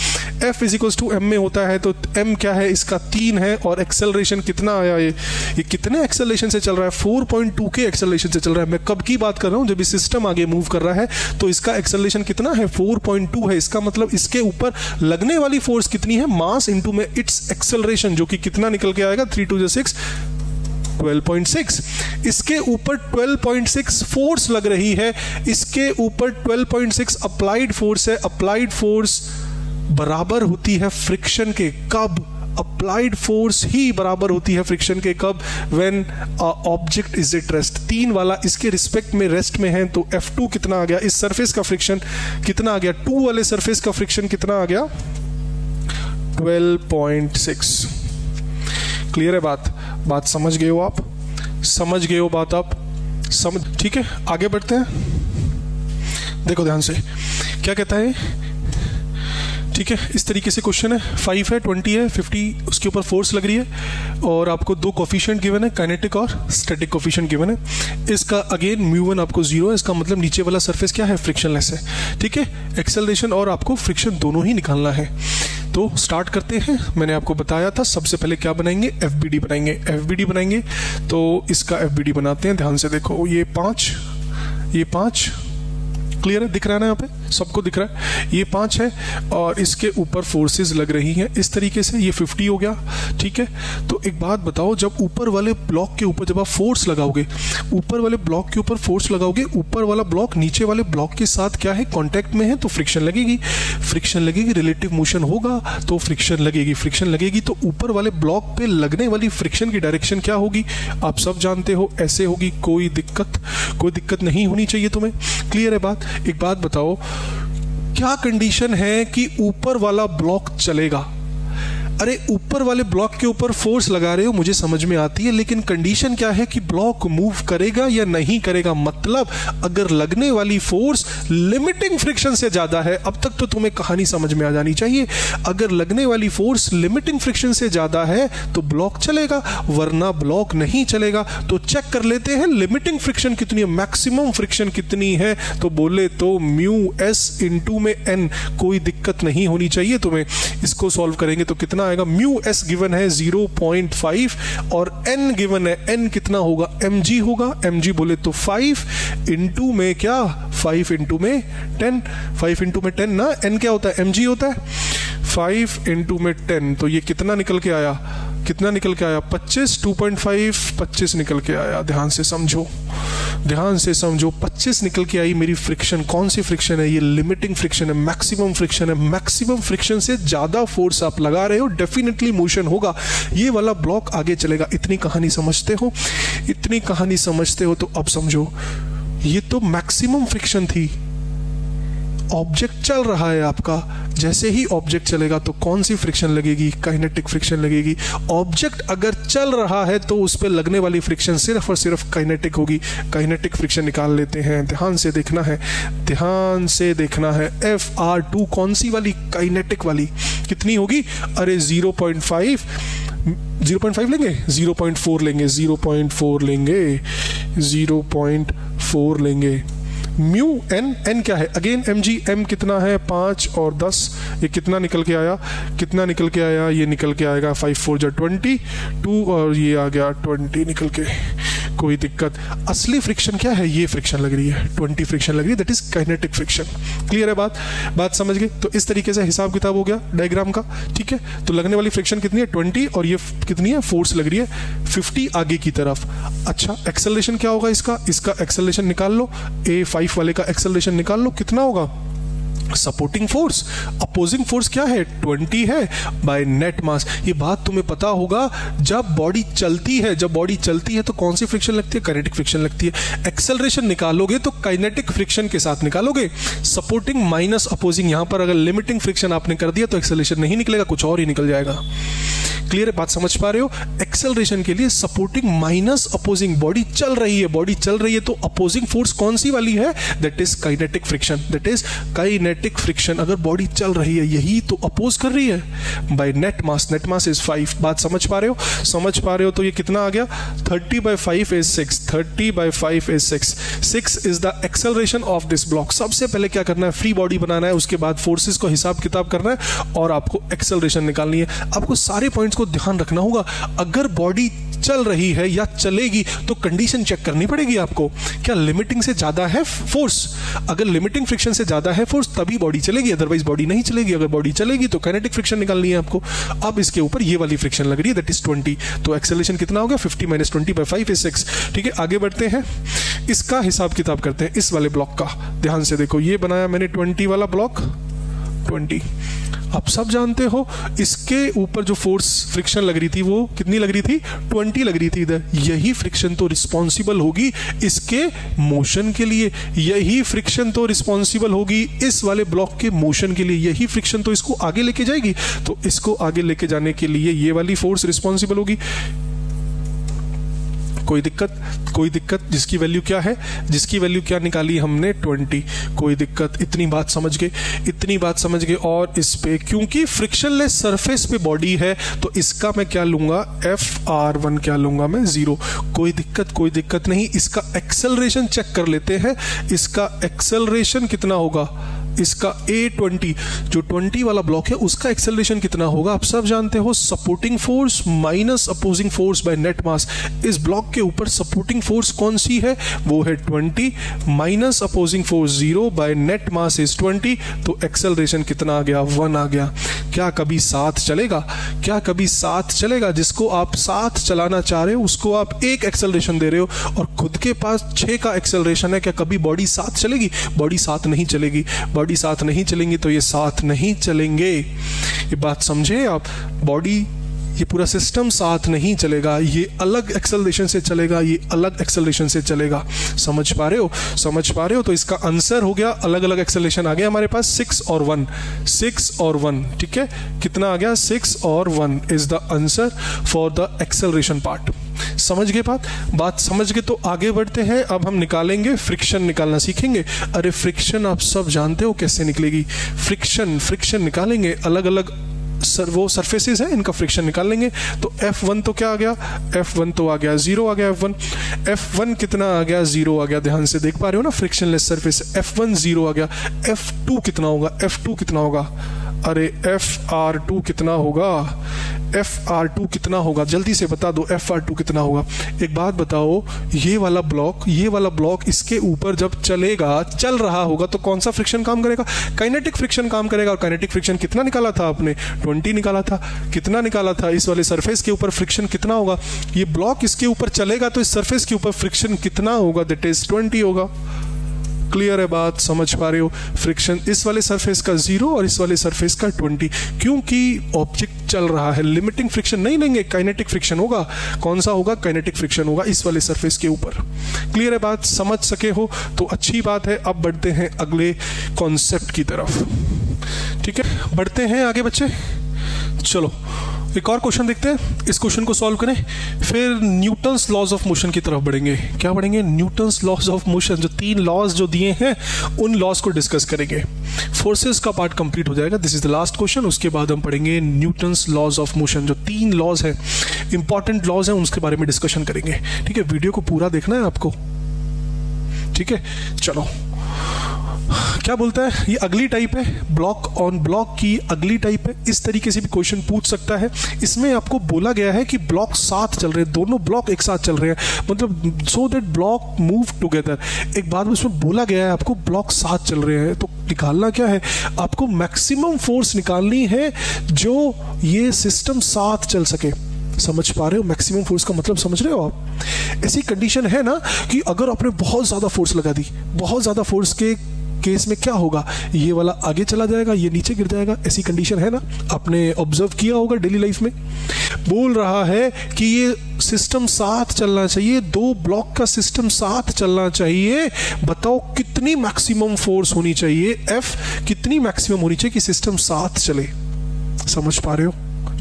F is equals to m में होता है, तो m क्या है, इसका 3 है। और एक्सेलरेशन कितना आया, ये कितने एक्सेलरेशन से चल रहा है, 4.2 के एक्सेलरेशन से चल रहा है। मैं कब की बात कर रहा हूं, जब ये सिस्टम आगे मूव कर रहा है तो इसका एक्सेलरेशन कितना है, 4.2 है। इसका मतलब इसके ऊपर लगने वाली फोर्स कितनी है, मास इनटू में इट्स एक्सेलरेशन, जो कि कितना निकल के आएगा, 3 2 6 12.6। इसके ऊपर 12.6 फोर्स लग रही है, इसके ऊपर 12.6 अप्लाइड फोर्स है। अप्लाइड फोर्स बराबर होती है फ्रिक्शन के, कब, अप्लाइड फोर्स ही बराबर होती है फ्रिक्शन के, कब, when object is at rest. 3 वाला इसके रिस्पेक्ट में रेस्ट में है, तो F2 कितना आ गया, इस सरफेस का फ्रिक्शन कितना आ गया, 2 वाले सरफेस का फ्रिक्शन कितना आ गया, 12.6। क्लियर है बात समझ गए हो आप, समझ गए हो बात आप, समझ, ठीक है। आगे बढ़ते हैं। देखो ध्यान से क्या कहता है, ठीक है, इस तरीके से क्वेश्चन है, 5 है, 20 है, 50 उसके ऊपर फोर्स लग रही है और आपको दो कोफिशिएंट गिवन है, काइनेटिक और स्टैटिक कोफिशिएंट गिवन है। इसका अगेन μ1 आपको 0 है, इसका मतलब नीचे वाला सरफेस क्या है, फ्रिक्शनलेस है, ठीक है। एक्सेलरेशन और आपको फ्रिक्शन दोनों ही निकालना है। तो स्टार्ट करते हैं। मैंने आपको बताया था सबसे पहले क्या बनाएंगे, एफबीडी बनाएंगे। एफबीडी बनाएंगे तो इसका एफबीडी बनाते हैं। ध्यान से देखो, ये 5 क्लियर है, दिख रहा है ना, यहाँ पे सबको दिख रहा है, ये 5 है और इसके ऊपर फोर्सेस लग रही हैं इस तरीके से, ये 50 हो गया, ठीक है। तो एक बात बताओ, जब ऊपर वाले ब्लॉक के ऊपर जब आप फोर्स लगाओगे, ऊपर वाले ब्लॉक के ऊपर फोर्स लगाओगे, ऊपर वाला ब्लॉक नीचे वाले ब्लॉक के साथ क्या है, कांटेक्ट में है, तो फ्रिक्शन लगेगी। फ्रिक्शन लगेगी, रिलेटिव मोशन होगा तो फ्रिक्शन लगेगी। फ्रिक्शन लगेगी तो ऊपर वाले ब्लॉक पे लगने वाली फ्रिक्शन की डायरेक्शन क्या होगी, आप सब जानते हो, ऐसे होगी। कोई दिक्कत नहीं होनी चाहिए तुम्हें, क्लियर है बात। एक बात बताओ, क्या कंडीशन है कि ऊपर वाला ब्लॉक चलेगा? अरे ऊपर वाले ब्लॉक के ऊपर फोर्स लगा रहे हो, मुझे समझ में आती है, लेकिन कंडीशन क्या है कि ब्लॉक मूव करेगा या नहीं करेगा। मतलब अगर लगने वाली फोर्स लिमिटिंग फ्रिक्शन से ज्यादा है, अब तक तो तुम्हें कहानी समझ में आ जानी चाहिए। अगर लगने वाली फोर्स लिमिटिंग फ्रिक्शन से ज्यादा है तो ब्लॉक चलेगा, वरना ब्लॉक नहीं चलेगा। तो चेक कर लेते हैं लिमिटिंग फ्रिक्शन कितनी है, मैक्सिमम फ्रिक्शन कितनी है। तो बोले तो μs इंटू में n, कोई दिक्कत नहीं होनी चाहिए तुम्हें। इसको सॉल्व करेंगे तो कितना आएगा, μs गिवन है 0.5 और n गिवन है, n कितना होगा, mg होगा। mg बोले तो 5 इंटू में क्या, 5 इंटू में 10, 5 इंटू में 10 ना, n क्या होता है, mg होता है, 5 इंटू में 10, तो ये कितना निकल के आया, 25, 2.5, 25 निकल के आया। ध्यान से समझो, 25 निकल के आई मेरी फ्रिक्शन। कौन सी फ्रिक्शन है, ये लिमिटिंग फ्रिक्शन है, मैक्सिमम फ्रिक्शन है। मैक्सिमम फ्रिक्शन से ज्यादा फोर्स आप लगा रहे हो, डेफिनेटली मोशन होगा, ये वाला ब्लॉक आगे चलेगा। इतनी कहानी समझते हो तो अब समझो, ये तो मैक्सिमम फ्रिक्शन थी। ऑब्जेक्ट चल रहा है आपका, जैसे ही ऑब्जेक्ट चलेगा तो कौन सी फ्रिक्शन लगेगी, काइनेटिक फ्रिक्शन लगेगी। ऑब्जेक्ट अगर चल रहा है तो उस पर लगने वाली फ्रिक्शन सिर्फ और सिर्फ काइनेटिक होगी। काइनेटिक फ्रिक्शन निकाल लेते हैं, ध्यान से देखना है। FR2 कौन सी वाली, काइनेटिक वाली, कितनी होगी, अरे 0.5 लेंगे, 0.4 लेंगे, म्यू n क्या है, अगेन mg, m कितना है, 5 और 10, ये कितना निकल के आया, ये निकल के आएगा 5 4 जा 20, 2 और ये आ गया 20 निकल के। कोई दिक्कत, असली फ्रिक्शन क्या है, ये फ्रिक्शन लग रही है, 20 फ्रिक्शन लग रही है, that is kinetic friction. Clear है बात समझ गए। तो इस तरीके से हिसाब किताब हो गया डायग्राम का, ठीक है। तो लगने वाली फ्रिक्शन कितनी है, 20, और ये कितनी है, फोर्स लग रही है 50 आगे की तरफ। अच्छा, एक्सेलरेशन क्या होगा इसका एक्सेलरेशन निकाल लो, A5 वाले का एक्सेलरेशन निकाल लो, कितना होगा, सपोर्टिंग फोर्स, अपोजिंग फोर्स क्या है, 20 है बाय नेट मास। ये बात तुम्हें पता होगा, जब बॉडी चलती है तो कौन सी फ्रिक्शन लगती है, काइनेटिक फ्रिक्शन लगती है। एक्सेलरेशन निकालोगे तो काइनेटिक फ्रिक्शन के साथ निकालोगे, सपोर्टिंग माइनस अपोजिंग। यहां पर अगर लिमिटिंग फ्रिक्शन आपने कर दिया तो एक्सेलरेशन नहीं निकलेगा, कुछ और ही निकल जाएगा। क्लियर है बात, समझ पा रहे हो। एक्सेलरेशन के लिए सपोर्टिंग माइनस अपोजिंग, बॉडी चल रही है तो अपोजिंग फोर्स कौन सी वाली है, दैट इज काइनेटिक फ्रिक्शन। अगर बॉडी चल रही है, यही तो अपोज कर रही है बाय नेट मास इज 5। बात समझ पा रहे हो। तो ये कितना आ गया, 30/5 is 6, 30/5 is 6 is the acceleration of this block. सबसे पहले क्या करना है, फ्री बॉडी बनाना है, उसके बाद फोर्सेस को हिसाब किताब करना है और आपको एक्सेलरेशन निकालनी है। आपको सारे पॉइंट्स को ध्यान रखना होगा। अगर बॉडी चल रही है या चलेगी तो कंडीशन चेक करनी पड़ेगी आपको, क्या लिमिटिंग से ज्यादा है फोर्स। अगर लिमिटिंग फ्रिक्शन से ज्यादा है फोर्स तभी बॉडी चलेगी, अदरवाइज बॉडी नहीं चलेगी। अगर बॉडी चलेगी तो काइनेटिक फ्रिक्शन निकालनी है आपको। अब इसके ऊपर ये वाली फ्रिक्शन लग रही है, दैट इज 20, तो एक्सेलरेशन कितना हो गया, 50 - 20/5 इज 6। ठीक है, आगे बढ़ते हैं, इसका हिसाब किताब करते हैं, इस वाले ब्लॉक का। ध्यान से देखो, ये बनाया मैंने 20 वाला ब्लॉक, 20। आप सब जानते हो इसके ऊपर जो फोर्स फ्रिक्शन लग रही थी वो कितनी लग रही थी, 20 लग रही थी इधर। यही फ्रिक्शन तो रिस्पॉन्सिबल होगी इसके मोशन के लिए, यही फ्रिक्शन तो रिस्पॉन्सिबल होगी इस वाले ब्लॉक के मोशन के लिए, यही फ्रिक्शन तो इसको आगे लेके जाएगी। तो इसको आगे लेके जाने के लिए ये वाली फोर्स रिस्पॉन्सिबल होगी। कोई दिक्कत, जिसकी वैल्यू क्या है, जिसकी वैल्यू क्या निकाली हमने 20, कोई दिक्कत, इतनी बात समझ गए। और इस पे क्योंकि फ्रिक्शनलेस सरफेस पे बॉडी है तो इसका मैं क्या लूंगा, FR1 क्या लूंगा मैं 0, कोई दिक्कत नहीं। इसका एक्सेलरेशन चेक कर लेते हैं, इसका एक्सेलरेशन कितना होगा, इसका A20 जो 20 वाला ब्लॉक है उसका एक्सेलरेशन कितना होगा, आप सब जानते हो, supporting force minus opposing force by net mass. इस ब्लॉक के ऊपर सपोर्टिंग फोर्स कौन सी है, वो है 20 minus opposing force 0 bye net mass is 20, तो एक्सेलरेशन कितना आ गया, 1 आ गया। क्या कभी साथ चलेगा, जिसको आप साथ चलाना चाह रहे हो उसको आप एक एक्सेलरेशन दे रहे हो और खुद के पास 6 का एक्सेलरेशन है, क्या कभी बॉडी साथ चलेगी, बॉडी साथ नहीं चलेगी तो ये साथ नहीं चलेंगे। ये बात समझे आप, बॉडी, ये पूरा सिस्टम साथ नहीं चलेगा, ये अलग एक्सेलरेशन से चलेगा, ये अलग एक्सेलरेशन से चलेगा। समझ पा रहे हो। तो इसका आंसर हो गया, अलग अलग एक्सेलरेशन आ गया हमारे पास 6 और 1, ठीक है, कितना आ गया, 6 और 1 is the answer for the acceleration part. समझ गए बात समझ गए। तो आगे बढ़ते हैं, अब हम निकालेंगे, फ्रिक्शन निकालना सीखेंगे। अरे फ्रिक्शन आप सब जानते हो कैसे निकलेगी, फ्रिक्शन निकालेंगे, अलग अलग वो सरफेसेस हैं, इनका फ्रिक्शन निकाल लेंगे। तो F1 तो क्या आ गया, F1 तो आ गया 0 आ गया, F1 कितना आ गया, 0 आ गया। ध्यान से देख पा रहे हो ना, फ्रिक्शनलेस सरफेस, F1 0 आ गया। F2 कितना होगा, अरे FR2 कितना होगा, जल्दी से बता दो, FR2 कितना होगा। एक बात बताओ, ये वाला ब्लॉक इसके ऊपर जब चल रहा होगा तो कौन सा फ्रिक्शन काम करेगा, काइनेटिक फ्रिक्शन काम करेगा। और काइनेटिक फ्रिक्शन कितना निकाला था आपने, 20 निकाला था। कितना निकाला था, इस वाले सरफेस के ऊपर फ्रिक्शन कितना होगा, ये ब्लॉक इसके ऊपर चलेगा तो इस सरफेस के ऊपर फ्रिक्शन कितना होगा, दैट इज 20 होगा। क्लियर है बात, समझ पा रहे हो। फ्रिक्शन इस वाले सरफेस का 0 और इस वाले सरफेस का 20, क्योंकि ऑब्जेक्ट चल रहा है। लिमिटिंग फ्रिक्शन नहीं लेंगे, काइनेटिक फ्रिक्शन होगा। कौन सा होगा, काइनेटिक फ्रिक्शन होगा इस वाले सरफेस के ऊपर। क्लियर है बात, समझ सके हो तो अच्छी बात है। अब बढ़ते हैं अगले कॉन्सेप्ट की तरफ, ठीक है, बढ़ते हैं आगे बच्चे। चलो एक और क्वेश्चन देखते हैं, इस क्वेश्चन को सॉल्व करें, फिर न्यूटन्स लॉज ऑफ मोशन की तरफ बढ़ेंगे। क्या बढ़ेंगे, न्यूटन्स लॉज ऑफ मोशन, जो 3 लॉज जो दिए हैं उन लॉज को डिस्कस करेंगे। फोर्सेस का पार्ट कंप्लीट हो जाएगा, this is the last question. उसके बाद हम पढ़ेंगे न्यूटन्स लॉज ऑफ मोशन, जो 3 लॉज है, इंपॉर्टेंट लॉज हैं, उसके बारे में डिस्कशन करेंगे। ठीक है, वीडियो को पूरा देखना है आपको, ठीक है। चलो क्या बोलता है, ये अगली टाइप है, ब्लॉक ऑन ब्लॉक की अगली टाइप है। इस तरीके से भी क्वेश्चन पूछ सकता है। इसमें आपको बोला गया है कि ब्लॉक साथ चल रहे हैं, दोनों ब्लॉक एक साथ चल रहे हैं, मतलब सो दैट ब्लॉक मूव टुगेदर। एक बात उसमें बोला गया है आपको, ब्लॉक साथ चल रहे हैं, तो निकालना क्या है, आपको मैक्सिमम फोर्स निकालनी है जो ये सिस्टम साथ चल सके। समझ पा रहे हो, मैक्सिमम फोर्स का मतलब समझ रहे हो आप। ऐसी कंडीशन है ना कि अगर आपने बहुत ज्यादा फोर्स लगा दी, बहुत ज्यादा फोर्स के केस में क्या होगा, ये वाला आगे चला जाएगा, ये नीचे गिर जाएगा। ऐसी कंडीशन है ना, आपने ऑब्जर्व किया होगा डेली लाइफ में। बोल रहा है कि ये सिस्टम साथ चलना चाहिए, 2 ब्लॉक का सिस्टम साथ चलना चाहिए। बताओ कितनी मैक्सिमम फोर्स होनी चाहिए, F कितनी मैक्सिमम होनी चाहिए कि सिस्टम साथ चले। समझ पा रहे हो,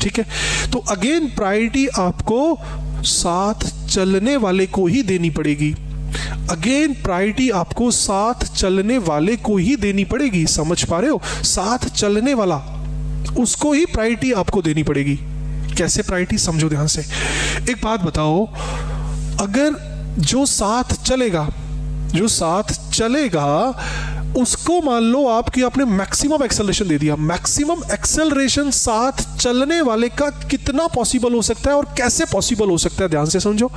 ठीक है। तो अगेन प्रायोरिटी आपको साथ चलने वाले को ही देनी पड़ेगी। अगेन प्रायोरिटी आपको साथ चलने वाले को ही देनी पड़ेगी। समझ पा रहे हो, साथ चलने वाला, उसको ही प्रायोरिटी आपको देनी पड़ेगी। कैसे प्रायोरिटी, समझो ध्यान से। एक बात बताओ, अगर जो साथ चलेगा उसको मान लो आपकी आपने मैक्सिमम एक्सेलरेशन दे दिया। मैक्सिमम एक्सेलरेशन साथ चलने वाले का कितना पॉसिबल हो सकता है और कैसे पॉसिबल हो सकता है, ध्यान से समझो।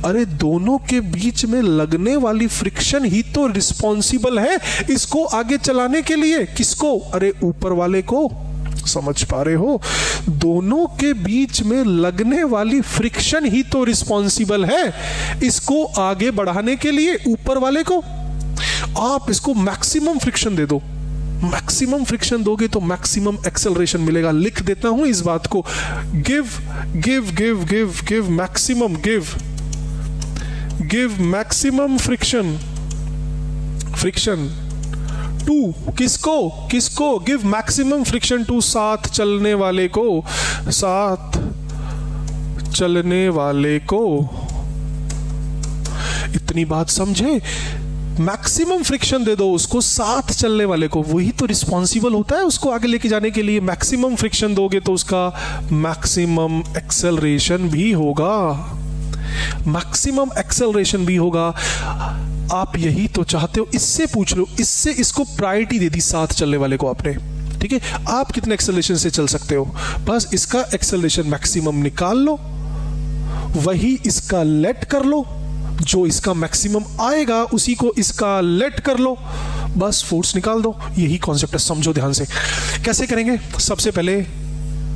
अरे दोनों के बीच में लगने वाली फ्रिक्शन ही तो रिस्पॉन्सिबल है इसको आगे चलाने के लिए। किसको, अरे ऊपर वाले को। समझ पा रहे हो, दोनों के बीच में लगने वाली फ्रिक्शन ही तो रिस्पॉन्सिबल है इसको आगे बढ़ाने के लिए, ऊपर वाले को। आप इसको मैक्सिमम फ्रिक्शन दे दो, मैक्सिमम फ्रिक्शन दोगे तो मैक्सिमम एक्सेलरेशन मिलेगा। लिख देता हूं इस बात को, give maximum, give maximum friction to किसको, गिव मैक्सिमम फ्रिक्शन टू साथ चलने वाले को, इतनी बात समझे? मैक्सिमम फ्रिक्शन दे दो उसको, साथ चलने वाले को, वही तो रिस्पॉन्सिबल होता है उसको आगे लेके जाने के लिए। मैक्सिमम फ्रिक्शन दोगे तो उसका मैक्सिमम एक्सेलरेशन भी होगा, मैक्सिमम एक्सेलरेशन भी होगा। आप यही तो चाहते हो। इससे पूछ लो, इससे इसको प्रायोरिटी दे दी साथ चलने वाले को आपने, ठीक है। आप कितने एक्सेलरेशन से चल सकते हो, बस इसका एक्सेलरेशन मैक्सिमम निकाल लो, वही इसका लेट कर लो, जो इसका मैक्सिमम आएगा उसी को इसका लेट कर लो, बस फोर्स निकाल दो। यही कॉन्सेप्ट है, समझो ध्यान से। कैसे करेंगे? सबसे पहले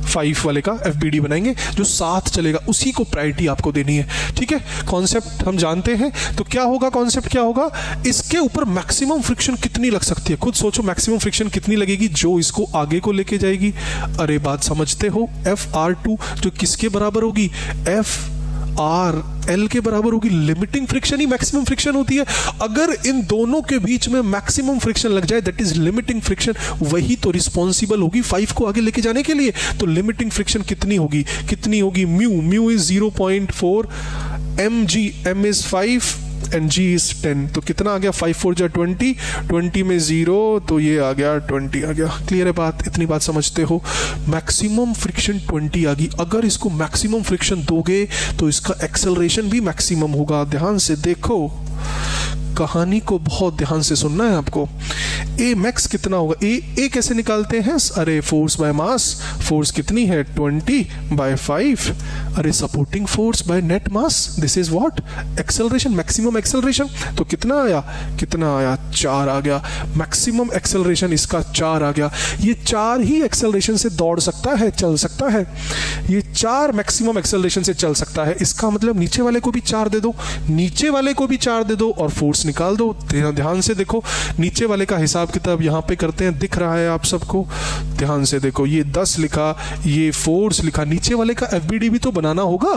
5 वाले का FBD बनाएंगे, जो साथ चलेगा उसी को प्रायोरिटी आपको देनी है, ठीक है। कॉन्सेप्ट हम जानते हैं, तो क्या होगा, कॉन्सेप्ट क्या होगा? इसके ऊपर मैक्सिमम फ्रिक्शन कितनी लग सकती है, खुद सोचो। मैक्सिमम फ्रिक्शन कितनी लगेगी जो इसको आगे को लेके जाएगी? अरे बात समझते हो? FR2 जो किसके बराबर होगी? FRL के बराबर होगी। लिमिटिंग फ्रिक्शन ही मैक्सिमम फ्रिक्शन होती है। अगर इन दोनों के बीच में मैक्सिमम फ्रिक्शन लग जाए, दैट इज लिमिटिंग फ्रिक्शन, वही तो रिस्पॉन्सिबल होगी 5 को आगे लेके जाने के लिए। तो लिमिटिंग फ्रिक्शन कितनी होगी? कितनी होगी? Mu is 0.4 mg, m is 5 and g is 10। तो कितना आ गया? 5 4 जा 20, 20 में 0 तो ये आ गया 20 आ गया। क्लियर है बात? इतनी बात समझते हो? मैक्सिमम फ्रिक्शन 20 आ गई। अगर इसको मैक्सिमम फ्रिक्शन दोगे तो इसका एक्सेलरेशन भी मैक्सिमम होगा। ध्यान से देखो, कहानी को बहुत ध्यान से सुनना है आपको। ए मैक्स कितना होगा? ए कैसे निकालते हैं? अरे फोर्स बाय मास, फोर्स कितनी है? 20/5। अरे supporting force by net mass, this is what? Acceleration, maximum acceleration. तो कितना आया? कितना आया? 4 आ गया। मैक्सिमम एक्सेलरेशन इसका 4 आ गया। ये 4 ही एक्सेलरेशन से दौड़ सकता है, चल सकता है। ये 4 मैक्सिमम एक्सेलरेशन से चल सकता है। इसका मतलब नीचे वाले को भी 4 दे दो, नीचे वाले को भी 4 दे दो और फोर्स निकाल दो। ध्यान से देखो, नीचे वाले का हिसाब किताब यहां पे करते हैं, दिख रहा है आप सबको? ध्यान से देखो, ये 10 लिखा, ये फोर्स लिखा, नीचे वाले का FBD भी तो बनाना होगा।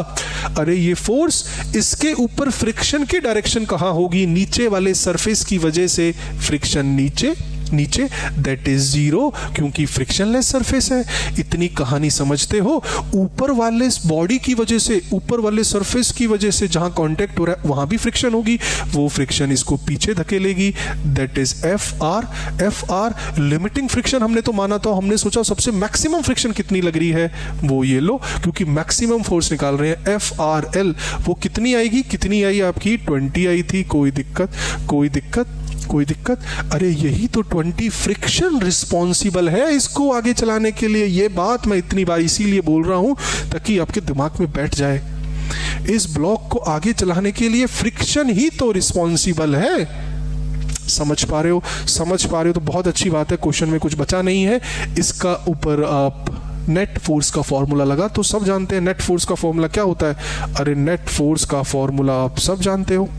अरे ये फोर्स, इसके ऊपर फ्रिक्शन की डायरेक्शन कहां होगी? नीचे वाले सरफेस की वजह से फ्रिक्शन नीचे नीचे, दैट इज 0, क्योंकि फ्रिक्शनलेस सरफेस है। इतनी कहानी समझते हो? ऊपर वाले बॉडी की वजह से, ऊपर वाले सरफेस की वजह से जहां कांटेक्ट हो रहा है वहां भी फ्रिक्शन होगी, वो फ्रिक्शन इसको पीछे धकेलेगी, that is FR। Limiting friction हमने तो माना था, हमने सोचा सबसे मैक्सिमम फ्रिक्शन कितनी लग रही है, वो ये लो, क्योंकि मैक्सिमम फोर्स निकाल रहे हैं। FRL वो कितनी आएगी? कितनी आई आपकी? 20 आई थी। कोई दिक्कत? कोई दिक्कत? कोई दिक्कत? अरे यही तो 20 फ्रिक्शन रिस्पॉन्सिबल है इसको आगे चलाने के लिए। ये बात मैं इतनी बार इसीलिए बोल रहा हूं ताकि आपके दिमाग में बैठ जाए। इस ब्लॉक को आगे चलाने के लिए फ्रिक्शन ही तो रिस्पॉन्सिबल है। समझ पा रहे हो? समझ पा रहे हो? तो बहुत अच्छी बात है, क्वेश्चन में कुछ बचा नहीं है। इसका ऊपर आप नेट फोर्स का फॉर्मूला लगा, तो सब जानते हैं नेट फोर्स का फॉर्मूला क्या होता है। अरे नेट फोर्स का फॉर्मूला आप सब जानते हो।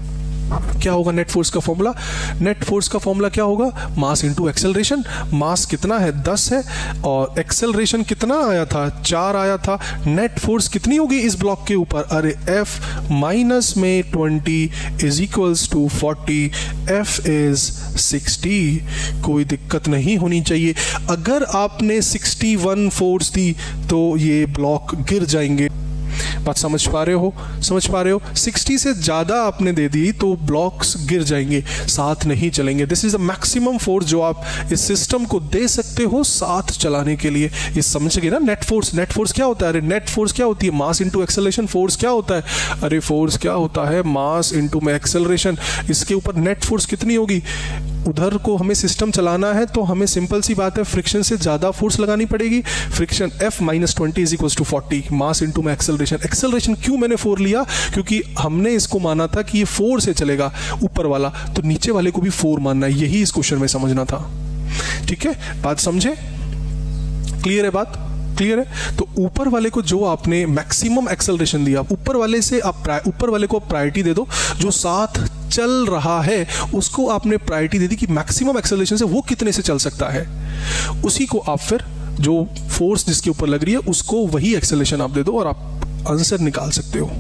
क्या होगा नेट फोर्स का फॉर्मूला? नेट फोर्स का फॉर्मूला क्या होगा? Mass into acceleration. मास कितना है? 10 है, और एक्सेलरेशन कितना आया था? 4 आया था। नेट फोर्स कितनी होगी इस ब्लॉक के ऊपर? अरे F माइनस में 20 is equals to 40, F is 60। कोई दिक्कत नहीं होनी चाहिए। अगर आपने 61 फोर्स दी तो ये ब्लॉक गिर जाएंगे। बात समझ पा रहे हो? समझ पा रहे हो? 60 से ज्यादा आपने दे दी तो ब्लॉक्स गिर जाएंगे, साथ नहीं चलेंगे। This is the maximum force जो आप इस सिस्टम को दे सकते हो साथ चलाने के लिए। ये समझ गए ना? नेट फोर्स, नेट फोर्स क्या होता है? अरे नेट फोर्स क्या होती है? Mass into acceleration. फोर्स क्या होता है? अरे फोर्स क्या होता है? मास इंटू में एक्सेलरेशन। इसके ऊपर नेट फोर्स कितनी होगी? उधर को हमें सिस्टम चलाना है तो हमें सिंपल सी बात है, फ्रिक्शन से ज्यादा फोर्स लगानी पड़ेगी। Friction F minus 20 is equal to 40, mass into में एक्सेलरेशन। एक्सेलरेशन क्यों मैंने 4 लिया? क्योंकि हमने इसको माना था कि ये 4 से चलेगा ऊपर वाला, तो नीचे वाले को भी 4 मानना है। यही इस क्वेश्चन में समझना था। ठीक है, बात समझे? क्लियर है बात? क्लियर है? तो ऊपर वाले को जो आपने मैक्सिमम एक्सेलरेशन दिया, ऊपर वाले से आप ऊपर वाले को प्रायोरिटी दे दो। जो साथ चल रहा है उसको आपने प्रायोरिटी दे दी कि मैक्सिमम एक्सेलरेशन से वो कितने से चल सकता है। उसी को आप फिर जो फोर्स जिसके ऊपर लग रही है उसको वही एक्सेलरेशन आप दे दो और आप आंसर निकाल सकते हो।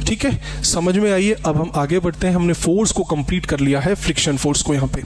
ठीक है, समझ में आइए। अब हम आगे बढ़ते हैं। हमने फोर्स को कंप्लीट कर लिया है, फ्रिक्शन फोर्स को यहाँ पे।